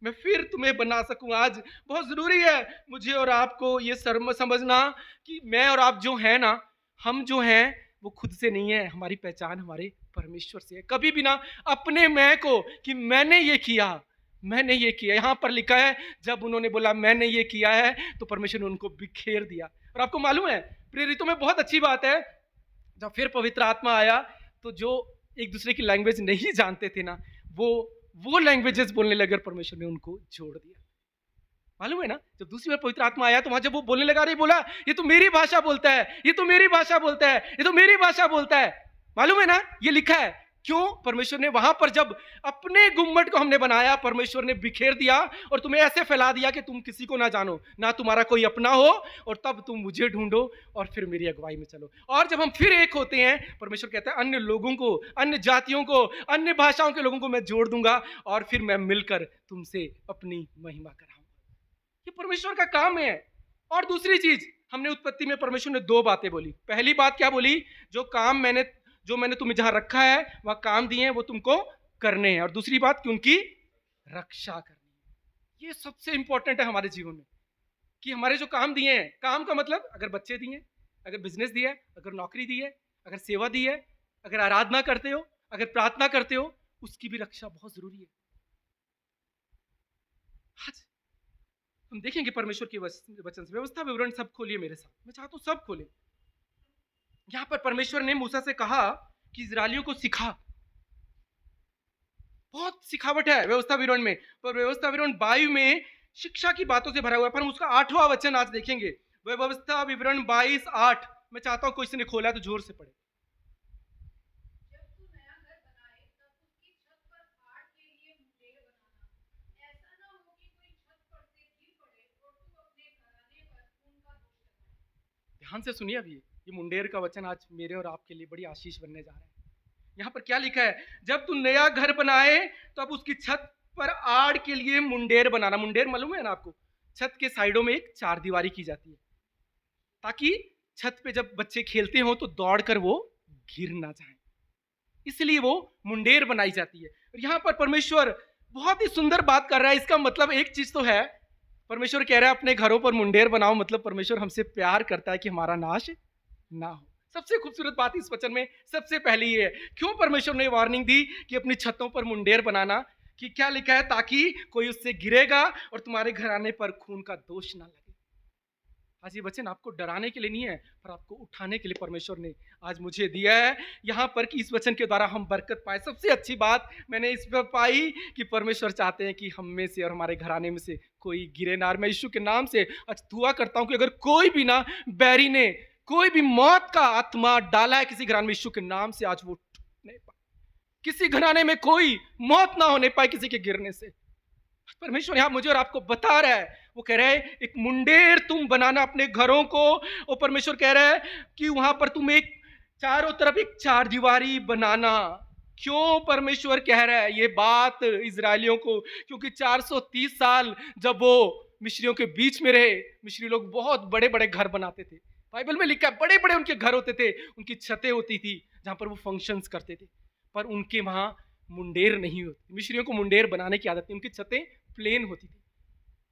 मैं फिर तुम्हें बना सकूं। आज बहुत जरूरी है मुझे और आपको ये समझना कि मैं और आप जो हैं ना, हम जो हैं वो खुद से नहीं है, हमारी पहचान हमारे परमेश्वर से है। कभी भी ना अपने मैं को कि मैंने ये किया, मैंने ये किया। यहां पर लिखा है जब उन्होंने बोला मैंने ये किया है तो परमेश्वर ने उनको बिखेर दिया। और आपको मालूम है प्रेरितों में बहुत अच्छी बात है, जब फिर पवित्र आत्मा आया तो जो एक दूसरे की लैंग्वेज नहीं जानते थे ना, वो लैंग्वेजेस बोलने लगे और परमेश्वर ने उनको जोड़ दिया। मालूम है ना, जब दूसरी बार पवित्र आत्मा आया तो वहां जब वो बोलने लगा, अरे बोला ये तो मेरी भाषा बोलता है, ये तो मेरी भाषा बोलता है, ये तो मेरी भाषा बोलता है। मालूम है ना, ये लिखा है। क्यों? परमेश्वर ने वहां पर जब अपने गुम्मट को हमने बनाया, परमेश्वर ने बिखेर दिया और तुम्हें ऐसे फैला दिया कि तुम किसी को ना जानो, ना तुम्हारा कोई अपना हो, और तब तुम मुझे ढूंढो और फिर मेरी अगुवाई में चलो। और जब हम फिर एक होते हैं, परमेश्वर कहता है अन्य लोगों को, अन्य जातियों को, अन्य भाषाओं के लोगों को मैं जोड़ दूंगा और फिर मैं मिलकर तुमसे अपनी महिमा कराऊंगा। ये परमेश्वर का काम है। और दूसरी चीज, हमने उत्पत्ति में परमेश्वर ने दो बातें बोली। पहली बात क्या बोली? जो मैंने तुम्हें जहां रखा है वह काम दिए हैं वो तुमको करने हैं। और दूसरी बात कि उनकी रक्षा करनी है। ये सबसे इंपॉर्टेंट है हमारे जीवन में कि हमारे जो काम दिए हैं, काम का मतलब अगर बच्चे दिए, अगर बिजनेस दिया है, अगर नौकरी दी है, अगर सेवा दी है, अगर आराधना करते हो, अगर प्रार्थना करते हो, उसकी भी रक्षा बहुत जरूरी है। आज हम देखेंगे परमेश्वर के वचन से। व्यवस्था विवरण सब खोलिए मेरे साथ, मैं चाहता हूं सब खोले। यहां पर परमेश्वर ने मूसा से कहा कि इजरायलियों को सिखा। बहुत सिखावट है व्यवस्था विवरण में, पर व्यवस्था विवरण 22 में शिक्षा की बातों से भरा हुआ है। पर हम उसका 8वां वचन आज देखेंगे, व्यवस्था विवरण 22:8। मैं चाहता हूं कोई से ने खोला तो जोर से पढ़े। ध्यान से सुनिए। अभी ये मुंडेर का वचन आज मेरे और आपके लिए बड़ी आशीष बनने जा रहा है। यहां पर क्या लिखा है? जब तू नया घर बनाए तो अब उसकी छत पर आड़ के लिए मुंडेर बनाना। मुंडेर मालूम है ना आपको? छत के साइडों में एक चारदीवारी की जाती है ताकि छत पे जब बच्चे खेलते हो तो दौड़कर वो गिर ना जाए, इसलिए वो मुंडेर बनाई जाती है। और यहां पर परमेश्वर बहुत ही सुंदर बात कर रहा है। इसका मतलब एक चीज तो है, परमेश्वर कह रहा है अपने घरों पर मुंडेर बनाओ, मतलब परमेश्वर हमसे प्यार करता है कि हमारा नाश ना हो। सबसे खूबसूरत बात इस वचन में सबसे पहली ये है, क्यों परमेश्वर ने वार्निंग दी कि अपनी छतों पर मुंडेर बनाना, कि क्या लिखा है? ताकि कोई उससे गिरेगा और तुम्हारे घराने पर खून का दोष ना लगे। आज ये वचन आपको डराने के लिए नहीं है, पर आपको उठाने के लिए परमेश्वर ने आज मुझे दिया है यहाँ पर कि इस वचन के द्वारा हम बरकत पाए। सबसे अच्छी बात मैंने इस पर पाई कि परमेश्वर चाहते हैं कि हम में से और हमारे घराने में से कोई गिरे ना। मैं यीशु के नाम से आज दुआ करता हूं कि अगर कोई भी ना बैरी ने कोई भी मौत का आत्मा डाला है किसी घराने में, यीशु के नाम से आज वो टूटने पाए, किसी घराने में कोई मौत ना होने पाए किसी के गिरने से। परमेश्वर यहां मुझे और आपको बता रहा है, वो कह रहा है एक मुंडेर तुम बनाना अपने घरों को। और परमेश्वर कह रहा है कि वहां पर तुम एक चारों तरफ एक चारदीवारी बनाना। क्यों परमेश्वर कह रहा है ये बात इजरायलियों को? क्योंकि 430 साल जब वो मिस्रियों के बीच में रहे, मिस्री लोग बहुत बड़े बड़े घर बनाते थे। बाइबल में लिखा है बड़े बड़े उनके घर होते थे, उनकी छतें होती थी जहां पर वो फंक्शंस करते थे, पर उनके वहां मुंडेर नहीं होती। मिस्रियों को मुंडेर बनाने की आदत थी, उनकी छतें प्लेन होती थी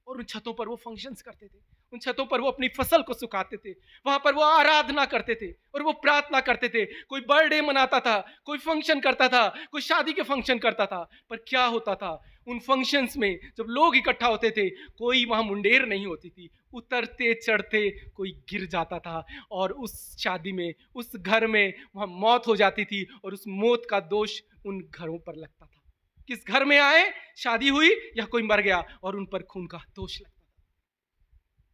और उन छतों पर वो फंक्शंस करते थे, उन छतों पर वो अपनी फसल को सुखाते थे, वहां पर वो आराधना करते थे और वो प्रार्थना करते थे। कोई बर्थडे मनाता था, कोई फंक्शन करता था, कोई शादी के फंक्शन करता था, पर क्या होता था उन फंक्शंस में जब लोग इकट्ठा होते थे कोई वहां मुंडेर नहीं होती थी। उतरते चढ़ते कोई गिर जाता था और उस शादी में, उस घर में वहां मौत हो जाती थी और उस मौत का दोष उन घरों पर लगता था। किस घर में आए, शादी हुई या कोई मर गया और उन पर खून का दोष लगता था।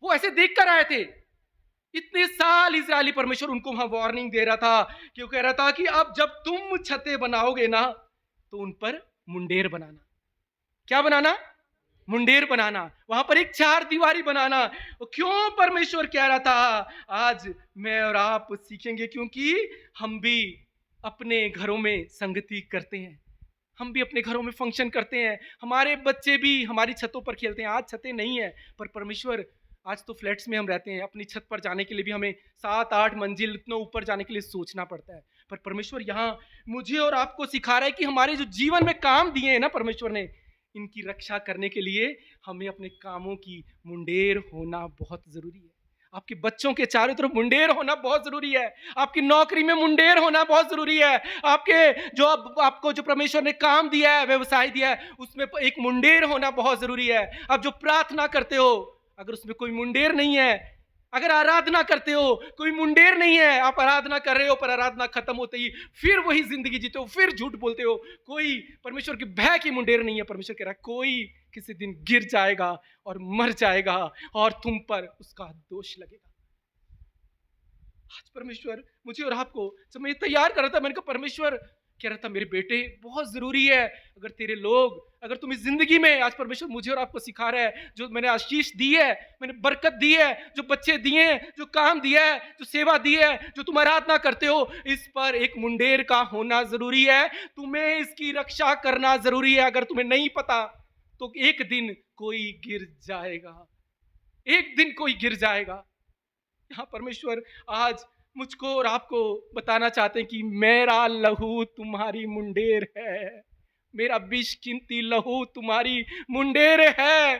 वो ऐसे देख कर आए थे इतने साल इजरायली। परमेश्वर उनको वहां वार्निंग दे रहा था, क्यों कह रहा था कि अब जब तुम छतें बनाओगे ना तो उन पर मुंडेर बनाना। क्या बनाना? मुंडेर बनाना। वहां पर एक चार दीवारी बनाना। क्यों परमेश्वर कह रहा था? आज मैं और आप सीखेंगे, क्योंकि हम भी अपने घरों में संगति करते हैं, हम भी अपने घरों में फंक्शन करते हैं, हमारे बच्चे भी हमारी छतों पर खेलते हैं। आज छतें नहीं है, पर परमेश्वर, आज तो फ्लैट्स में हम रहते हैं, अपनी छत पर जाने के लिए भी हमें 7-8 मंजिल इतना ऊपर जाने के लिए सोचना पड़ता है। पर परमेश्वर यहाँ मुझे और आपको सिखा रहा है कि हमारे जो जीवन में काम दिए हैं ना परमेश्वर ने, इनकी रक्षा करने के लिए हमें अपने कामों की मुंडेर होना बहुत जरूरी है। आपके बच्चों के चारों तरफ मुंडेर होना बहुत जरूरी है। आपकी नौकरी में मुंडेर होना बहुत जरूरी है। आपके जो आपको जो परमेश्वर ने काम दिया है, व्यवसाय दिया है, उसमें एक मुंडेर होना बहुत जरूरी है। आप जो प्रार्थना करते हो, अगर उसमें कोई मुंडेर नहीं है, अगर आराधना करते हो कोई मुंडेर नहीं है, आप आराधना कर रहे हो पर आराधना खत्म होते ही फिर वही जिंदगी जीते हो, फिर झूठ बोलते हो, कोई परमेश्वर की भय की मुंडेर नहीं है। परमेश्वर कह रहा है कोई किसी दिन गिर जाएगा और मर जाएगा और तुम पर उसका दोष लगेगा। आज परमेश्वर मुझे और आपको, जब मैं तैयार कर रहा था, मैंने कहा परमेश्वर कह रहा था मेरे बेटे बहुत जरूरी है, अगर तेरे लोग, अगर तुम इस जिंदगी में, आज परमेश्वर मुझे और आपको सिखा रहा है, जो मैंने आशीष दी है, मैंने बरकत दी है, जो बच्चे दिए हैं, जो काम दिया है, जो सेवा दी है, जो तुम आराधना करते हो, इस पर एक मुंडेर का होना जरूरी है। तुम्हें इसकी रक्षा करना जरूरी है। अगर तुम्हें नहीं पता तो एक दिन कोई गिर जाएगा, एक दिन कोई गिर जाएगा। यहां परमेश्वर आज मुझको और आपको बताना चाहते हैं कि मेरा लहू तुम्हारी मुंडेर है, मेरा बेशकीमती लहू तुम्हारी मुंडेर है।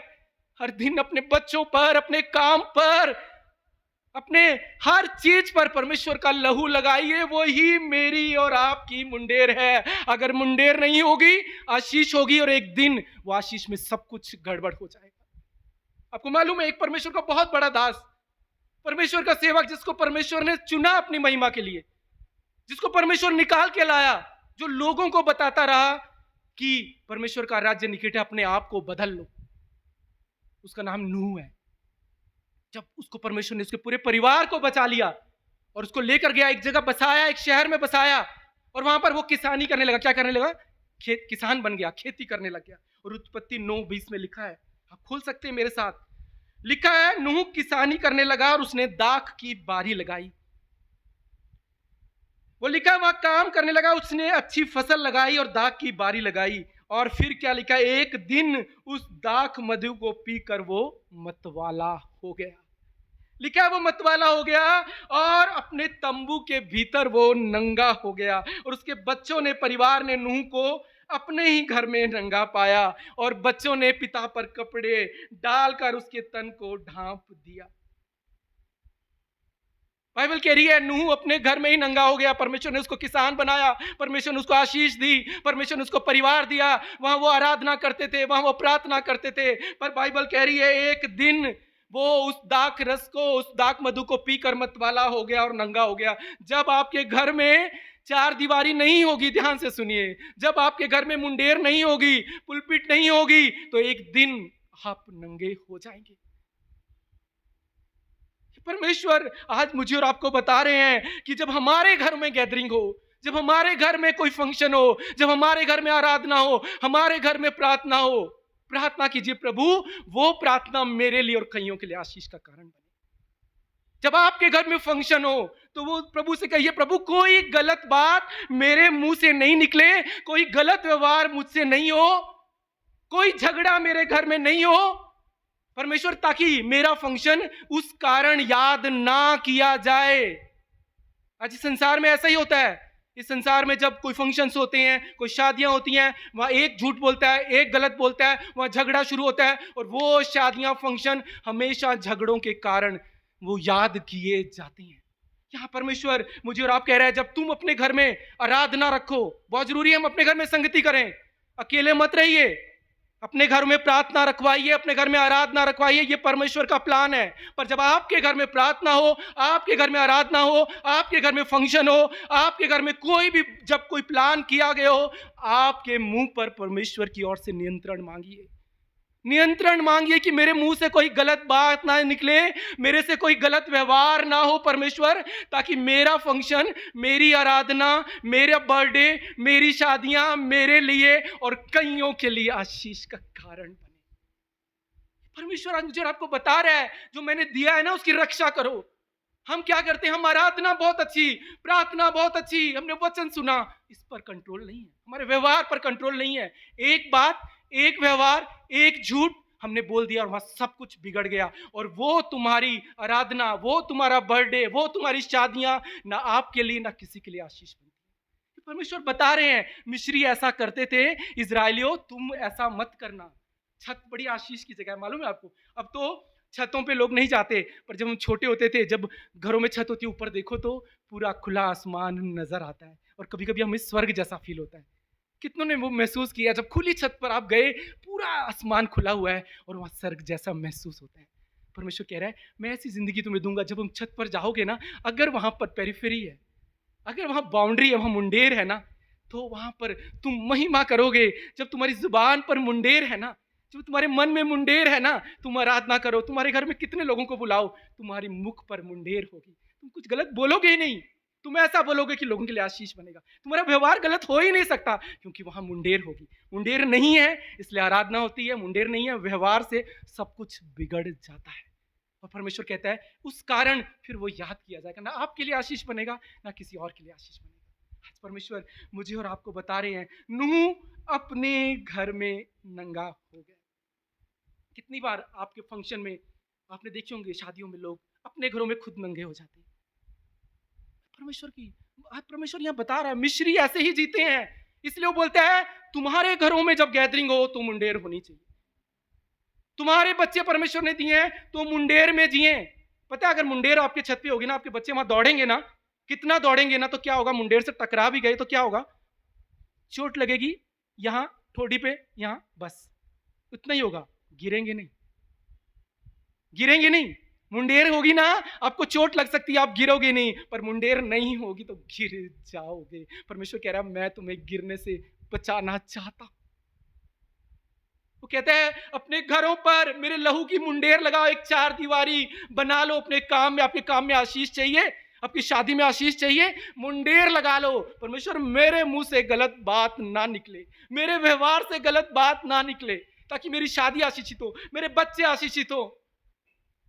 हर दिन अपने बच्चों पर, अपने काम पर, अपने हर चीज पर परमेश्वर का लहू लगाइए, वो ही मेरी और आपकी मुंडेर है। अगर मुंडेर नहीं होगी, आशीष होगी, और एक दिन वो आशीष में सब कुछ गड़बड़ हो जाएगा। आपको मालूम है, एक परमेश्वर का बहुत बड़ा दास, परमेश्वर का सेवक, जिसको परमेश्वर ने चुना अपनी महिमा के लिए, जिसको परमेश्वर निकाल के लाया, जो लोगों को बताता रहा कि परमेश्वर का राज्य निकट है, अपने आप को बदल लो, उसका नाम नूह है। जब उसको परमेश्वर ने उसके पूरे परिवार को बचा लिया और उसको लेकर गया, एक जगह बसाया, एक शहर में बसाया, और वहां पर वो किसानी करने लगा। क्या करने लगा? किसान बन गया, खेती करने लग गया। और उत्पत्ति 9:20 में लिखा है, आप खोल सकते हैं मेरे साथ, लिखा है नूह किसानी करने लगा और उसने दाख की बारी लगाई। वो लिखा है वहां काम करने लगा, उसने अच्छी फसल लगाई और दाख की बारी लगाई। और फिर क्या लिखा है? एक दिन उस दाख मधु को पीकर वो मतवाला हो गया। लिखा है वो मतवाला हो गया और अपने तंबू के भीतर वो नंगा हो गया। और उसके बच्चों ने, परिवार ने नूह को अपने ही घर में नंगा पाया, और बच्चों ने पिता पर कपड़े डालकर उसके तन को ढांप दिया। बाइबल कह रही है नूह अपने घर में ही नंगा हो गया। परमेश्वर ने उसको किसान बनाया, परमेश्वर ने उसको आशीष दी, परमेश्वर ने उसको परिवार दिया। वहां वो आराधना करते थे, वहां वो प्रार्थना करते थे। पर बाइबल कह रही है एक दिन वो उस दाख रस को, उस दाख मधु को पीकर मतवाला हो गया और नंगा हो गया। जब आपके घर में चार दीवारी नहीं होगी, ध्यान से सुनिए, जब आपके घर में मुंडेर नहीं होगी, पुलपिट नहीं होगी, तो एक दिन आप नंगे हो जाएंगे। परमेश्वर आज मुझे और आपको बता रहे हैं कि जब हमारे घर में गैदरिंग हो, जब हमारे घर में कोई फंक्शन हो, जब हमारे घर में आराधना हो, हमारे घर में प्रार्थना हो, प्रार्थना कीजिए प्रभु वो प्रार्थना मेरे लिए और कईयों के लिए आशीष का कारण बने। जब आपके घर में फंक्शन हो तो वो प्रभु से कहिए, प्रभु कोई गलत बात मेरे मुंह से नहीं निकले, कोई गलत व्यवहार मुझसे नहीं हो, कोई झगड़ा मेरे घर में नहीं हो परमेश्वर, ताकि मेरा फंक्शन उस कारण याद ना किया जाए। आज इस संसार में ऐसा ही होता है। इस संसार में जब कोई फंक्शंस होते हैं, कोई शादियां होती हैं, वहां एक झूठ बोलता है, एक गलत बोलता है, वहां झगड़ा शुरू होता है, और वो शादियां, फंक्शन हमेशा झगड़ों के कारण वो याद किए जाते हैं। यहां परमेश्वर मुझे और आप कह रहे हैं, जब तुम अपने घर में आराधना रखो, बहुत जरूरी है हम अपने घर में संगति करें, अकेले मत रहिए, अपने घर में प्रार्थना रखवाइए, अपने घर में आराधना रखवाइए, ये परमेश्वर का प्लान है। पर जब आपके घर में प्रार्थना हो, आपके घर में आराधना हो, आपके घर में फंक्शन हो, आपके घर में कोई भी जब कोई प्लान किया गया हो, आपके मुंह पर परमेश्वर की ओर से नियंत्रण मांगिए। नियंत्रण मांगिए कि मेरे मुंह से कोई गलत बात ना निकले, मेरे से कोई गलत व्यवहार ना हो परमेश्वर, ताकि मेरा फंक्शन, मेरी आराधना, मेरा बर्थडे, मेरी शादियां मेरे लिए और कईयों के लिए आशीष का कारण बने। परमेश्वर आज मुझे और आपको बता रहा है, जो मैंने दिया है ना उसकी रक्षा करो। हम क्या करते हैं, हम आराधना बहुत अच्छी, प्रार्थना बहुत अच्छी, हमने वचन सुना, इस पर कंट्रोल नहीं है, हमारे व्यवहार पर कंट्रोल नहीं है। एक बात, एक व्यवहार, एक झूठ हमने बोल दिया और वहां सब कुछ बिगड़ गया। और वो तुम्हारी आराधना, वो तुम्हारा बर्थडे, वो तुम्हारी शादियां ना आपके लिए ना किसी के लिए आशीष बनती है। परमेश्वर बता रहे हैं, मिस्री ऐसा करते थे, इजरायलियों तुम ऐसा मत करना। छत बड़ी आशीष की जगह है, मालूम है आपको। अब तो छतों पे लोग नहीं जाते, पर जब हम छोटे होते थे, जब घरों में छत होती है, ऊपर देखो तो पूरा खुला आसमान नजर आता है और कभी कभी हमें स्वर्ग जैसा फील होता है। कितनों ने वो महसूस किया जब खुली छत पर आप गए, पूरा आसमान खुला हुआ है और वहां स्वर्ग जैसा महसूस होता है। परमेश्वर कह रहा है, मैं ऐसी जिंदगी तुम्हें दूंगा, जब हम छत पर जाओगे ना, अगर वहां पर पेरिफेरी है, अगर वहां बाउंड्री है, वहां मुंडेर है ना, तो वहां पर तुम महिमा करोगे। जब तुम्हारी जुबान पर मुंडेर है ना, जब तुम्हारे मन में मुंडेर है ना, तुम आराधना करो। तुम्हारे घर में कितने लोगों को बुलाओ, तुम्हारी मुख पर मुंडेर होगी, तुम कुछ गलत बोलोगे ही नहीं। तुम ऐसा बोलोगे कि लोगों के लिए आशीष बनेगा। तुम्हारा व्यवहार गलत हो ही नहीं सकता, क्योंकि वहां मुंडेर होगी। मुंडेर नहीं है इसलिए आराधना होती है, मुंडेर नहीं है व्यवहार से सब कुछ बिगड़ जाता है। और परमेश्वर कहता है उस कारण फिर वो याद किया जाएगा, ना आपके लिए आशीष बनेगा ना किसी और के लिए आशीष बनेगा। आज परमेश्वर मुझे और आपको बता रहे हैं, नूह अपने घर में नंगा हो गया। कितनी बार आपके फंक्शन में आपने देखे होंगे, शादियों में लोग अपने घरों में खुद नंगे हो जाते हैं। परमेश्वर यहाँ बता रहा है, मिस्री ऐसे ही जीते हैं, इसलिए वो बोलता है तुम्हारे घरों में जब गैदरिंग हो तो मुंडेर होनी चाहिए। तुम्हारे बच्चे परमेश्वर ने दिए हैं तो मुंडेर में जिए। पता है, अगर मुंडेर आपके छत पे होगी ना, आपके बच्चे वहां दौड़ेंगे ना, कितना दौड़ेंगे ना, तो क्या होगा, मुंडेर से टकरा भी गए तो क्या होगा, चोट लगेगी यहां ठोड़ी पे, यहां बस उतना ही होगा, गिरेंगे नहीं, गिरेंगे नहीं। मुंडेर होगी ना, आपको चोट लग सकती है, आप गिरोगे नहीं, पर मुंडेर नहीं होगी तो गिर जाओगे। परमेश्वर कह रहा है मैं तुम्हें गिरने से बचाना चाहता। वो कहता है अपने घरों पर मेरे लहू की मुंडेर लगाओ, एक चार दीवारी बना लो अपने काम में। आपके काम में आशीष चाहिए, आपकी शादी में आशीष चाहिए, मुंडेर लगा लो। परमेश्वर मेरे मुंह से गलत बात ना निकले, मेरे व्यवहार से गलत बात ना निकले, ताकि मेरी शादी आशीषित हो, मेरे बच्चे आशीषित हो।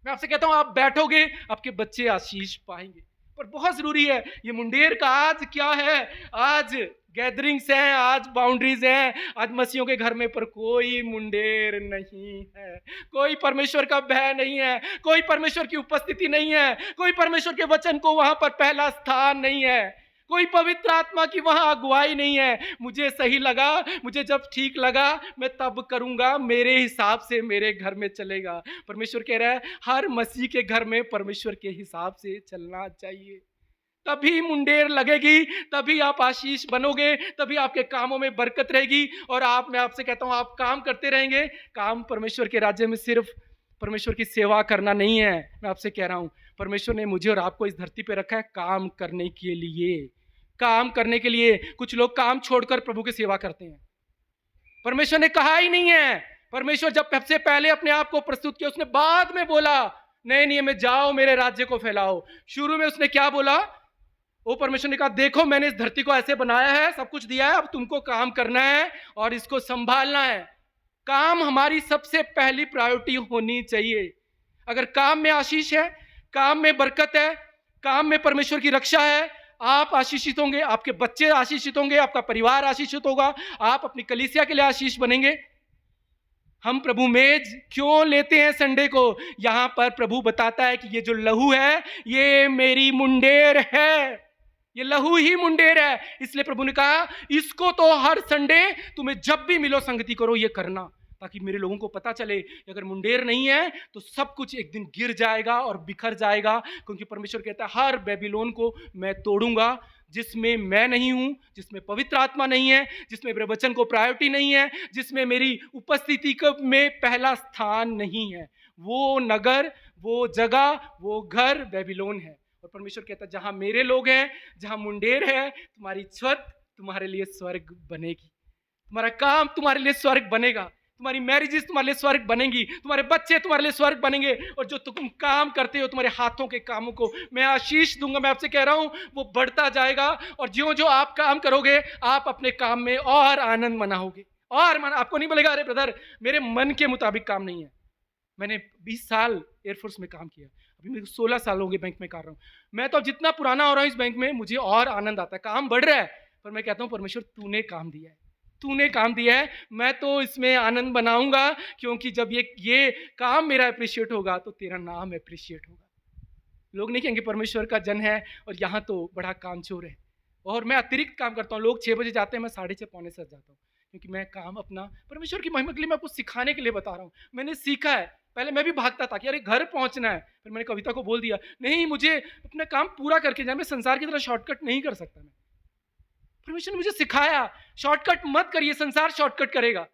मैं आपसे कहता हूं, आप बैठोगे आपके बच्चे आशीष पाएंगे। पर बहुत जरूरी है ये मुंडेर का। आज क्या है, आज गैदरिंग्स हैं, आज बाउंड्रीज हैं, आज मसीहों के घर में, पर कोई मुंडेर नहीं है, कोई परमेश्वर का भय नहीं है, कोई परमेश्वर की उपस्थिति नहीं है, कोई परमेश्वर के वचन को वहां पर पहला स्थान नहीं है, कोई पवित्र आत्मा की वहां अगुवाई नहीं है। मुझे सही लगा, मुझे जब ठीक लगा मैं तब करूंगा, मेरे हिसाब से मेरे घर में चलेगा। परमेश्वर कह रहा है हर मसीह के घर में परमेश्वर के हिसाब से चलना चाहिए, तभी मुंडेर लगेगी, तभी आप आशीष बनोगे, तभी आपके कामों में बरकत रहेगी। और मैं आपसे कहता हूं, आप काम करते रहेंगे। काम परमेश्वर के राज्य में सिर्फ परमेश्वर की सेवा करना नहीं है। मैं आपसे कह रहा हूं, परमेश्वर ने मुझे और आपको इस धरती पे रखा है काम करने के लिए, काम करने के लिए। कुछ लोग काम छोड़कर प्रभु की सेवा करते हैं। परमेश्वर ने कहा ही नहीं है, परमेश्वर जब सबसे पहले अपने आप को प्रस्तुत किया, उसने बाद में बोला नए नियम में जाओ मेरे राज्य को फैलाओ। शुरू में उसने क्या बोला, वो परमेश्वर ने कहा देखो मैंने इस धरती को ऐसे बनाया है, सब कुछ दिया है, अब तुमको काम करना है और इसको संभालना है। काम हमारी सबसे पहली प्रायोरिटी होनी चाहिए। अगर काम में आशीष है, काम में बरकत है, काम में परमेश्वर की रक्षा है, आप आशीषित होंगे, आपके बच्चे आशीषित होंगे, आपका परिवार आशीषित होगा, आप अपनी कलीसिया के लिए आशीष बनेंगे। हम प्रभु मेज क्यों लेते हैं संडे को? यहां पर प्रभु बताता है कि ये जो लहू है ये मेरी मुंडेर है, ये लहू ही मुंडेर है। इसलिए प्रभु ने कहा इसको तो हर संडे तुम्हें जब भी मिलो संगति करो, ये करना, ताकि मेरे लोगों को पता चले कि अगर मुंडेर नहीं है तो सब कुछ एक दिन गिर जाएगा और बिखर जाएगा। क्योंकि परमेश्वर कहता है हर बेबीलोन को मैं तोड़ूंगा जिसमें मैं नहीं हूं, जिसमें पवित्र आत्मा नहीं है, जिसमें मेरे वचन को प्रायोरिटी नहीं है, जिसमें मेरी उपस्थिति में पहला स्थान नहीं है। वो नगर, वो जगह, वो घर बेबीलोन है। और परमेश्वर कहता है जहां मेरे लोग हैं, जहां मुंडेर है, तुम्हारी छत तुम्हारे लिए स्वर्ग बनेगी, तुम्हारा काम तुम्हारे लिए स्वर्ग बनेगा, तुम्हारी मैरिजेस तुम्हारे लिए स्वर्ग बनेंगी, तुम्हारे बच्चे तुम्हारे लिए स्वर्ग बनेंगे, और जो तुम काम करते हो तुम्हारे हाथों के कामों को मैं आशीष दूंगा। मैं आपसे कह रहा हूं वो बढ़ता जाएगा, और जो जो आप काम करोगे आप अपने काम में और आनंद मनाओगे। और आपको नहीं बोलेगा अरे ब्रदर मेरे मन के मुताबिक काम नहीं है। मैंने 20 साल एयरफोर्स में काम किया, अभी मेरे 16 साल हो गए बैंक में कर रहा हूँ। मैं तो जितना पुराना हो रहा हूँ इस बैंक में मुझे और आनंद आता है, काम बढ़ रहा है, पर मैं कहता हूँ परमेश्वर तूने काम दिया है, तूने काम दिया है, मैं तो इसमें आनंद बनाऊंगा, क्योंकि जब ये काम मेरा अप्रिशिएट होगा तो तेरा नाम अप्रिशिएट होगा। लोग नहीं कहेंगे परमेश्वर का जन है और यहाँ तो बड़ा कामचोर है। और मैं अतिरिक्त काम करता हूँ, लोग 6 बजे जाते हैं, मैं 6:30 पौने 7 जाता हूँ, क्योंकि मैं काम अपना परमेश्वर की महिमा के लिए मैं आपको सिखाने के लिए बता रहा हूँ। मैंने सीखा है, पहले मैं भी भागता था कि अरे घर पहुंचना है, फिर मैंने कविता को बोल दिया नहीं मुझे अपना काम पूरा करके जाना, मैं संसार की तरह शॉर्टकट नहीं कर सकता। मैं परमेश्वर ने मुझे सिखाया शॉर्टकट मत करिए, संसार शॉर्टकट करेगा।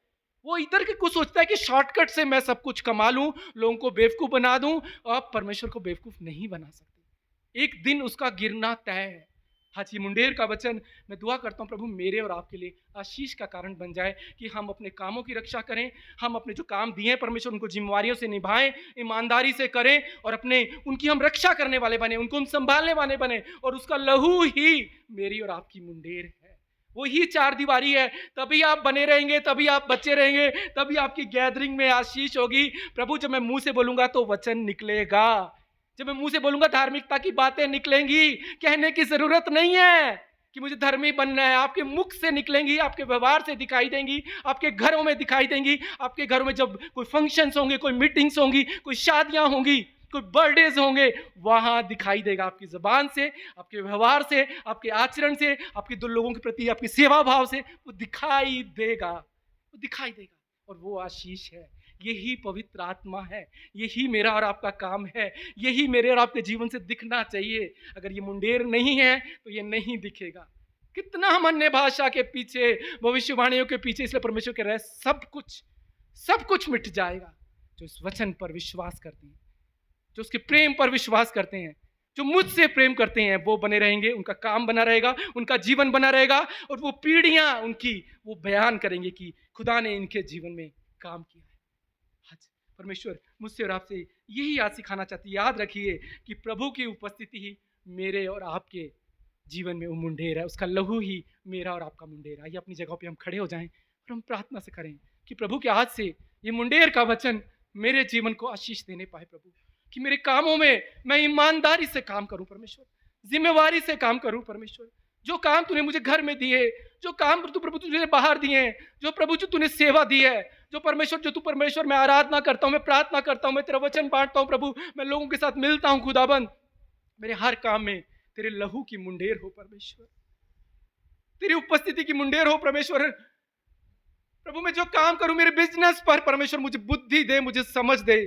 वो इधर के कुछ सोचता है कि शॉर्टकट से मैं सब कुछ कमा लूं, लोगों को बेवकूफ बना दूं, और परमेश्वर को बेवकूफ नहीं बना सकते। एक दिन उसका गिरना तय है। हाजी मुंडेर का वचन मैं दुआ करता हूं प्रभु मेरे और आपके लिए आशीष का कारण बन जाए कि हम अपने कामों की रक्षा करें, हम अपने जो काम दिए परमेश्वर उनको जिम्मेवारियों से निभाएं, ईमानदारी से करें, और अपने उनकी हम रक्षा करने वाले बने, उनको हम संभालने वाले बने, और उसका लहू ही मेरी और आपकी मुंडेर है, वो ही 4 दीवारी है। तभी आप बने रहेंगे, तभी आप बच्चे रहेंगे, तभी आपकी गैदरिंग में आशीष होगी। प्रभु जब मैं मुंह से बोलूंगा तो वचन निकलेगा, जब मैं मुंह से बोलूंगा धार्मिकता की बातें निकलेंगी। कहने की जरूरत नहीं है कि मुझे धर्मी बनना है, आपके मुख से निकलेंगी, आपके व्यवहार से दिखाई देंगी, आपके घरों में दिखाई देंगी। आपके घरों में जब कोई फंक्शंस होंगे, कोई मीटिंग्स होंगी, कोई शादियां होंगी, कोई बर्थडेज होंगे, वहां दिखाई देगा आपकी जुबान से, आपके व्यवहार से, आपके आचरण से, आपके 2 लोगों के प्रति आपकी सेवा भाव से वो दिखाई देगा, वो दिखाई देगा। और वो आशीष है, यही पवित्र आत्मा है, यही मेरा और आपका काम है, यही मेरे और आपके जीवन से दिखना चाहिए। अगर ये मुंडेर नहीं है तो ये नहीं दिखेगा। कितना हम अन्य भाषा के पीछे, भविष्यवाणियों के पीछे, इसलिए परमेश्वर कह रहा है सब कुछ मिट जाएगा जो इस वचन पर विश्वास करते हैं, जो उसके प्रेम पर विश्वास करते हैं, जो मुझसे प्रेम करते हैं, वो बने रहेंगे, उनका काम बना रहेगा, उनका जीवन बना रहेगा, और वो पीढ़ियां उनकी वो बयान करेंगे कि खुदा ने इनके जीवन में काम किया है। आज परमेश्वर मुझसे और आपसे यही आज सिखाना चाहती है। याद रखिए कि प्रभु की उपस्थिति ही मेरे और आपके जीवन में वो मुंडेर है, उसका लहू ही मेरा और आपका मुंडेर है। आइए अपनी जगह पे हम खड़े हो जाएं और हम प्रार्थना से करें कि प्रभु के हाथ से ये मुंडेर का वचन मेरे जीवन को आशीष देने पाए प्रभु, कि मेरे कामों में मैं ईमानदारी से काम करूं परमेश्वर, जिम्मेवारी से काम करूं परमेश्वर। जो काम तूने मुझे घर में दिए, जो काम तू प्रभु तुझे बाहर दिए, जो प्रभु जो तूने सेवा दी है, जो तू परमेश्वर मैं आराधना करता हूं, मैं प्रार्थना करता हूं, मैं तेरा वचन बांटता हूं प्रभु, मैं लोगों के साथ मिलता हूं खुदाबंद, मेरे हर काम में तेरे लहू की मुंडेर हो परमेश्वर, तेरी उपस्थिति की मुंडेर हो परमेश्वर। प्रभु मैं जो काम करूं मेरे बिजनेस पर परमेश्वर मुझे बुद्धि दे, मुझे समझ दे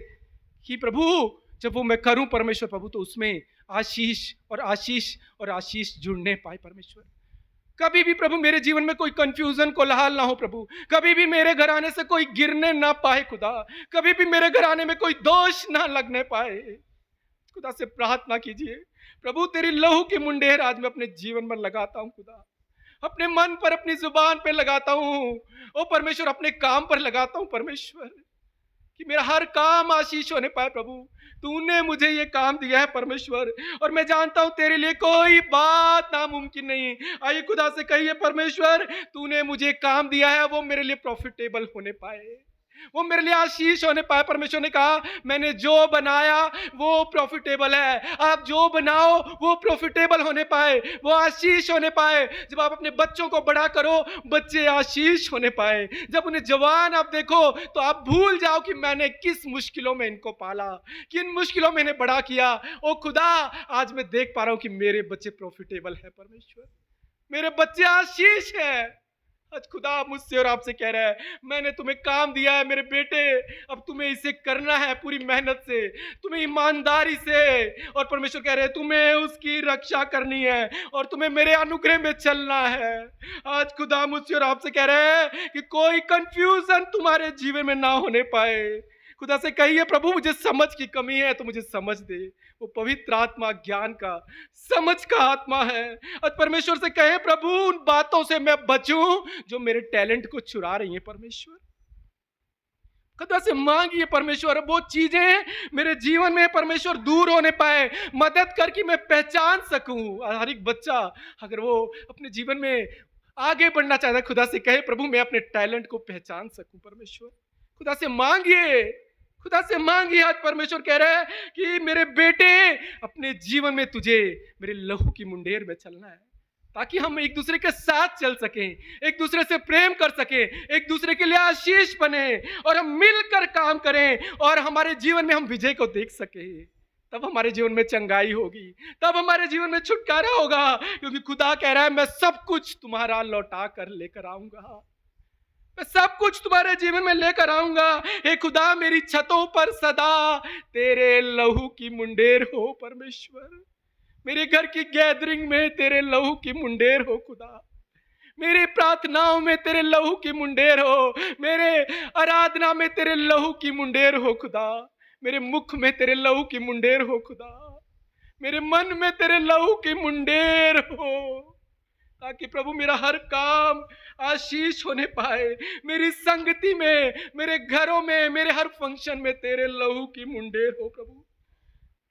कि प्रभु जब वो मैं करूं परमेश्वर प्रभु तो उसमें आशीष और आशीष और आशीष जुड़ने पाए परमेश्वर। कभी भी प्रभु मेरे जीवन में कोई कंफ्यूजन कोलाहल ना हो प्रभु, कभी भी मेरे घर आने से कोई गिरने ना पाए खुदा, कभी भी मेरे घर आने में कोई दोष ना लगने पाए। खुदा से प्रार्थना कीजिए प्रभु तेरी लहू की मुंडेर आज मैं अपने जीवन में लगाता हूं खुदा, अपने मन पर, अपनी जुबान पर लगाता हूं, ओ परमेश्वर अपने काम पर लगाता हूं परमेश्वर, कि मेरा हर काम आशीष होने पाए प्रभु। तूने मुझे ये काम दिया है परमेश्वर, और मैं जानता हूं तेरे लिए कोई बात नामुमकिन नहीं। आइए खुदा से कहिए परमेश्वर तूने मुझे काम दिया है वो मेरे लिए प्रॉफिटेबल होने पाए, वो मेरे लिए आशीष होने पाए। परमेश्वर ने कहा मैंने जो बनाया वो प्रॉफिटेबल है, आप जो बनाओ वो प्रॉफिटेबल होने पाए, वो आशीष होने पाए। जब आप अपने बच्चों को बड़ा करो बच्चे आशीष होने पाए, जब उन्हें जवान आप देखो तो आप भूल जाओ कि मैंने किस मुश्किलों में इनको पाला, किन मुश्किलों में इन्हें बड़ा किया। ओ खुदा आज मैं देख पा रहा हूं कि मेरे बच्चे प्रॉफिटेबल है परमेश्वर, मेरे बच्चे आशीष है। आज खुदा मुझसे और आपसे कह रहा है मैंने तुम्हें काम दिया है मेरे बेटे, अब तुम्हें इसे करना है पूरी मेहनत से, तुम्हें ईमानदारी से, और परमेश्वर कह रहे हैं तुम्हें उसकी रक्षा करनी है और तुम्हें मेरे अनुग्रह में चलना है। आज खुदा मुझसे और आपसे कह रहे हैं कि कोई कंफ्यूजन तुम्हारे जीवन में ना होने पाए। खुदा से कहिए प्रभु मुझे समझ की कमी है तो मुझे समझ दे, वो पवित्र आत्मा ज्ञान का, समझ का आत्मा है। आज परमेश्वर से कहे प्रभु उन बातों से मैं बचूं जो मेरे टैलेंट को चुरा रही हैं परमेश्वर। खुदा से मांगिए परमेश्वर वो चीजें मेरे जीवन में परमेश्वर दूर होने पाए, मदद कर कि मैं पहचान सकूं। हर एक बच्चा अगर वो अपने जीवन में आगे बढ़ना चाहता है, खुदा से कहे प्रभु मैं अपने टैलेंट को पहचान सकूं। परमेश्वर खुदा से मांगिए, खुदा से मांगिए। आज परमेश्वर कह रहा है कि मेरे बेटे अपने जीवन में तुझे मेरे लहू की मुंडेर में चलना है, ताकि हम एक दूसरे के साथ चल सकें, एक दूसरे से प्रेम कर सकें, एक दूसरे के लिए आशीष बने और हम मिलकर काम करें और हमारे जीवन में हम विजय को देख सकें। तब हमारे जीवन में चंगाई होगी, तब हमारे जीवन में छुटकारा होगा, क्योंकि खुदा कह रहा है मैं सब कुछ तुम्हारा लौटा कर लेकर आऊंगा, मैं सब कुछ तुम्हारे जीवन में लेकर आऊंगा। हे खुदा मेरी छतों पर सदा तेरे लहू की मुंडेर हो परमेश्वर, मेरे घर की गैदरिंग में तेरे लहू की मुंडेर हो खुदा, मेरी प्रार्थनाओं में तेरे लहू की मुंडेर हो, मेरे आराधना में तेरे लहू की मुंडेर हो खुदा, मेरे मुख में तेरे लहू की मुंडेर हो खुदा, मेरे मन में तेरे लहू की मुंडेर हो, ताकि प्रभु मेरा हर काम आशीष होने पाए, मेरी संगति में, मेरे घरों में, मेरे हर फंक्शन में तेरे लहू की मुंडेर हो प्रभु,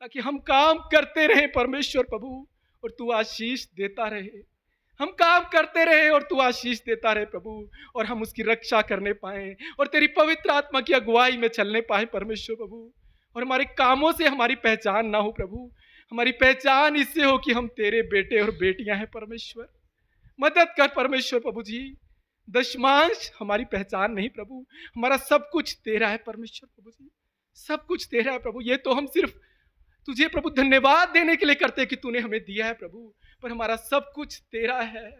ताकि हम काम करते रहे परमेश्वर प्रभु और तू आशीष देता रहे, हम काम करते रहे और तू आशीष देता रहे प्रभु, और हम उसकी रक्षा करने पाए और तेरी पवित्र आत्मा की अगुवाई में चलने पाए परमेश्वर प्रभु, और हमारे कामों से हमारी पहचान ना हो प्रभु, हमारी पहचान इससे हो कि हम तेरे बेटे और बेटियां हैं परमेश्वर। मदद कर परमेश्वर प्रभु जी, दशमांश हमारी पहचान नहीं प्रभु, हमारा सब कुछ तेरा है परमेश्वर प्रभु जी, सब कुछ तेरा है प्रभु। ये तो हम सिर्फ तुझे प्रभु धन्यवाद देने के लिए करते कि तूने हमें दिया है प्रभु, पर हमारा सब कुछ तेरा है।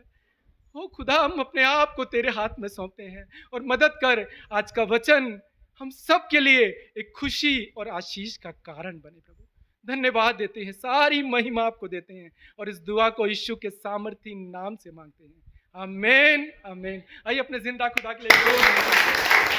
ओ खुदा हम अपने आप को तेरे हाथ में सौंपते हैं, और मदद कर आज का वचन हम सब के लिए एक खुशी और आशीष का कारण बने प्रभु। धन्यवाद देते हैं, सारी महिमा आपको देते हैं, और इस दुआ को यीशु के सामर्थी नाम से मांगते हैं, आमीन आमीन। आइए अपने जिंदा खुदा के लिए